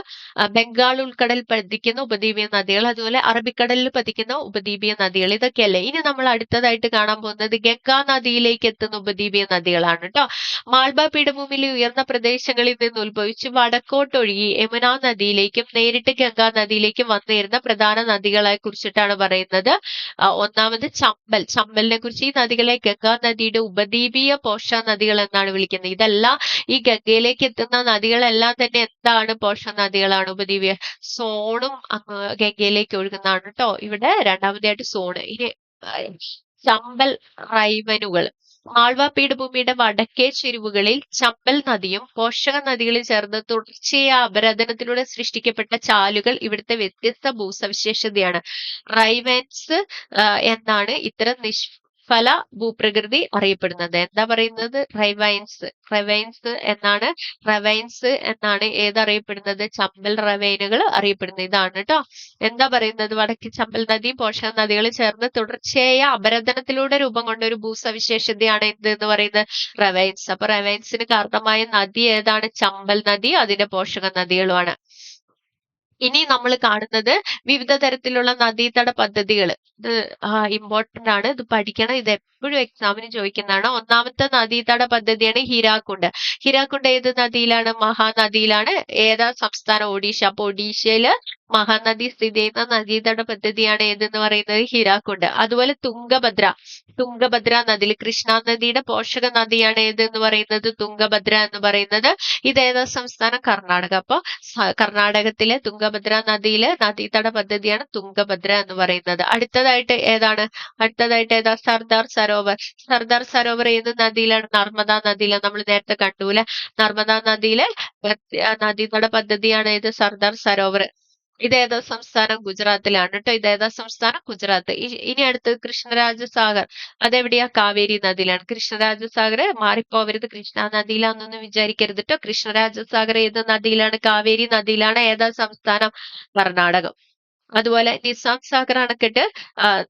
ബംഗാൾ ഉൾക്കടൽ പതിക്കുന്ന ഉപദ്വീപീയ നദികൾ, അതുപോലെ അറബിക്കടലിൽ പതിക്കുന്ന ഉപദ്വീപീയ നദികൾ, ഇതൊക്കെയല്ലേ. ഇനി നമ്മൾ അടുത്തതായിട്ട് കാണാൻ പോകുന്നത് ഗംഗാ നദിയിലേക്ക് എത്തുന്ന ഉപദ്വീപീയ നദികളാണ് കേട്ടോ. മാൾബ പീഠഭൂമിയിലെ ഉയർന്ന പ്രദേശങ്ങളിൽ നിന്ന് ഉത്ഭവിച്ച് വടക്കോട്ടൊഴുകി യമുനാ നദിയിലേക്കും നേരിട്ട് ഗംഗാ നദിയിലേക്കും വന്നുയരുന്ന പ്രധാന നദികളെ കുറിച്ചിട്ടാണ് പറയുന്നത്. ഒന്നാമത് ചമ്പൽ. ചമ്പലിനെ കുറിച്ച് ഈ നദികളെ ഗംഗാ നദിയുടെ ഉപദ്വീപീയ പോഷക നദികൾ എന്നാണ് വിളിക്കുന്നത്. ഇതെല്ലാം ഈ ഗംഗയിലേക്ക് എത്തുന്ന നദികളെല്ലാം തന്നെ എന്താണ്? പോഷക നദികളാണ്, ഉപദ്വീപീയ. സോണും ഗംഗയിലേക്ക് ഒഴുകുന്നതാണ് കേട്ടോ. ഇവിടെ രണ്ടാമതായിട്ട് സോണ്. ഇനി ചമ്പൽ റൈവനുകൾ. മാൾവ പീഠഭൂമിയുടെ വടക്കേ ചെരുവുകളിൽ ചമ്പൽ നദിയും പോഷക നദികളിൽ ചേർന്ന് തുടർച്ചയായ അപരദനത്തിലൂടെ സൃഷ്ടിക്കപ്പെട്ട ചാലുകൾ ഇവിടുത്തെ വ്യത്യസ്ത ഭൂസവിശേഷതയാണ്. റൈവൻസ് എന്നാണ് ഇത്തരം നിഷ്ഫല ഭൂപ്രകൃതി അറിയപ്പെടുന്നത്. എന്താ പറയുന്നത്? റൈവൈൻസ് എന്നാണ് ഏതറിയപ്പെടുന്നത്? ചമ്പൽ റവൈനുകൾ അറിയപ്പെടുന്നത്. ഇതാണ് കേട്ടോ. എന്താ പറയുന്നത്? വടക്ക് ചമ്പൽ നദി പോഷക നദികൾ ചേർന്ന് തുടർച്ചയായ അപരദനത്തിലൂടെ രൂപം കൊണ്ട ഒരു ഭൂസവിശേഷതയാണ് എന്ത് എന്ന് പറയുന്നത്? റവൈൻസ്. അപ്പൊ റവൈൻസിന് കാരണമായ നദി ഏതാണ്? ചമ്പൽ നദി, അതിന്റെ പോഷക നദികളുമാണ്. ഇനി നമ്മൾ കാണുന്നത് വിവിധ തരത്തിലുള്ള നദീതട പദ്ധതികൾ. ഇത് ഇമ്പോർട്ടന്റ് ആണ്, ഇത് പഠിക്കണം. ഇത് എപ്പോഴും എക്സാമിന് ചോദിക്കുന്നതാണ്. ഒന്നാമത്തെ നദീതട പദ്ധതിയാണ് ഹിരാക്കുണ്ട്. ഹിരാക്കുണ്ട് ഏത് നദിയിലാണ്? മഹാനദിയിലാണ്. ഏതാ സംസ്ഥാനം? ഒഡീഷ. അപ്പൊ ഒഡീഷയില് മഹാനദി സ്ഥിതി ചെയ്യുന്ന നദീതട പദ്ധതിയാണ് ഏതെന്ന് പറയുന്നത്? ഹിരാക്കുണ്ട്. അതുപോലെ തുംഗഭദ്ര നദിയിൽ കൃഷ്ണ നദിയുടെ പോഷക നദിയാണ് ഏതെന്ന് പറയുന്നത്? തുംഗഭദ്ര എന്ന് പറയുന്നത്. ഇത് ഏതാ സംസ്ഥാനം? കർണാടക. അപ്പൊ കർണാടകത്തിലെ തുംഗഭദ്ര നദിയിലെ നദീതട പദ്ധതിയാണ് തുംഗഭദ്ര എന്ന് പറയുന്നത്. അടുത്തതായിട്ട് ഏതാ? സർദാർ സരോവർ ഏത് നദിയിലാണ്? നർമ്മദാ നദിയിലാണ്. നമ്മൾ നേരത്തെ കണ്ടുപോലെ നർമ്മദാ നദിയിലെ നദീതട പദ്ധതിയാണ് ഏത്? സർദാർ സരോവർ. ഇതേതാ സംസ്ഥാനം? ഗുജറാത്തിലാണ് കേട്ടോ. ഇതേതാ സംസ്ഥാനം? ഗുജറാത്ത്. ഇനി അടുത്തത് കൃഷ്ണരാജസാഗർ. അതെവിടെയാ? കാവേരി നദിയിലാണ്. കൃഷ്ണരാജസാഗർ മാറിപ്പോവരുത്, കൃഷ്ണ നദിയിലാന്നൊന്നും വിചാരിക്കരുത് കേട്ടോ. കൃഷ്ണരാജസാഗർ ഏത് നദിയിലാണ്? കാവേരി നദിയിലാണ്. ഏതാ സംസ്ഥാനം? കർണാടകം. അതുപോലെ നിസാം സാഗർ അണക്കെട്ട്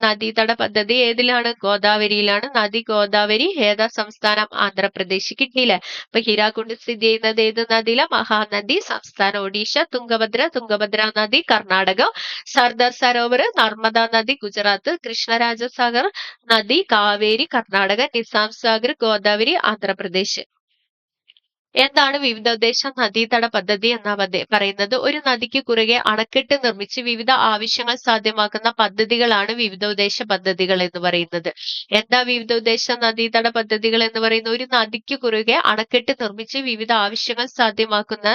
നദീതട പദ്ധതി ഏതിലാണ്? ഗോദാവരിയിലാണ്. നദി ഗോദാവരി. ഏതാ സംസ്ഥാനം? ആന്ധ്രാപ്രദേശ്. കിട്ടിയില്ലേ? അപ്പൊ ഹിരാക്കുണ്ട് സ്ഥിതി ചെയ്യുന്നത് ഏത് നദിയില? മഹാനദി. സംസ്ഥാനം ഒഡീഷ. തുംഗഭദ്ര നദി കർണാടകം. സർദാർ സരോവർ നർമ്മദാ നദി ഗുജറാത്ത്. കൃഷ്ണരാജസാഗർ നദി കാവേരി കർണാടക. നിസാം സാഗർ ഗോദാവരി ആന്ധ്രാപ്രദേശ്. എന്താണ് വിവിധോദ്ദേശ നദീതട പദ്ധതി എന്നാ പറയുന്നത്? ഒരു നദിക്ക് കുറുകെ അണക്കെട്ട് നിർമ്മിച്ച് വിവിധ ആവശ്യങ്ങൾ സാധ്യമാക്കുന്ന പദ്ധതികളാണ് വിവിധോദ്ദേശ പദ്ധതികൾ എന്ന് പറയുന്നത്. എന്താ വിവിധോദ്ദേശ നദീതട പദ്ധതികൾ എന്ന് പറയുന്നത്? ഒരു നദിക്ക് കുറുകെ അണക്കെട്ട് നിർമ്മിച്ച് വിവിധ ആവശ്യങ്ങൾ സാധ്യമാക്കുന്ന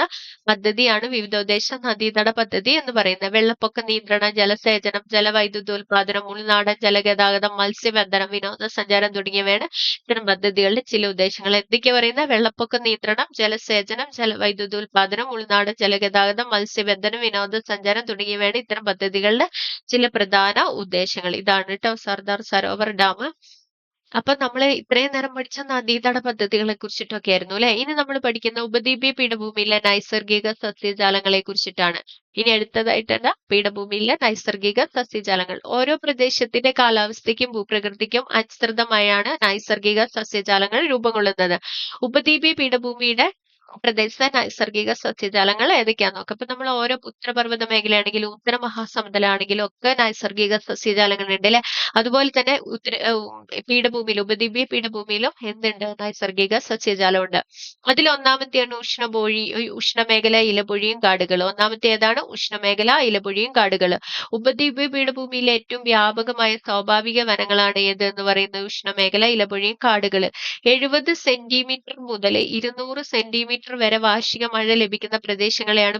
പദ്ധതിയാണ് വിവിധോദ്ദേശ നദീതട പദ്ധതി എന്ന് പറയുന്നത്. വെള്ളപ്പൊക്ക നിയന്ത്രണം, ജലസേചനം, ജലവൈദ്യുതോൽപാദനം, ഉൾനാടൻ ജലഗതാഗതം, മത്സ്യബന്ധനം, വിനോദസഞ്ചാരം തുടങ്ങിയവയാണ് ഇത്തരം പദ്ധതികളുടെ ചില ഉദ്ദേശങ്ങൾ. എന്തൊക്കെ പറയുന്നത്? വെള്ളപ്പൊക്ക നിയന്ത്രണം, ജലസേചനം, ജലവൈദ്യുതോൽപാദനം, ഉൾനാടൻ ജലഗതാഗതം, മത്സ്യബന്ധനം, വിനോദസഞ്ചാരം തുടങ്ങിയവയാണ് ഇത്തരം പദ്ധതികളുടെ ചില പ്രധാന ഉദ്ദേശങ്ങൾ. ഇതാണ് കേട്ടോ സർദാർ സരോവർ ഡാം. അപ്പൊ നമ്മൾ ഇത്രയും നേരം പഠിച്ച നദീതട പദ്ധതികളെ കുറിച്ചിട്ടൊക്കെ ആയിരുന്നു അല്ലെ. ഇനി നമ്മൾ പഠിക്കുന്ന ഉപദ്വീപീയ പീഠഭൂമിയിലെ നൈസർഗിക സസ്യജാലങ്ങളെ കുറിച്ചിട്ടാണ്. ഇനി അടുത്തതായിട്ട് പീഠഭൂമിയിലെ നൈസർഗിക സസ്യജാലങ്ങൾ. ഓരോ പ്രദേശത്തിന്റെ കാലാവസ്ഥയ്ക്കും ഭൂപ്രകൃതിക്കും അനുസൃതമായാണ് നൈസർഗിക സസ്യജാലങ്ങൾ രൂപം കൊള്ളുന്നത്. ഉപദ്വീപീയ പീഠഭൂമിയുടെ പ്രദേശത്തെ നൈസർഗിക സസ്യജാലങ്ങൾ ഏതൊക്കെയാന്ന് നോക്കാം. അപ്പൊ നമ്മൾ ഓരോ ഉത്തരപർവ്വത മേഖലയാണെങ്കിലും ഉത്തര മഹാസമുദ്രമാണെങ്കിലും ഒക്കെ നൈസർഗിക സസ്യജാലങ്ങൾ ഉണ്ട് അല്ലെ. അതുപോലെ തന്നെ പീഠഭൂമിയിലും ഉപദ്വീപീയ പീഠഭൂമിയിലും എന്തുണ്ട്? നൈസർഗിക സസ്യജാലമുണ്ട്. അതിൽ ഒന്നാമത്തെയാണ് ഉഷ്ണമേഖല ഇലപൊഴിയും കാടുകൾ. ഒന്നാമത്തെ ഏതാണ്? ഉഷ്ണമേഖല ഇലപൊഴിയും കാടുകൾ. ഉപദ്വീപീയ പീഠഭൂമിയിലെ ഏറ്റവും വ്യാപകമായ സ്വാഭാവിക വനങ്ങളാണ് ഏത് എന്ന് പറയുന്നത്? ഉഷ്ണമേഖല ഇലപൊഴിയും കാടുകൾ. 70 സെന്റിമീറ്റർ മുതൽ 200 സെന്റിമീറ്റർ വരെ വാർഷിക മഴ ലഭിക്കുന്ന പ്രദേശങ്ങളിലാണ്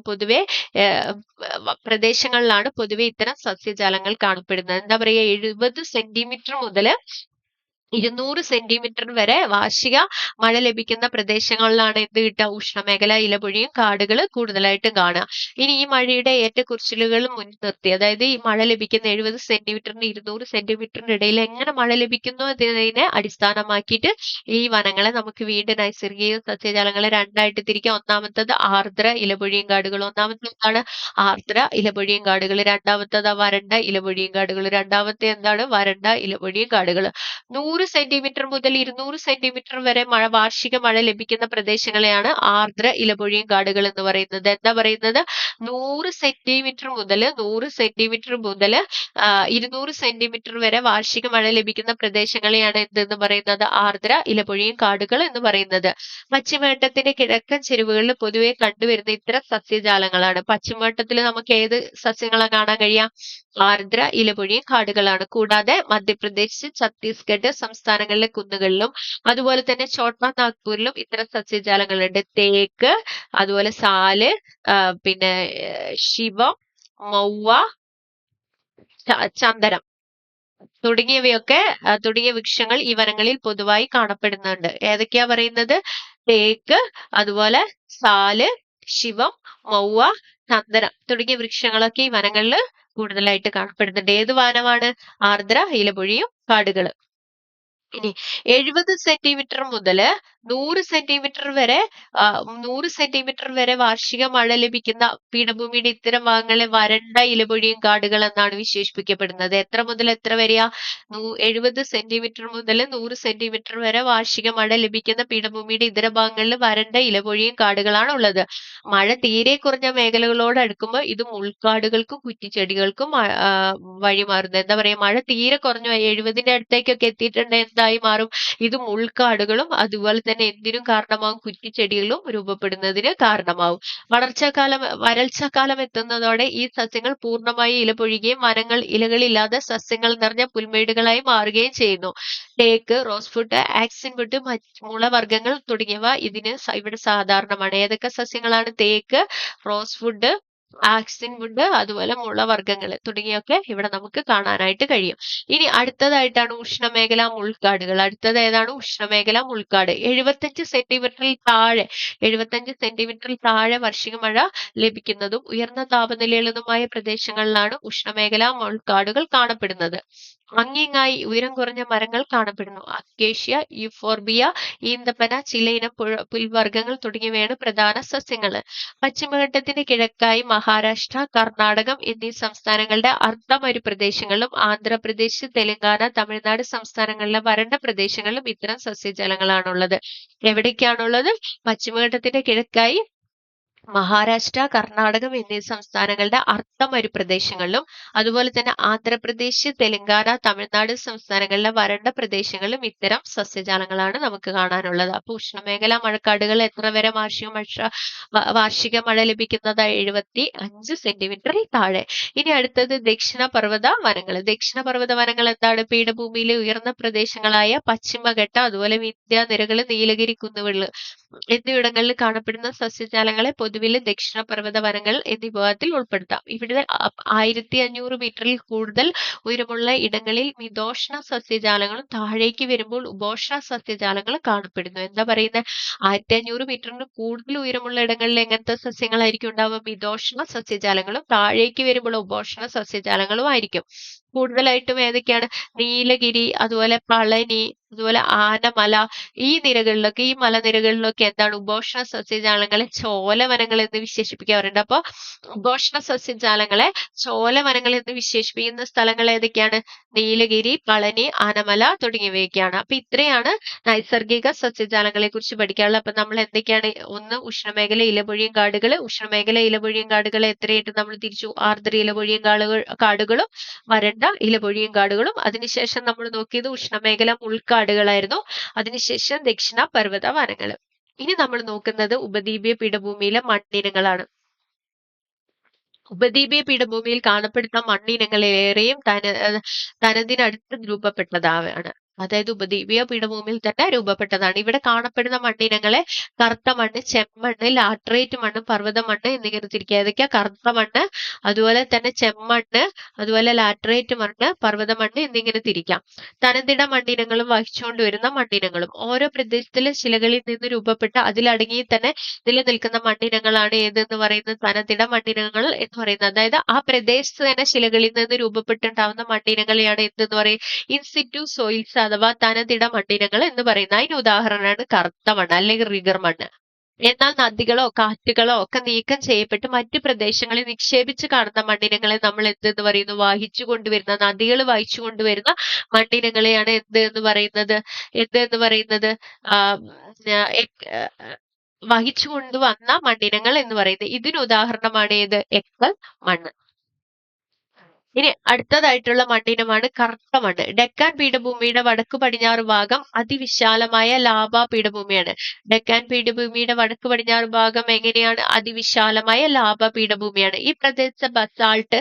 പൊതുവെ ഇത്തരം സസ്യജാലങ്ങൾ കാണപ്പെടുന്നത്. എന്താ പറയുക? 70 സെന്റിമീറ്റർ മുതൽ 200 സെന്റിമീറ്റർ വരെ വാർഷിക മഴ ലഭിക്കുന്ന പ്രദേശങ്ങളിലാണ് എന്ത് കിട്ടുക? ഉഷ്ണമേഖല ഇലപൊഴിയും കാടുകൾ കൂടുതലായിട്ടും കാണുക. ഇനി ഈ മഴയുടെ ഏറ്റക്കുറച്ചിലുകൾ മുൻനിർത്തി, അതായത് ഈ മഴ ലഭിക്കുന്ന 70 സെന്റിമീറ്ററിന് 200 സെന്റിമീറ്ററിന് ഇടയിൽ എങ്ങനെ മഴ ലഭിക്കുന്നു എന്നതിനെ അടിസ്ഥാനമാക്കിയിട്ട് ഈ വനങ്ങളെ നമുക്ക് വീണ്ടും നൈസർഗിക സസ്യജാലങ്ങളെ രണ്ടായിട്ട് തിരിക്കാം. ഒന്നാമത്തത് ആർദ്ര ഇലപൊഴിയും കാടുകൾ. ഒന്നാമത്തെ എന്താണ്? ആർദ്ര ഇലപൊഴിയും കാടുകൾ. രണ്ടാമത്തത് വരണ്ട ഇലപൊഴിയും കാടുകൾ. രണ്ടാമത്തെ എന്താണ്? വരണ്ട ഇലപൊഴിയും കാടുകൾ. 100 സെന്റിമീറ്റർ മുതൽ 200 സെന്റിമീറ്റർ വരെ വാർഷിക മഴ ലഭിക്കുന്ന പ്രദേശങ്ങളെയാണ് ആർദ്ര ഇലപൊഴിയും കാടുകൾ എന്ന് പറയുന്നത്. എന്താ പറയുന്നത്? 100 സെന്റിമീറ്റർ മുതൽ 200 സെന്റിമീറ്റർ വരെ വാർഷിക മഴ ലഭിക്കുന്ന പ്രദേശങ്ങളെയാണ് എന്തെന്ന് പറയുന്നത്? ആർദ്ര ഇലപൊഴിയും കാടുകൾ എന്ന് പറയുന്നത്. പശ്ചിമഘട്ടത്തിന്റെ കിഴക്കൻ ചെരുവുകളിൽ പൊതുവെ കണ്ടുവരുന്ന ഇത്തരം സസ്യജാലങ്ങളാണ്. പശ്ചിമഘട്ടത്തിൽ നമുക്ക് ഏത് സസ്യങ്ങളാണ് കാണാൻ കഴിയാം? ആർദ്ര ഇലപൊഴിയും കാടുകളാണ്. കൂടാതെ മധ്യപ്രദേശ്, ഛത്തീസ്ഗഡ് സംസ്ഥാനങ്ങളിലെ കുന്നുകളിലും അതുപോലെ തന്നെ ഛോട്ടാ നാഗ്പൂരിലും ഇത്തരം സസ്യജാലങ്ങളുണ്ട്. തേക്ക്, അതുപോലെ സാല്, പിന്നെ ശിവം, മൗവ, ചന്ദനം തുടങ്ങിയ വൃക്ഷങ്ങൾ ഈ വനങ്ങളിൽ പൊതുവായി കാണപ്പെടുന്നുണ്ട്. ഏതൊക്കെയാ പറയുന്നത്? തേക്ക്, അതുപോലെ സാല്, ശിവം, മൗവ, ചന്ദനം തുടങ്ങിയ വൃക്ഷങ്ങളൊക്കെ ഈ വനങ്ങളിൽ കൂടുതലായിട്ട് കാണപ്പെടുന്നുണ്ട്. ഏത് വനമാണ്? ആർദ്ര ഇലപൊഴിയും കാടുകൾ. ഇനി 70 സെന്റിമീറ്റർ മുതൽ 100 സെന്റിമീറ്റർ വരെ വാർഷിക മഴ ലഭിക്കുന്ന പീഠഭൂമിയുടെ ഇത്തരം ഭാഗങ്ങളെ വരണ്ട ഇലപൊഴിയും കാടുകൾ എന്നാണ് വിശേഷിപ്പിക്കപ്പെടുന്നത്. എത്ര മുതൽ എത്ര വരെയാ? 70 സെന്റിമീറ്റർ മുതൽ 100 സെന്റിമീറ്റർ വരെ വാർഷിക മഴ ലഭിക്കുന്ന പീഠഭൂമിയുടെ ഇതര ഭാഗങ്ങളിൽ വരണ്ട ഇലപൊഴിയും കാടുകളാണ് ഉള്ളത്. മഴ തീരെ കുറഞ്ഞ മേഖലകളോട് അടുക്കുമ്പോൾ ഇത് മുൾക്കാടുകൾക്കും കുറ്റിച്ചെടികൾക്കും വഴിമാറുന്നത്. എന്താ പറയാ? മഴ തീരെ കുറഞ്ഞു 70ന്റെ അടുത്തേക്കൊക്കെ എത്തിയിട്ടുണ്ട്, എന്തായി മാറും? ഇത് മുൾക്കാടുകളും അതുപോലെ തന്നെ എന്തിനും കാരണമാവും? കുറ്റിച്ചെടികളും രൂപപ്പെടുന്നതിന് കാരണമാവും. വരൾച്ചക്കാലം എത്തുന്നതോടെ ഈ സസ്യങ്ങൾ പൂർണ്ണമായി ഇലപൊഴിയുകയും വനങ്ങൾ ഇലകളില്ലാതെ സസ്യങ്ങൾ നിറഞ്ഞ പുൽമേടുകളായി മാറുകയും ചെയ്യുന്നു. തേക്ക്, റോസ്വുഡ്, ആക്സിൻവുഡ്, മുളവർഗ്ഗങ്ങൾ തുടങ്ങിയവ ഇവിടെ സാധാരണമാണ്. ഏതൊക്കെ സസ്യങ്ങളാണ്? തേക്ക്, റോസ്വുഡ്, ആക്സിൻവുഡ്, അതുപോലെ മുളവർഗ്ഗങ്ങൾ തുടങ്ങിയൊക്കെ ഇവിടെ നമുക്ക് കാണാനായിട്ട് കഴിയും. ഇനി അടുത്തതായിട്ടാണ് ഉഷ്ണമേഖലാ മുൾക്കാടുകൾ. അടുത്തത് ഏതാണ്? ഉഷ്ണമേഖലാ മുൾക്കാട്. 75 സെന്റിമീറ്ററിൽ താഴെ വാർഷിക മഴ ലഭിക്കുന്നതും ഉയർന്ന താപനിലയുള്ളതുമായ പ്രദേശങ്ങളിലാണ് ഉഷ്ണമേഖലാ മുൾക്കാടുകൾ കാണപ്പെടുന്നത്. അങ്ങിങ്ങായി ഉയരം കുറഞ്ഞ മരങ്ങൾ കാണപ്പെടുന്നു. അക്കേഷ്യ, യൂഫോർബിയ, ഈന്തപ്പന, ചിലയിനം പുൽവർഗ്ഗങ്ങൾ തുടങ്ങിയവയാണ് പ്രധാന സസ്യങ്ങൾ. പശ്ചിമഘട്ടത്തിന്റെ കിഴക്കായി മഹാരാഷ്ട്ര, കർണാടകം എന്നീ സംസ്ഥാനങ്ങളുടെ അർദ്ധമരു പ്രദേശങ്ങളിലും ആന്ധ്രാപ്രദേശ്, തെലങ്കാന, തമിഴ്നാട് സംസ്ഥാനങ്ങളിലെ വരണ്ട പ്രദേശങ്ങളിലും ഇത്തരം സസ്യജാലങ്ങളാണുള്ളത്. എവിടേക്കാണുള്ളത്? പശ്ചിമഘട്ടത്തിന്റെ കിഴക്കായി മഹാരാഷ്ട്ര, കർണാടകം എന്നീ സംസ്ഥാനങ്ങളുടെ അർദ്ധമരു പ്രദേശങ്ങളിലും അതുപോലെ തന്നെ ആന്ധ്രാപ്രദേശ്, തെലങ്കാന, തമിഴ്നാട് സംസ്ഥാനങ്ങളിലെ വരണ്ട പ്രദേശങ്ങളിലും ഇത്തരം സസ്യജാലങ്ങളാണ് നമുക്ക് കാണാനുള്ളത്. അപ്പൊ ഉഷ്ണമേഖലാ മഴക്കാടുകൾ എത്ര വരെ വാർഷിക മഴ ലഭിക്കുന്നത്? 75 സെന്റിമീറ്ററിൽ താഴെ. ഇനി അടുത്തത് ദക്ഷിണ പർവ്വത വനങ്ങൾ. ദക്ഷിണ പർവ്വത വനങ്ങൾ എന്താണ്? പീഠഭൂമിയിലെ ഉയർന്ന പ്രദേശങ്ങളായ പശ്ചിമഘട്ട, അതുപോലെ വിന്ധ്യാനിരകൾ, നീലഗിരി കുന്നുകൾ എന്നിവിടങ്ങളിൽ കാണപ്പെടുന്ന സസ്യജാലങ്ങളെ പൊതുവിൽ ദക്ഷിണ പർവ്വത വനങ്ങൾ എന്നീ വിഭാഗത്തിൽ ഉൾപ്പെടുത്താം. ഇവിടെ 1500 മീറ്ററിൽ കൂടുതൽ ഉയരമുള്ള ഇടങ്ങളിൽ മിതോഷ്ണ സസ്യജാലങ്ങളും താഴേക്ക് വരുമ്പോൾ ഉപോഷ്ണ സസ്യജാലങ്ങളും കാണപ്പെടുന്നു. എന്താ പറയുന്നത്? 1500 മീറ്ററിന് കൂടുതൽ ഉയരമുള്ള ഇടങ്ങളിൽ എങ്ങനത്തെ സസ്യങ്ങളായിരിക്കും ഉണ്ടാവുക? മിതോഷ്ണ സസ്യജാലങ്ങളും താഴേക്ക് വരുമ്പോൾ ഉപോഷ്ണ സസ്യജാലങ്ങളും ആയിരിക്കും. കൂടുതലായിട്ടും ഏതൊക്കെയാണ്? നീലഗിരി, അതുപോലെ പളനി, അതുപോലെ ആനമല, ഈ മലനിരകളിലൊക്കെ എന്താണ്? ഉപോഷ്ണ സസ്യജാലങ്ങളെ ചോലവനങ്ങൾ എന്ന് വിശേഷിപ്പിക്കാറുണ്ട്. അപ്പൊ ഉപോഷ്ണ സസ്യജാലങ്ങളെ ചോലവനങ്ങൾ എന്ന് വിശേഷിപ്പിക്കുന്ന സ്ഥലങ്ങൾ ഏതൊക്കെയാണ്? നീലഗിരി, പളനി, ആനമല തുടങ്ങിയവയൊക്കെയാണ്. അപ്പൊ ഇത്രയാണ് നൈസർഗിക സസ്യജാലങ്ങളെ കുറിച്ച് പഠിക്കാനുള്ളത്. അപ്പൊ നമ്മൾ എന്തൊക്കെയാണ്? ഒന്ന്, ഉഷ്ണമേഖല ഇലപൊഴിയും കാടുകൾ. ഉഷ്ണമേഖല ഇലപൊഴിയും കാടുകളെ എത്രയായിട്ട് നമ്മൾ തിരിച്ചു? ആർദ്ര ഇലപൊഴിയും കാടുകളും വരണ്ട ഇലപൊഴിയും കാടുകളും. അതിനുശേഷം നമ്മൾ നോക്കിയത് ഉഷ്ണമേഖല മുൾക്കാടുകളായിരുന്നു. അതിനുശേഷം ദക്ഷിണ പർവ്വത വനങ്ങൾ. ഇനി നമ്മൾ നോക്കുന്നത് ഉപദ്വീപീയ പീഠഭൂമിയിലെ മണ്ണിനങ്ങളാണ്. ഉപദ്വീപീയ പീഠഭൂമിയിൽ കാണപ്പെടുന്ന മണ്ണിനങ്ങളേറെയും തനതിനടുത്ത് രൂപപ്പെട്ടതാണ്. അതായത് ഉപദ്വീപീയ പീഠഭൂമിയിൽ തന്നെ രൂപപ്പെട്ടതാണ്. ഇവിടെ കാണപ്പെടുന്ന മണ്ണിനങ്ങളെ കറുത്ത മണ്ണ്, ചെമ്മണ്ണ്, ലാറ്ററൈറ്റ് മണ്ണ്, പർവ്വത മണ്ണ് എന്നിങ്ങനെ തിരിക്കുക. ഏതൊക്കെയാ? കറുത്ത മണ്ണ്, അതുപോലെ തന്നെ ചെമ്മണ്ണ്, അതുപോലെ ലാറ്ററൈറ്റ് മണ്ണ്, പർവ്വത മണ്ണ് എന്നിങ്ങനെ തിരിക്കാം. തനതിട മണ്ണിനങ്ങളും വഹിച്ചുകൊണ്ടുവരുന്ന മണ്ണിനങ്ങളും. ഓരോ പ്രദേശത്തിലെ ശിലകളിൽ നിന്ന് രൂപപ്പെട്ട അതിലടങ്ങി തന്നെ നിലനിൽക്കുന്ന മണ്ണിനങ്ങളാണ് ഏതെന്ന് പറയുന്നത്? തനതിട മണ്ണിനങ്ങൾ എന്ന് പറയുന്നത്. അതായത് ആ പ്രദേശത്ത് തന്നെ ശിലകളിൽ നിന്ന് രൂപപ്പെട്ടുണ്ടാവുന്ന മണ്ണിനങ്ങളെയാണ് എന്തെന്ന് പറയും? ഇൻസിറ്റു സോയിൽസ് അഥവാ തനതിട മണ്ണിനങ്ങൾ എന്ന് പറയുന്നത്. അതിന് ഉദാഹരണമാണ് കറുത്ത മണ്ണ് അല്ലെങ്കിൽ റിഗർ മണ്ണ്. എന്നാൽ നദികളോ കാറ്റുകളോ ഒക്കെ നീക്കം ചെയ്യപ്പെട്ട് മറ്റു പ്രദേശങ്ങളിൽ നിക്ഷേപിച്ച് കാണുന്ന മണ്ണിനങ്ങളെ നമ്മൾ എന്തെന്ന് പറയുന്നു? വഹിച്ചു കൊണ്ടുവരുന്ന നദികൾ വഹിച്ചു കൊണ്ടുവരുന്ന മണ്ണിനങ്ങളെയാണ് എന്ന് പറയുന്നത്? എന്ന് പറയുന്നത്? ആ, വഹിച്ചു കൊണ്ടുവന്ന മണ്ണിനങ്ങൾ എന്ന് പറയുന്നത്. ഇതിന് ഉദാഹരണമാണ് ഏത്? എക്കൽ മണ്ണ്. ഇനി അടുത്തതായിട്ടുള്ള മണ്ണിനമാണ് കറുത്ത മണ്ണ്. ഡെക്കാൻ പീഠഭൂമിയുടെ വടക്കു പടിഞ്ഞാറ് ഭാഗം അതിവിശാലമായ ലാവാ പീഠഭൂമിയാണ്. ഡെക്കാൻ പീഠഭൂമിയുടെ വടക്കു പടിഞ്ഞാറ് ഭാഗം എങ്ങനെയാണ്? അതിവിശാലമായ ലാവാ പീഠഭൂമിയാണ്. ഈ പ്രദേശത്തെ ബസാൾട്ട്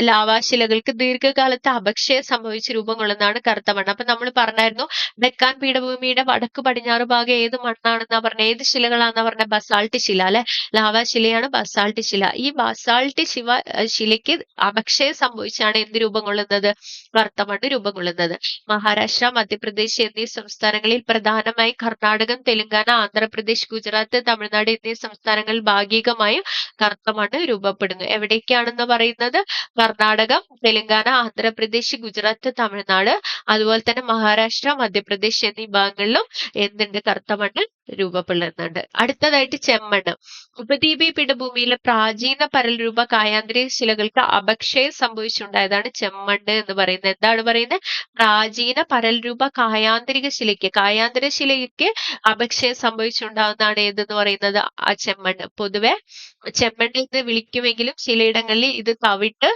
ലാവാശിലകൾക്ക് ദീർഘകാലത്ത് അപക്ഷയം സംഭവിച്ച് രൂപം കൊള്ളുന്നതാണ് കറുത്ത മണ്ണ്. അപ്പൊ നമ്മൾ പറഞ്ഞായിരുന്നു ഡെക്കാൻ പീഠഭൂമിയുടെ വടക്കു പടിഞ്ഞാറ് ഭാഗം ഏത് മണ്ണാണെന്നാ പറഞ്ഞ? ഏത് ശിലകളാണെന്നാ പറഞ്ഞ? ബസാൾട്ട് ശില അല്ലെ? ലാവാശിലയാണ് ബസാൾട്ട് ശില. ഈ ബസാൾട്ട് ശിലയ്ക്ക് അപക്ഷയം സംഭവിച്ചാണ് എന്ത് രൂപം കൊള്ളുന്നത്? കറുത്ത മണ്ണ് രൂപം കൊള്ളുന്നത്. മഹാരാഷ്ട്ര, മധ്യപ്രദേശ് എന്നീ സംസ്ഥാനങ്ങളിൽ പ്രധാനമായും കർണാടകം, തെലങ്കാന, ആന്ധ്രാപ്രദേശ്, ഗുജറാത്ത്, തമിഴ്നാട് എന്നീ സംസ്ഥാനങ്ങളിൽ ഭാഗികമായും കറുത്ത മണ്ണ് രൂപപ്പെടുന്നു. എവിടേക്കാണെന്ന് പറയുന്നത്? കർണാടകം, തെലങ്കാന, ആന്ധ്രാപ്രദേശ്, ഗുജറാത്ത്, തമിഴ്നാട്, അതുപോലെ തന്നെ മഹാരാഷ്ട്ര, മധ്യപ്രദേശ് എന്നീ ഭാഗങ്ങളിലും എന്തുണ്ട്? കറുത്ത മണ്ണ് രൂപപ്പെടുന്നുണ്ട്. അടുത്തതായിട്ട് ചെമ്മണ്ണ്. ഉപദ്വീപീയ പീഠഭൂമിയിലെ പ്രാചീന പരൽരൂപ കായാന്തരിക ശിലകൾക്ക് അപക്ഷയം സംഭവിച്ചുണ്ടായതാണ് ചെമ്മണ്ണ് എന്ന് പറയുന്നത്. എന്താണ് പറയുന്നത്? പ്രാചീന പരൽരൂപ കായാന്തരിക ശിലയ്ക്ക് അപക്ഷയം സംഭവിച്ചുണ്ടാകുന്നതാണ് ഏതെന്ന് പറയുന്നത്? ആ ചെമ്മണ്ണ്. പൊതുവെ ചെമ്മണ്ണ് എന്ന് വിളിക്കുമെങ്കിലും ചിലയിടങ്ങളിൽ ഇത് തവിട്ട്,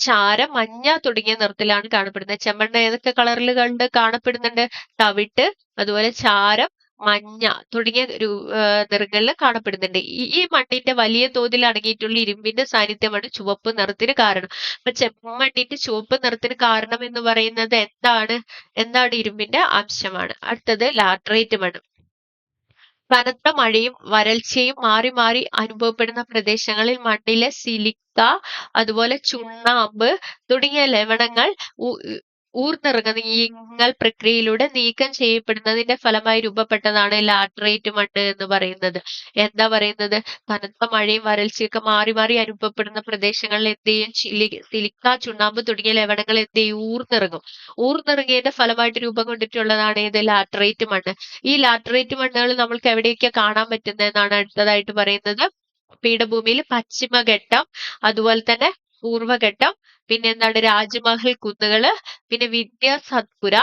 ചാരം, മഞ്ഞ തുടങ്ങിയ നിറത്തിലാണ് കാണപ്പെടുന്നത്. ചെമ്മണ്ണ് ഏതൊക്കെ കളറിൽ കാണപ്പെടുന്നുണ്ട്? തവിട്ട്, അതുപോലെ ചാരം, മഞ്ഞ തുടങ്ങിയ നിറങ്ങളിൽ കാണപ്പെടുന്നുണ്ട്. ഈ മണ്ണിന്റെ വലിയ തോതിൽ അടങ്ങിയിട്ടുള്ള ഇരുമ്പിന്റെ സാന്നിധ്യമാണ് ചുവപ്പ് നിറത്തിന് കാരണം. അപ്പൊ ചെമ്മണ്ണിന്റെ ചുവപ്പ് നിറത്തിന് കാരണം എന്ന് പറയുന്നത് എന്താണ്? ഇരുമ്പിന്റെ അംശമാണ്. അടുത്തത് ലാറ്ററൈറ്റ് മണ്ണ്. കനത്ത മഴയും വരൾച്ചയും മാറി മാറി അനുഭവപ്പെടുന്ന പ്രദേശങ്ങളിൽ മണ്ണിലെ സിലിക്ക, അതുപോലെ ചുണ്ണാമ്പ് തുടങ്ങിയ ലവണങ്ങൾ ഊർന്നിറങ്ങുന്ന പ്രക്രിയയിലൂടെ നീക്കം ചെയ്യപ്പെടുന്നതിന്റെ ഫലമായി രൂപപ്പെട്ടതാണ് ലാറ്ററൈറ്റ് മണ്ണ് എന്ന് പറയുന്നത്. എന്താ പറയുന്നത്? കനത്ത മഴയും വരൾച്ചയൊക്കെ മാറി മാറി അനുഭവപ്പെടുന്ന പ്രദേശങ്ങളിൽ എന്ത് ചെയ്യും? സിലിക്ക, ചുണ്ണാമ്പ് തുടങ്ങിയ ലവണങ്ങൾ എന്ത് ചെയ്യും? ഊർന്നിറങ്ങിയതിന്റെ ഫലമായിട്ട് രൂപം കൊണ്ടിട്ടുള്ളതാണ് ഏത്? ലാറ്ററൈറ്റ് മണ്ണ്. ഈ ലാറ്ററൈറ്റ് മണ്ണുകൾ നമ്മൾക്ക് എവിടെയൊക്കെ കാണാൻ പറ്റുന്നതെന്നാണ് അടുത്തതായിട്ട് പറയുന്നത്. പീഠഭൂമിയിൽ പശ്ചിമഘട്ടം, അതുപോലെ തന്നെ പൂർവഘട്ടം, പിന്നെ എന്താണ്? രാജ്മഹൽ കുന്നുകള്, പിന്നെ വിന്ധ്യ സത്പുര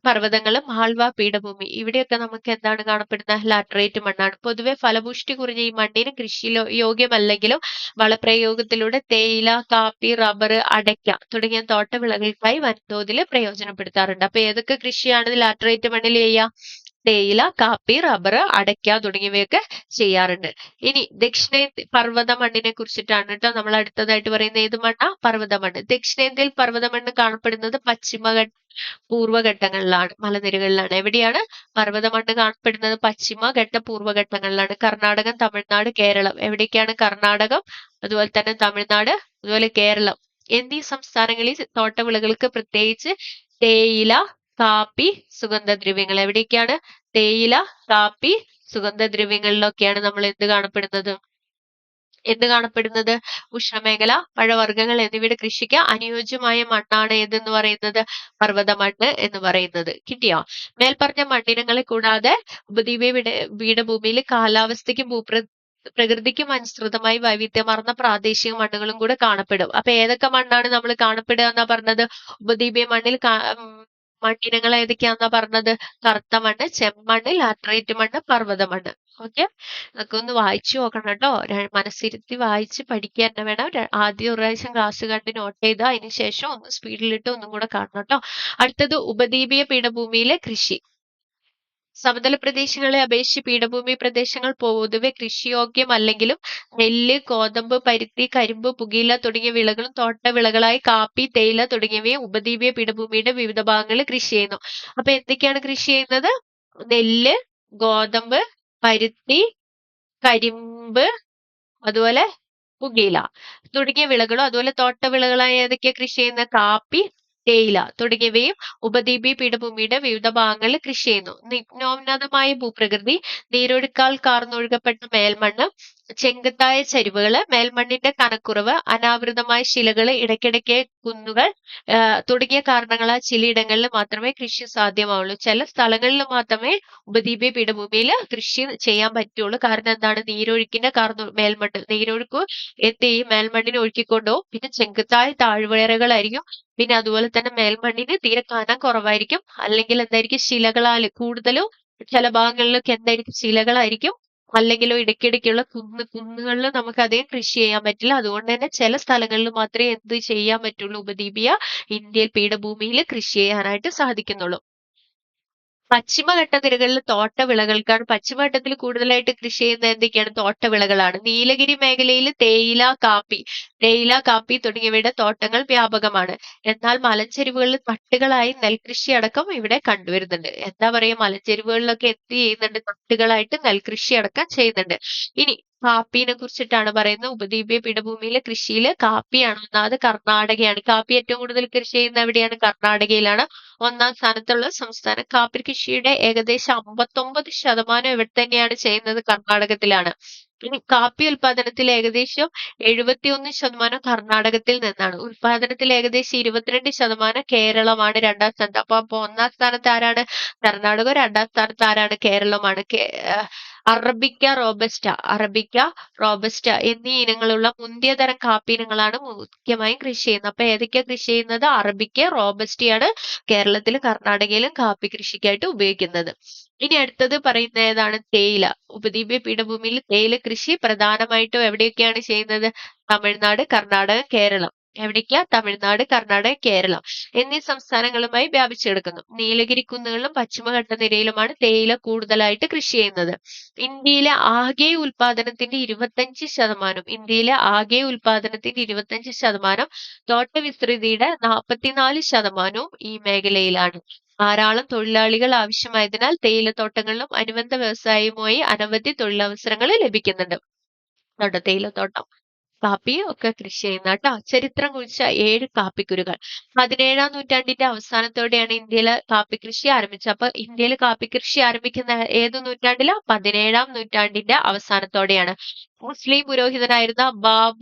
പർവ്വതങ്ങള്, മാൾവ പീഠഭൂമി. ഇവിടെയൊക്കെ നമുക്ക് എന്താണ് കാണപ്പെടുന്നത്? ലാറ്ററൈറ്റ് മണ്ണാണ്. പൊതുവെ ഫലപുഷ്ടി കുറഞ്ഞ ഈ മണ്ണിന് കൃഷി യോഗ്യമല്ലെങ്കിലും വളപ്രയോഗത്തിലൂടെ തേയില, കാപ്പി, റബ്ബർ, അടയ്ക്ക തുടങ്ങിയ തോട്ടവിളകൾക്കായി വൻതോതിൽ പ്രയോജനപ്പെടുത്താറുണ്ട്. അപ്പൊ ഏതൊക്കെ കൃഷിയാണ് ലാറ്ററൈറ്റ് മണ്ണിൽ ചെയ്യുക? തേയില, കാപ്പി, റബ്ബർ, അടയ്ക്ക തുടങ്ങിയവയൊക്കെ ചെയ്യാറുണ്ട്. ഇനി ദക്ഷിണേന്ത്യ പർവ്വത മണ്ണിനെ കുറിച്ചിട്ടാണ് കേട്ടോ നമ്മൾ അടുത്തതായിട്ട് പറയുന്നത്. ഏത് മണ്ണാ? പർവ്വത മണ്ണ്. ദക്ഷിണേന്ത്യയിൽ പർവ്വത മണ്ണ് കാണപ്പെടുന്നത് പൂർവ്വഘട്ടങ്ങളിലാണ്, മലനിരകളിലാണ്. എവിടെയാണ് പർവ്വത മണ്ണ് കാണപ്പെടുന്നത്? പശ്ചിമഘട്ട പൂർവ്വഘട്ടങ്ങളിലാണ്. കർണാടകം, തമിഴ്നാട്, കേരളം. എവിടേക്കാണ്? കർണാടകം, അതുപോലെ തന്നെ തമിഴ്നാട്, അതുപോലെ കേരളം എന്നീ സംസ്ഥാനങ്ങളിൽ തോട്ടവിളകൾക്ക് പ്രത്യേകിച്ച് തേയില, കാപ്പി, സുഗന്ധദ്രവ്യങ്ങൾ. എവിടേക്കാണ്? തേയില, കാപ്പി, സുഗന്ധദ്രവ്യങ്ങളിലൊക്കെയാണ് നമ്മൾ എന്ത് കാണപ്പെടുന്നത്? ഉഷ്ണമേഖല, പഴവർഗ്ഗങ്ങൾ എന്നിവയുടെ കൃഷിക്ക് അനുയോജ്യമായ മണ്ണാണ് ഏതെന്ന് പറയുന്നത്? പർവ്വത മണ്ണ് എന്ന് പറയുന്നത്. കിട്ടിയോ? മേൽപ്പറഞ്ഞ മണ്ണിനങ്ങളെ കൂടാതെ ഉപദ്വീപീയ പീഠഭൂമിയിൽ കാലാവസ്ഥയ്ക്കും പ്രകൃതിക്കും അനുസൃതമായി വൈവിധ്യമാർന്ന പ്രാദേശിക മണ്ണുകളും കൂടെ കാണപ്പെടും. അപ്പൊ ഏതൊക്കെ മണ്ണാണ് നമ്മൾ കാണപ്പെടുക എന്നാ പറഞ്ഞത്? ഉപദ്വീപീയ മണ്ണിനങ്ങൾ ഏതൊക്കെയാന്നാ പറഞ്ഞത്? കറുത്ത മണ്ണ്, ചെമ്മണ്ണ്, ലാറ്ററൈറ്റ് മണ്ണ്, പർവ്വത മണ്ണ്. ഓക്കെ, അതൊക്കെ ഒന്ന് വായിച്ചു നോക്കണം കേട്ടോ. മനസ്സിരുത്തി വായിച്ച് പഠിക്കുക തന്നെ വേണം. ആദ്യം ഒരു പ്രാവശ്യം ക്ലാസ് കണ്ട് നോട്ട് ചെയ്ത് അതിന് ശേഷം ഒന്ന് സ്പീഡിലിട്ട് ഒന്നും കൂടെ കാണണം കേട്ടോ. അടുത്തത് ഉപദ്വീപീയ പീഠഭൂമിയിലെ കൃഷി. സമതല പ്രദേശങ്ങളെ അപേക്ഷിച്ച് പീഠഭൂമി പ്രദേശങ്ങൾ പൊതുവെ കൃഷിയോഗ്യമല്ലെങ്കിലും നെല്ല്, ഗോതമ്പ്, പരുത്തി, കരിമ്പ്, പുകയില തുടങ്ങിയ വിളകളും തോട്ടവിളകളായി കാപ്പി, തേയില തുടങ്ങിയവയെ ഉപദ്വീപീയ പീഠഭൂമിയുടെ വിവിധ ഭാഗങ്ങളിൽ കൃഷി ചെയ്യുന്നു. അപ്പൊ എന്തൊക്കെയാണ് കൃഷി ചെയ്യുന്നത്? നെല്ല്, ഗോതമ്പ്, പരുത്തി, കരിമ്പ്, അതുപോലെ പുകയില തുടങ്ങിയ വിളകളും, അതുപോലെ തോട്ടവിളകളായ ഏതൊക്കെയാ കൃഷി ചെയ്യുന്ന? കാപ്പി, തേയില തുടങ്ങിയവയും ഉപദ്വീപീയ പീഠഭൂമിയുടെ വിവിധ ഭാഗങ്ങളിൽ കൃഷി ചെയ്യുന്നു. നിമ്നോന്നതമായ ഭൂപ്രകൃതി, നീരൊഴുക്കാൽ കാർന്നൊഴുകപ്പെട്ട മേൽമണ്ണ്, ചെങ്കുത്തായ ചരിവുകള്, മേൽമണ്ണിന്റെ കനക്കുറവ്, അനാവൃതമായ ശിലകള്, ഇടയ്ക്കിടയ്ക്ക് കുന്നുകൾ തുടങ്ങിയ കാരണങ്ങളാൽ ചിലയിടങ്ങളിൽ മാത്രമേ കൃഷി സാധ്യമാവുള്ളൂ. ചില സ്ഥലങ്ങളിൽ മാത്രമേ ഉപദ്വീപീയ പീഠഭൂമിയിൽ കൃഷി ചെയ്യാൻ പറ്റുള്ളൂ. കാരണം എന്താണ്? നീരൊഴുക്കിന്റെ കാരണം നീരൊഴുക്ക് എന്ത് ചെയ്യും? മേൽമണ്ണിനെ ഒഴുക്കിക്കൊണ്ടുപോകും. പിന്നെ ചെങ്കുത്തായ താഴ്വരകളായിരിക്കും. പിന്നെ അതുപോലെ തന്നെ മേൽമണ്ണിന് തീരെ കനം കുറവായിരിക്കും. അല്ലെങ്കിൽ എന്തായിരിക്കും? ശിലകളാൽ കൂടുതലും ചില ഭാഗങ്ങളിലൊക്കെ എന്തായിരിക്കും? ശിലകളായിരിക്കും. അല്ലെങ്കിലോ ഇടയ്ക്കിടയ്ക്കുള്ള കുന്നുകളിൽ നമുക്ക് അധികം കൃഷി ചെയ്യാൻ പറ്റില്ല. അതുകൊണ്ട് തന്നെ ചില സ്ഥലങ്ങളിൽ മാത്രമേ എന്ത് ചെയ്യാൻ പറ്റുള്ളൂ? ഉപദ്വീപീയ ഇന്ത്യൻ പീഠഭൂമിയിൽ കൃഷി ചെയ്യാനായിട്ട് സാധിക്കുന്നുള്ളൂ. പശ്ചിമഘട്ടനിരകളിൽ തോട്ടവിളകൾക്കാണ്. പശ്ചിമഘട്ടത്തിൽ കൂടുതലായിട്ട് കൃഷി ചെയ്യുന്ന എന്തൊക്കെയാണ്? തോട്ടവിളകളാണ്. നീലഗിരി മേഖലയിൽ തേയില, കാപ്പി തുടങ്ങിയവയുടെ തോട്ടങ്ങൾ വ്യാപകമാണ്. എന്നാൽ മലഞ്ചെരിവുകളിൽ തട്ടുകളായി നെൽകൃഷി അടക്കം ഇവിടെ കണ്ടുവരുന്നുണ്ട്. എന്താ പറയാ? മലഞ്ചെരിവുകളിലൊക്കെ എന്ത് ചെയ്യുന്നുണ്ട്? തട്ടുകളായിട്ട് നെൽകൃഷി അടക്കം ചെയ്യുന്നുണ്ട്. ഇനി കാപ്പീനെ കുറിച്ചിട്ടാണ് പറയുന്നത്. ഉപദ്വീപീയ പീഠഭൂമിയിലെ കൃഷിയിൽ കാപ്പിയാണ് ഒന്നാമത്. കർണാടകയാണ്. കാപ്പി ഏറ്റവും കൂടുതൽ കൃഷി ചെയ്യുന്ന എവിടെയാണ്? കർണാടകയിലാണ്. ഒന്നാം സ്ഥാനത്തുള്ള സംസ്ഥാനം. കാപ്പി കൃഷിയുടെ ഏകദേശം 59% ഇവിടെ തന്നെയാണ് ചെയ്യുന്നത്, കർണാടകത്തിലാണ്. ഇനി കാപ്പി ഉൽപാദനത്തിൽ ഏകദേശം 71% കർണാടകത്തിൽ നിന്നാണ്. ഉൽപാദനത്തിൽ ഏകദേശം 22% കേരളമാണ് രണ്ടാം സ്ഥാനത്ത്. അപ്പൊ ഒന്നാം സ്ഥാനത്ത് ആരാണ്? കർണാടക. രണ്ടാം സ്ഥാനത്ത് ആരാണ്? കേരളമാണ്. അറബിക്ക, റോബസ്റ്റ എന്നീ ഇനങ്ങളുള്ള മുന്തിയ തരം കാപ്പി ഇനങ്ങളാണ് മുഖ്യമായും കൃഷി ചെയ്യുന്നത്. അപ്പൊ ഏതൊക്കെയാ കൃഷി ചെയ്യുന്നത്? അറബിക്ക, റോബസ്റ്റയാണ് കേരളത്തിലും കർണാടകയിലും കാപ്പി കൃഷിക്കായിട്ട് ഉപയോഗിക്കുന്നത്. ഇനി അടുത്തത് പറയുന്ന ഏതാണ്? തേയില. ഉപദ്വീപീയ പീഠഭൂമിയിൽ തേയില കൃഷി പ്രധാനമായിട്ടും എവിടെയൊക്കെയാണ് ചെയ്യുന്നത്? തമിഴ്നാട്, കർണാടക, കേരളം. എവിടേക്കാ? തമിഴ്നാട്, കർണാടക, കേരളം എന്നീ സംസ്ഥാനങ്ങളുമായി വ്യാപിച്ചു കിടക്കുന്നു. നീലഗിരി കുന്നുകളിലും പശ്ചിമഘട്ടനിരയിലുമാണ് തേയില കൂടുതലായിട്ട് കൃഷി ചെയ്യുന്നത്. ഇന്ത്യയിലെ ആകെ ഉൽപാദനത്തിന്റെ 25% തോട്ടവിസ്തൃതിയുടെ 44% ഈ മേഖലയിലാണ്. ധാരാളം തൊഴിലാളികൾ ആവശ്യമായതിനാൽ തേയിലത്തോട്ടങ്ങളിലും അനുബന്ധ വ്യവസായവുമായി അനവധി തൊഴിലവസരങ്ങൾ ലഭിക്കുന്നുണ്ട്. തേയിലത്തോട്ടം, കാപ്പി ഒക്കെ കൃഷി ചെയ്യുന്ന കേട്ടോ. ചരിത്രം കുറിച്ച 7 കാപ്പിക്കുരുകൾ. 17-ാം നൂറ്റാണ്ടിന്റെ അവസാനത്തോടെയാണ് ഇന്ത്യയിലെ കാപ്പി കൃഷി ആരംഭിച്ചത്. അപ്പൊ ഇന്ത്യയിൽ കാപ്പി കൃഷി ആരംഭിക്കുന്ന ഏത് നൂറ്റാണ്ടിലാ? 17-ാം നൂറ്റാണ്ടിന്റെ അവസാനത്തോടെയാണ്. മുസ്ലിം പുരോഹിതനായിരുന്ന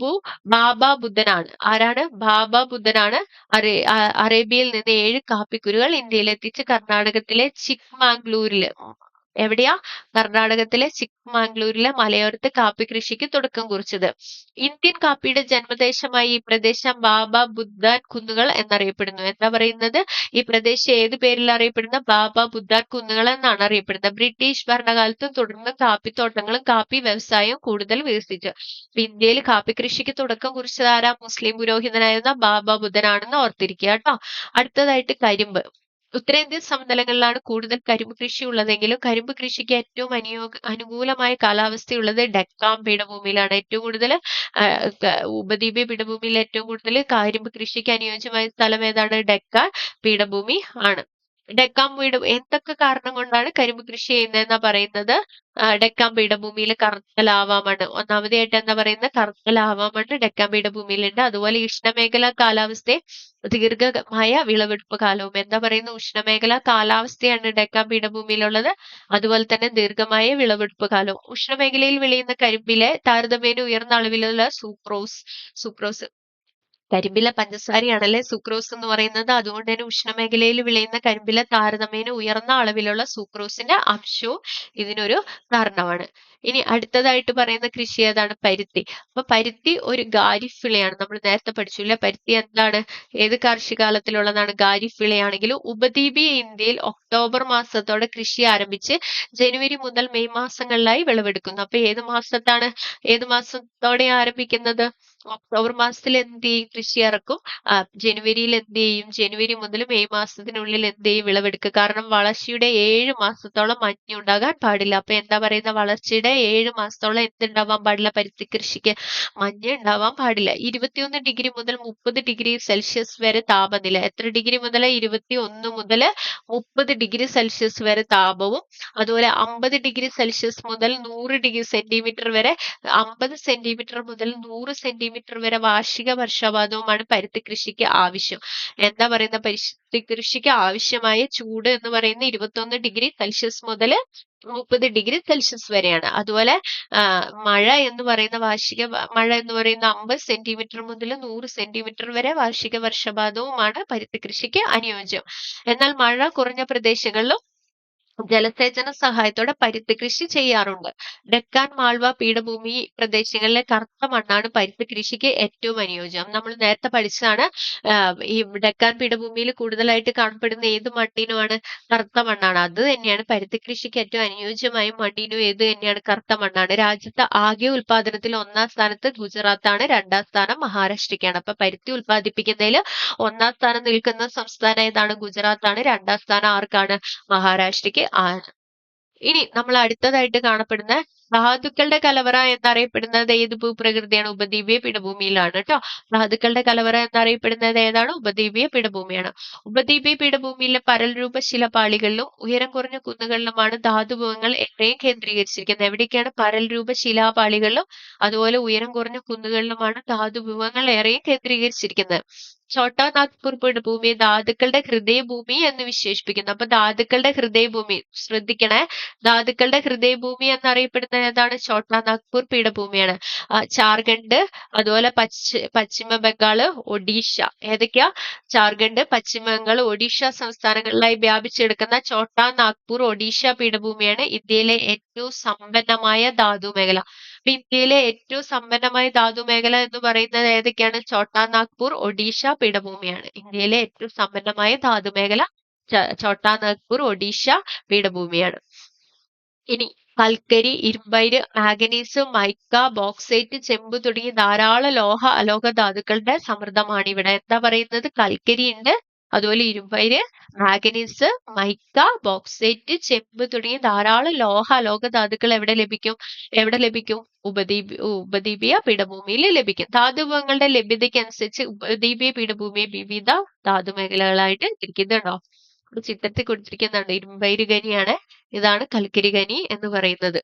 ബാബ ബുദ്ധനാണ്. ആരാണ്? ബാബ ബുദ്ധനാണ് അറേബ്യയിൽ നിന്ന് 7 കാപ്പിക്കുരുകൾ ഇന്ത്യയിൽ എത്തിച്ച് കർണാടകത്തിലെ ചിക്ക്മംഗ്ലൂരില്, എവിടെയാ? കർണാടകത്തിലെ ചിക്ക്മംഗ്ലൂരിലെ മലയോരത്ത് കാപ്പി കൃഷിക്ക് തുടക്കം കുറിച്ചത്. ഇന്ത്യൻ കാപ്പിയുടെ ജന്മദേശമായി ഈ പ്രദേശം ബാബ ബുദ്ധാൻ കുന്നുകൾ എന്നറിയപ്പെടുന്നു. എന്താ പറയുന്നത്? ഈ പ്രദേശം ഏത് പേരിൽ അറിയപ്പെടുന്ന? ബാബ ബുദ്ധാൻ കുന്നുകൾ എന്നാണ് അറിയപ്പെടുന്നത്. ബ്രിട്ടീഷ് ഭരണകാലത്തും തുടർന്ന് കാപ്പിത്തോട്ടങ്ങളും കാപ്പി വ്യവസായവും കൂടുതൽ വികസിച്ചു. ഇന്ത്യയിൽ കാപ്പി കൃഷിക്ക് തുടക്കം കുറിച്ചത് ആരാ? മുസ്ലിം പുരോഹിതനായിരുന്ന ബാബ ബുദ്ധനാണെന്ന് ഓർത്തിരിക്കുക കേട്ടോ. അടുത്തതായിട്ട് കരിമ്പ്. ഉത്തരേന്ത്യൻ സമതലങ്ങളിലാണ് കൂടുതൽ കരിമ്പ് കൃഷി ഉള്ളതെങ്കിലും കരിമ്പ് കൃഷിക്ക് ഏറ്റവും അനുകൂലമായ കാലാവസ്ഥയുള്ളത് ഡെക്കാൻ പീഠഭൂമിയിലാണ്. ഏറ്റവും കൂടുതൽ ഉപദ്വീപീയ പീഠഭൂമിയിൽ ഏറ്റവും കൂടുതൽ കരിമ്പ് കൃഷിക്ക് അനുയോജ്യമായ സ്ഥലം ഏതാണ്? ഡെക്കാൻ പീഠഭൂമി ആണ്. ഡെക്കാൻ എന്തൊക്കെ കാരണം കൊണ്ടാണ് കരിമ്പ് കൃഷി ചെയ്യുന്നതെന്നാ പറയുന്നത്? ഡെക്കാൻ പീഠഭൂമിയിൽ കറുത്ത ലാവാ മണ്ണ്. ഒന്നാമതായിട്ട് എന്താ പറയുന്നത്? കറുത്ത ലാവാ മണ്ണ് ഡെക്കാൻ പീഠഭൂമിയിലുണ്ട്. അതുപോലെ ഉഷ്ണമേഖലാ കാലാവസ്ഥയും ദീർഘമായ വിളവെടുപ്പ് കാലവും. എന്താ പറയുന്നത്? ഉഷ്ണമേഖലാ കാലാവസ്ഥയാണ് ഡെക്കാൻ പീഠഭൂമിയിലുള്ളത്. അതുപോലെ തന്നെ ദീർഘമായ വിളവെടുപ്പ് കാലവും. ഉഷ്ണമേഖലയിൽ വിളയുന്ന കരിമ്പിലെ താരതമ്യേന ഉയർന്ന അളവിലുള്ള സൂക്രോസ് കരിമ്പിലെ പഞ്ചസാരയാണല്ലേ സുക്രോസ് എന്ന് പറയുന്നത്. അതുകൊണ്ട് തന്നെ ഉഷ്ണമേഖലയിൽ വിളയുന്ന കരിമ്പിലെ താരതമ്യേന ഉയർന്ന അളവിലുള്ള സൂക്രോസിന്റെ അംശവും ഇതിനൊരു കാരണമാണ്. ഇനി അടുത്തതായിട്ട് പറയുന്ന കൃഷി ഏതാണ്? പരുത്തി. അപ്പൊ പരുത്തി ഒരു ഖാരിഫ് വിളയാണ്. നമ്മൾ നേരത്തെ പഠിച്ചില്ല പരുത്തി എന്താണ്? ഏത് കാർഷികാലത്തിലുള്ളതാണ്? ഖാരിഫ് വിളയാണെങ്കിലും ഉപദ്വീപീയ ഇന്ത്യയിൽ ഒക്ടോബർ മാസത്തോടെ കൃഷി ആരംഭിച്ച് ജനുവരി മുതൽ മെയ് മാസങ്ങളിലായി വിളവെടുക്കുന്നു. അപ്പൊ ഏത് മാസത്തോടെ ആരംഭിക്കുന്നത്? ഒക്ടോബർ മാസത്തിൽ എന്ത് ചെയ്യും? കൃഷി ഇറക്കും. ജനുവരിയിൽ എന്ത് ചെയ്യും? ജനുവരി മുതൽ മെയ് മാസത്തിനുള്ളിൽ എന്ത് ചെയ്യും? വിളവെടുക്കുക. കാരണം വളർച്ചയുടെ 7 മാസത്തോളം മഞ്ഞ് ഉണ്ടാകാൻ പാടില്ല. അപ്പൊ എന്താ പറയുന്ന? വളർച്ചയുടെ 7 മാസത്തോളം എന്തുണ്ടാവാൻ പാടില്ല? പരുത്തി കൃഷിക്ക് മഞ്ഞ് ഉണ്ടാവാൻ പാടില്ല. 21 ഡിഗ്രി മുതൽ 30 ഡിഗ്രി സെൽഷ്യസ് വരെ താപനില. എത്ര ഡിഗ്രി മുതൽ? 21 മുതൽ 30 ഡിഗ്രി സെൽഷ്യസ് വരെ താപവും അതുപോലെ 50 ഡിഗ്രി സെൽഷ്യസ് മുതൽ 100 ഡിഗ്രി സെന്റിമീറ്റർ വരെ 50 സെന്റിമീറ്റർ മുതൽ 100 സെന്റിമീറ്റർ സെന്റിമീറ്റർ വരെ വാർഷിക വർഷപാതവുമാണ് പരുത്തി കൃഷിക്ക് ആവശ്യം. എന്താ പറയുന്ന പരുത്തി കൃഷിക്ക് ആവശ്യമായ ചൂട് എന്ന് പറയുന്നത് 21°C മുതൽ 30°C വരെയാണ്. അതുപോലെ മഴ എന്ന് പറയുന്ന മഴ എന്ന് പറയുന്ന 50 സെന്റിമീറ്റർ മുതൽ 100 സെന്റിമീറ്റർ വരെ വാർഷിക വർഷപാതവുമാണ് പരുത്തി കൃഷിക്ക് അനുയോജ്യം. എന്നാൽ മഴ കുറഞ്ഞ പ്രദേശങ്ങളിലും ജലസേചന സഹായത്തോടെ പരുത്തി കൃഷി ചെയ്യാറുണ്ട്. ഡെക്കാൻ മാൾവ പീഠഭൂമി പ്രദേശങ്ങളിലെ കറുത്ത മണ്ണാണ് പരുത്തി കൃഷിക്ക് ഏറ്റവും അനുയോജ്യം. നമ്മൾ നേരത്തെ പഠിച്ചതാണ്. ഈ ഡെക്കാൻ പീഠഭൂമിയിൽ കൂടുതലായിട്ട് കാണപ്പെടുന്ന ഏത് മണ്ണിനുമാണ്? കറുത്ത മണ്ണാണ്. അത് തന്നെയാണ് പരുത്തി കൃഷിക്ക് ഏറ്റവും അനുയോജ്യമായ മണ്ണിനും ഏത് തന്നെയാണ്? കറുത്ത മണ്ണാണ്. രാജ്യത്ത് ആകെ ഉൽപാദനത്തിൽ 1-ാം സ്ഥാനത്ത് ഗുജറാത്താണ്, 2-ാം സ്ഥാനം മഹാരാഷ്ട്രയ്ക്കാണ്. അപ്പൊ പരുത്തി ഉൽപ്പാദിപ്പിക്കുന്നതിൽ 1-ാം സ്ഥാനം നിൽക്കുന്ന സംസ്ഥാനം ഏതാണ്? ഗുജറാത്താണ്. 2-ാം സ്ഥാനം ആർക്കാണ്? മഹാരാഷ്ട്രയ്ക്ക് ആണ്. ഇനി നമ്മൾ അടുത്തതായിട്ട് കാണപ്പെടുന്ന ധാതുക്കളുടെ കലവറ എന്നറിയപ്പെടുന്നത് ഏത് ഭൂപ്രകൃതിയാണ്? ഉപദ്വീപീയ പീഠഭൂമിയിലാണ് കേട്ടോ. ധാതുക്കളുടെ കലവറ എന്നറിയപ്പെടുന്നത് ഏതാണ്? ഉപദ്വീപീയ പീഠഭൂമിയാണ്. ഉപദ്വീപീയ പീഠഭൂമിയിലെ പരൽരൂപ ശിലാപാളികളിലും ഉയരം കുറഞ്ഞ കുന്നുകളിലുമാണ് ധാതുഭവങ്ങൾ ഏറെയും കേന്ദ്രീകരിച്ചിരിക്കുന്നത്. എവിടേക്കാണ്? പരൽരൂപ ശിലാപാളികളിലും അതുപോലെ ഉയരം കുറഞ്ഞ കുന്നുകളിലുമാണ് ധാതുഭവങ്ങൾ ഏറെയും കേന്ദ്രീകരിച്ചിരിക്കുന്നത്. ഛോട്ടാ നാഗ്പൂർ പീഠഭൂമിയെ ധാതുക്കളുടെ ഹൃദയഭൂമി എന്ന് വിശേഷിപ്പിക്കുന്നു. അപ്പൊ ധാതുക്കളുടെ ഹൃദയഭൂമി ശ്രദ്ധിക്കണേ. ധാതുക്കളുടെ ഹൃദയഭൂമി എന്നറിയപ്പെടുന്നത് ഏതാണ്? ഛോട്ടാ നാഗ്പൂർ പീഠഭൂമിയാണ്. ജാർഖണ്ഡ്, അതുപോലെ പശ്ചിമ ബംഗാള്, ഒഡീഷ. ഏതൊക്കെയാ? ജാർഖണ്ഡ്, പശ്ചിമ ബംഗാൾ, ഒഡീഷ സംസ്ഥാനങ്ങളിലായി വ്യാപിച്ചെടുക്കുന്ന ഛോട്ടാ നാഗ്പൂർ ഒഡീഷ പീഠഭൂമിയാണ് ഇന്ത്യയിലെ ഏറ്റവും സമ്പന്നമായ ധാതു മേഖല. അപ്പൊ ഇന്ത്യയിലെ ഏറ്റവും സമ്പന്നമായ ധാതു മേഖല എന്ന് പറയുന്നത് ഏതൊക്കെയാണ്? ഛോട്ടാ നാഗ്പൂർ ഒഡീഷ പീഠഭൂമിയാണ്. ഇന്ത്യയിലെ ഏറ്റവും സമ്പന്നമായ ധാതു മേഖല ഛോട്ടാ നാഗ്പൂർ ഒഡീഷ പീഠഭൂമിയാണ്. ഇനി കൽക്കരി, ഇരുമ്പയിര്, മാംഗനീസ്, മൈക്ക, ബോക്സൈറ്റ്, ചെമ്പ് തുടങ്ങിയ ധാരാളം അലോഹ ധാതുക്കളുടെ സമൃദ്ധമാണ് ഇവിടെ. എന്താ പറയുന്നത്? കൽക്കരി ഉണ്ട്, അതുപോലെ ഇരുമ്പയിര്, മാംഗനീസ്, മൈക്ക, ബോക്സൈറ്റ്, ചെമ്പ് തുടങ്ങിയ ധാരാളം അലോഹ ധാതുക്കൾ എവിടെ ലഭിക്കും? ഉപദ്വീപീയ പീഠഭൂമിയിൽ ലഭിക്കും. ധാതുഭവങ്ങളുടെ ലഭ്യതയ്ക്ക് അനുസരിച്ച് ഉപദ്വീപീയ പീഠഭൂമിയെ വിവിധ ധാതുമേഖലകളായിട്ട് തിരിക്കുന്നുണ്ടോ? ചിത്രത്തിൽ കൊടുത്തിരിക്കുന്നുണ്ട്. ഇരുമ്പയിര് ഖനിയാണ്. ഇതാണ് കൽക്കരി ഖനി എന്ന് പറയുന്നത്.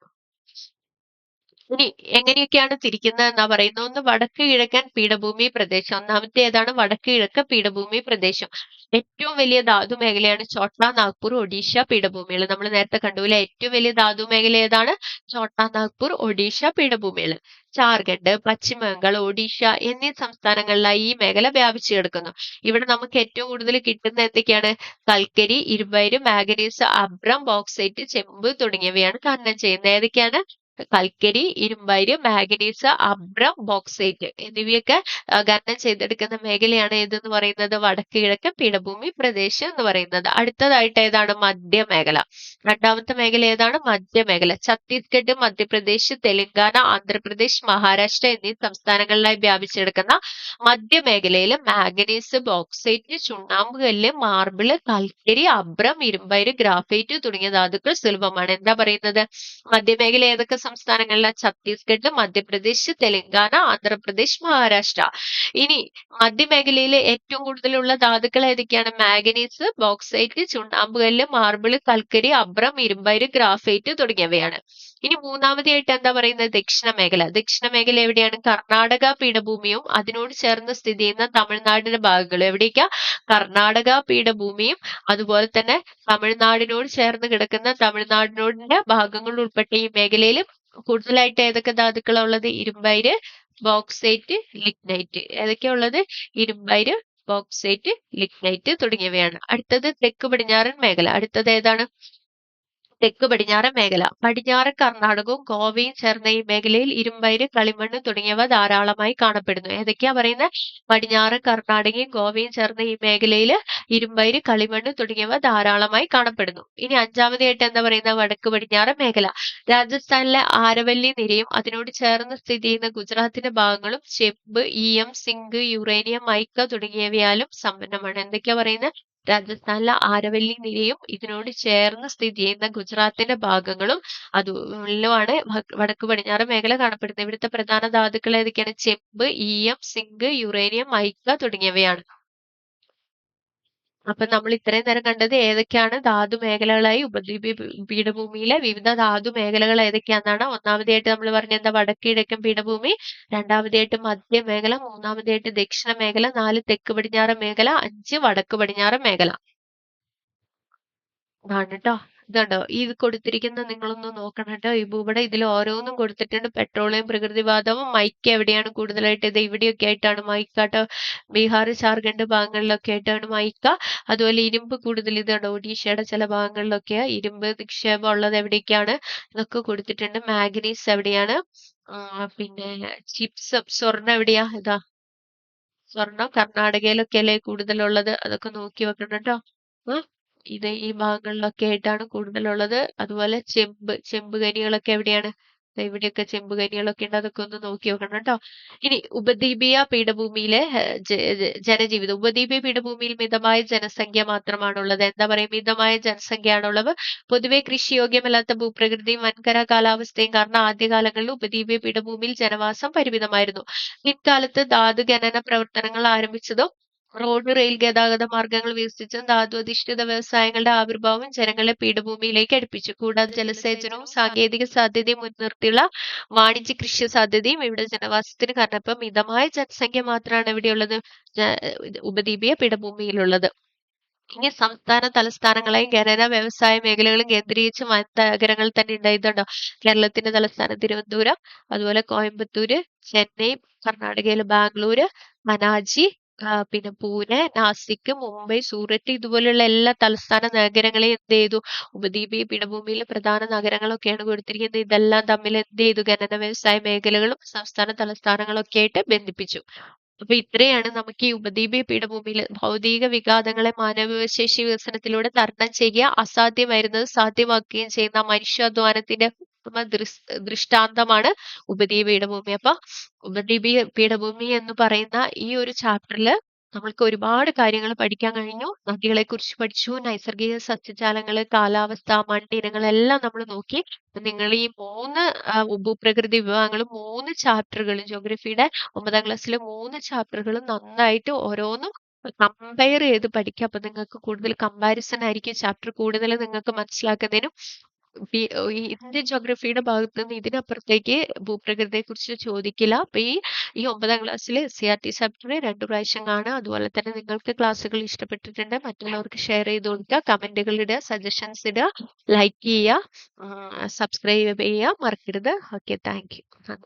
ഇനി എങ്ങനെയൊക്കെയാണ് തിരിക്കുന്നത് എന്നാ പറയുന്നത്? ഒന്ന് വടക്ക് കിഴക്കൻ പീഠഭൂമി പ്രദേശം. ഒന്നാമത്തെ ഏതാണ്? വടക്ക് കിഴക്കൻ പീഠഭൂമി പ്രദേശം. ഏറ്റവും വലിയ ധാതു മേഖലയാണ് ഛോട്ടാ നാഗ്പൂർ ഒഡീഷ പീഠഭൂമികൾ. നമ്മൾ നേരത്തെ കണ്ടുപോലെ ഏറ്റവും വലിയ ധാതു മേഖല ഏതാണ്? ഛോട്ടാ നാഗ്പൂർ ഒഡീഷ പീഠഭൂമികൾ. ജാർഖണ്ഡ്, പശ്ചിമ ബംഗാൾ, ഒഡീഷ എന്നീ സംസ്ഥാനങ്ങളിലായി ഈ മേഖല വ്യാപിച്ചു കിടക്കുന്നു. ഇവിടെ നമുക്ക് ഏറ്റവും കൂടുതൽ കിട്ടുന്ന എന്തൊക്കെയാണ്? കൽക്കരി, ഇരുമ്പയിര്, മാംഗനീസ്, അബ്രം, ബോക്സൈറ്റ്, ചെമ്പ് തുടങ്ങിയവയാണ് ഖനനം ചെയ്യുന്നത്. ഏതൊക്കെയാണ്? കൽക്കരി, ഇരുമ്പയിര്, മാംഗനീസ്, അബ്രം, ബോക്സൈറ്റ് എന്നിവയൊക്കെ ഖനനം ചെയ്തെടുക്കുന്ന മേഖലയാണ് ഏതെന്ന് പറയുന്നത്? വടക്ക് കിഴക്കൻ പീഠഭൂമി പ്രദേശം എന്ന് പറയുന്നത്. അടുത്തതായിട്ട് ഏതാണ്? മധ്യമേഖല. രണ്ടാമത്തെ മേഖല ഏതാണ്? മധ്യമേഖല. ഛത്തീസ്ഗഡ്, മധ്യപ്രദേശ്, തെലങ്കാന, ആന്ധ്രാപ്രദേശ്, മഹാരാഷ്ട്ര എന്നീ സംസ്ഥാനങ്ങളിലായി വ്യാപിച്ചെടുക്കുന്ന മധ്യമേഖലയിൽ മാംഗനീസ്, ബോക്സൈറ്റ്, ചുണ്ണാമ്പ് കല്ല്, മാർബിള്, കൽക്കരി, അബ്രം, ഇരുമ്പയിര്, ഗ്രാഫൈറ്റ് തുടങ്ങിയ ധാതുക്കൾ സുലഭമാണ്. എന്താ പറയുന്നത്? മധ്യമേഖല ഏതൊക്കെ സംസ്ഥാനങ്ങളിലാണ്? ഛത്തീസ്ഗഡ്, മധ്യപ്രദേശ്, തെലങ്കാന, ആന്ധ്രാപ്രദേശ്, മഹാരാഷ്ട്ര. ഇനി മധ്യമേഖലയിൽ ഏറ്റവും കൂടുതലുള്ള ധാതുക്കൾ ഏതൊക്കെയാണ്? മാംഗനീസ്, ബോക്സൈറ്റ്, ചുണ്ണാമ്പ് കല്ല്, മാർബിള്, കൽക്കരി, അബ്രം, ഇരുമ്പയിര്, ഗ്രാഫൈറ്റ് തുടങ്ങിയവയാണ്. ഇനി മൂന്നാമതായിട്ട് എന്താ പറയുന്നത്? ദക്ഷിണ മേഖല. ദക്ഷിണ മേഖല എവിടെയാണ്? കർണാടക പീഠഭൂമിയും അതിനോട് ചേർന്ന് സ്ഥിതി ചെയ്യുന്ന തമിഴ്നാടിന്റെ ഭാഗങ്ങളും. എവിടേക്കാ? കർണാടക പീഠഭൂമിയും അതുപോലെ തന്നെ തമിഴ്നാടിനോട് ചേർന്ന് കിടക്കുന്ന തമിഴ്നാടിനോടിന്റെ ഭാഗങ്ങൾ ഉൾപ്പെട്ട ഈ മേഖലയിൽ കൂടുതലായിട്ട് ഏതൊക്കെ ധാതുക്കളാണ് ഉള്ളത്? ഇരുമ്പയിര്, ബോക്സൈറ്റ്, ലിഗ്നൈറ്റ്. ഏതൊക്കെയാ ഉള്ളത്? ഇരുമ്പയിര്, ബോക്സൈറ്റ്, ലിഗ്നൈറ്റ് തുടങ്ങിയവയാണ്. അടുത്തത് തെക്ക് പടിഞ്ഞാറൻ മേഖല. അടുത്തത് ഏതാണ്? തെക്ക് പടിഞ്ഞാറൻ മേഖല. പടിഞ്ഞാറൻ കർണാടകവും ഗോവയും ചേർന്ന ഈ മേഖലയിൽ ഇരുമ്പയിര്, കളിമണ്ണ് തുടങ്ങിയവ ധാരാളമായി കാണപ്പെടുന്നു. ഏതൊക്കെയാ പറയുന്നത്? പടിഞ്ഞാറൻ കർണാടകയും ഗോവയും ചേർന്ന ഈ മേഖലയിൽ ഇരുമ്പയിര്, കളിമണ്ണ് തുടങ്ങിയവ ധാരാളമായി കാണപ്പെടുന്നു. ഇനി അഞ്ചാമതായിട്ട് എന്താ പറയുന്നത്? വടക്ക് പടിഞ്ഞാറൻ മേഖല. രാജസ്ഥാനിലെ ആരവല്ലി നിരയും അതിനോട് ചേർന്ന് സ്ഥിതി ചെയ്യുന്ന ഗുജറാത്തിന്റെ ഭാഗങ്ങളും ചെമ്പ്, ഈയം, സിങ്ക്, യുറേനിയം, മൈക്ക തുടങ്ങിയവയാലും സമ്പന്നമാണ്. എന്തൊക്കെയാ പറയുന്നത്? രാജസ്ഥാനിലെ ആരവല്ലി നിരയും ഇതിനോട് ചേർന്ന് സ്ഥിതി ചെയ്യുന്ന ഗുജറാത്തിന്റെ ഭാഗങ്ങളും അതുമാണ് വടക്ക് പടിഞ്ഞാറ് മേഖല കാണപ്പെടുന്നത്. ഇവിടുത്തെ പ്രധാന ധാതുക്കൾ ഏതൊക്കെയാണ്? ചെമ്പ്, ഈയം, സിങ്ക്, യുറേനിയം, മൈക്ക തുടങ്ങിയവയാണ്. അപ്പൊ നമ്മൾ ഇത്രയും നേരം കണ്ടത് ഏതൊക്കെയാണ് ധാതു മേഖലകളായി ഉപദ്വീപീയ പീഠഭൂമിയിലെ വിവിധ ധാതു മേഖലകൾ ഏതൊക്കെയാണെന്നാണ്. ഒന്നാമതായിട്ട് നമ്മൾ പറഞ്ഞ എന്താ വടക്കിഴക്കൻ പീഠഭൂമി, രണ്ടാമതായിട്ട് മധ്യ മേഖല, മൂന്നാമതായിട്ട് ദക്ഷിണ മേഖല, 4 തെക്ക് പടിഞ്ഞാറ് മേഖല, 5 വടക്ക് പടിഞ്ഞാറ് മേഖല. ഇതാണ് കേട്ടോ. ഇതുണ്ടോ ഇത് കൊടുത്തിരിക്കുന്നത് നിങ്ങളൊന്ന് നോക്കണം കേട്ടോ. ഈ ഭൂപടം ഇതിൽ ഓരോന്നും കൊടുത്തിട്ടുണ്ട്. പെട്രോളിയം, പ്രകൃതിവാതകം, മൈക്ക എവിടെയാണ് കൂടുതലായിട്ട്? ഇത് ഇവിടെയൊക്കെ ആയിട്ടാണ് മൈക്ക കേട്ടോ. ബീഹാർ, ജാർഖണ്ഡ് ഭാഗങ്ങളിലൊക്കെ ആയിട്ടാണ് മൈക്ക. അതുപോലെ ഇരുമ്പ് കൂടുതൽ ഇതുണ്ടോ ഒഡീഷയുടെ ചില ഭാഗങ്ങളിലൊക്കെ ഇരുമ്പ് നിക്ഷേപം ഉള്ളത് എവിടെയൊക്കെയാണ് ഇതൊക്കെ കൊടുത്തിട്ടുണ്ട്. മാഗ്നീസ് എവിടെയാണ്? പിന്നെ ചിപ്സം, സ്വർണ്ണം എവിടെയാ? ഇതാ സ്വർണം കർണാടകയിലൊക്കെ അല്ലേ കൂടുതലുള്ളത്. അതൊക്കെ നോക്കി വെക്കണം കേട്ടോ. ഇത് ഈ ഭാഗങ്ങളിലൊക്കെ ആയിട്ടാണ് കൂടുതലുള്ളത്. അതുപോലെ ചെമ്പ് ഖനികളൊക്കെ എവിടെയാണ്? ദേ ഇവിടെയൊക്കെ ചെമ്പ് ഖനികളൊക്കെ ഉണ്ട്. അതൊക്കെ ഒന്ന് നോക്കി വെക്കണം കേട്ടോ. ഇനി ഉപദ്വീപീയ പീഠഭൂമിയിലെ ജനജീവിതം. ഉപദ്വീപീയ പീഠഭൂമിയിൽ മിതമായ ജനസംഖ്യ മാത്രമാണുള്ളത്. എന്താ പറയുക? മിതമായ ജനസംഖ്യയാണുള്ളത്. പൊതുവെ കൃഷിയോഗ്യമല്ലാത്ത ഭൂപ്രകൃതിയും വൻകര കാലാവസ്ഥയും കാരണം ആദ്യകാലങ്ങളിൽ ഉപദ്വീപീയ പീഠഭൂമിയിൽ ജനവാസം പരിമിതമായിരുന്നു. പിൽക്കാലത്ത് ധാതു ഖനന പ്രവർത്തനങ്ങൾ ആരംഭിച്ചതും റോഡ്, റെയിൽ ഗതാഗത മാർഗങ്ങൾ വികസിച്ചും ധാതു അധിഷ്ഠിത വ്യവസായങ്ങളുടെ ആവിർഭാവം ജനങ്ങളെ പീഠഭൂമിയിലേക്ക് അടുപ്പിച്ചു. കൂടാതെ ജലസേചനവും സാങ്കേതിക സാധ്യതയും മുൻനിർത്തിയുള്ള വാണിജ്യ കൃഷി സാധ്യതയും ഇവിടെ ജനവാസത്തിന് കാരണം. ഇപ്പം മിതമായ ജനസംഖ്യ മാത്രമാണ് എവിടെയുള്ളത്? ഉപദ്വീപീയ പീഠഭൂമിയിലുള്ളത്. ഇനി സംസ്ഥാന തലസ്ഥാനങ്ങളായും ഖനന വ്യവസായ മേഖലകളും കേന്ദ്രീകരിച്ച് വൻ നഗരങ്ങൾ തന്നെ ഉണ്ടായതുണ്ടോ. കേരളത്തിന്റെ തലസ്ഥാനം തിരുവനന്തപുരം, അതുപോലെ കോയമ്പത്തൂര്, ചെന്നൈ, കർണാടകയിലെ ബാംഗ്ലൂര്, പനാജി, പിന്നെ പൂനെ, നാസിക്, മുംബൈ, സൂററ്റ് ഇതുപോലുള്ള എല്ലാ തലസ്ഥാന നഗരങ്ങളെയും എന്ത് ചെയ്തു? ഉപദ്വീപീയ പീഠഭൂമിയിലെ പ്രധാന നഗരങ്ങളൊക്കെയാണ് കൊടുത്തിരിക്കുന്നത്. ഇതെല്ലാം തമ്മിൽ എന്ത് ചെയ്തു? ഖനന വ്യവസായ മേഖലകളും സംസ്ഥാന തലസ്ഥാനങ്ങളൊക്കെ ആയിട്ട് ബന്ധിപ്പിച്ചു. അപ്പൊ ഇത്രയാണ് നമുക്ക് ഈ ഉപദ്വീപീയ പീഠഭൂമിയിൽ ഭൗതിക വിഘാതങ്ങളെ മാനവശേഷി വികസനത്തിലൂടെ തരണം ചെയ്യുക, അസാധ്യമായിരുന്നത് സാധ്യമാക്കുകയും ചെയ്യുന്ന മനുഷ്യാധ്വാനത്തിന്റെ ദൃഷ്ടാന്തമാണ് ഉപദ്വീപീയ പീഠഭൂമി. അപ്പൊ ഉപദ്വീപീയ പീഠഭൂമി എന്ന് പറയുന്ന ഈ ഒരു ചാപ്റ്ററിൽ നമ്മൾക്ക് ഒരുപാട് കാര്യങ്ങൾ പഠിക്കാൻ കഴിഞ്ഞു. നദികളെ കുറിച്ച് പഠിച്ചു, നൈസർഗിക സസ്യജാലങ്ങള്, കാലാവസ്ഥ, മണ്ണിനങ്ങൾ എല്ലാം നമ്മൾ നോക്കി. നിങ്ങൾ ഈ 3 ഭൂപ്രകൃതി വിഭാഗങ്ങളും 3 ചാപ്റ്ററുകളും ജോഗ്രഫിയുടെ 9ാം ക്ലാസ്സിലെ 3 ചാപ്റ്ററുകളും നന്നായിട്ട് ഓരോന്നും കമ്പയർ ചെയ്ത് പഠിക്കുക. അപ്പൊ നിങ്ങൾക്ക് കൂടുതൽ കമ്പാരിസൺ ആയിരിക്കും ചാപ്റ്റർ കൂടുതൽ നിങ്ങൾക്ക് മനസ്സിലാക്കുന്നതിനും. ഈ ഇന്ത്യൻ ജോഗ്രഫിയുടെ ഭാഗത്ത് നിന്ന് ഇതിനപ്പുറത്തേക്ക് ഭൂപ്രകൃതിയെ കുറിച്ച് ചോദിക്കില്ല. അപ്പൊ ഈ 9ാം ക്ലാസ്സിൽ CRT ചാപ്റ്റർ 2 പ്രാവശ്യം കാണുക. അതുപോലെ തന്നെ നിങ്ങൾക്ക് ക്ലാസ്സുകൾ ഇഷ്ടപ്പെട്ടിട്ടുണ്ട് മറ്റുള്ളവർക്ക് ഷെയർ ചെയ്ത് കൊടുക്കുക, കമന്റുകൾ ഇടുക, സജഷൻസ് ഇടുക, ലൈക്ക് ചെയ്യുക, സബ്സ്ക്രൈബ് ചെയ്യുക മറക്കരുത്. Okay, thank you.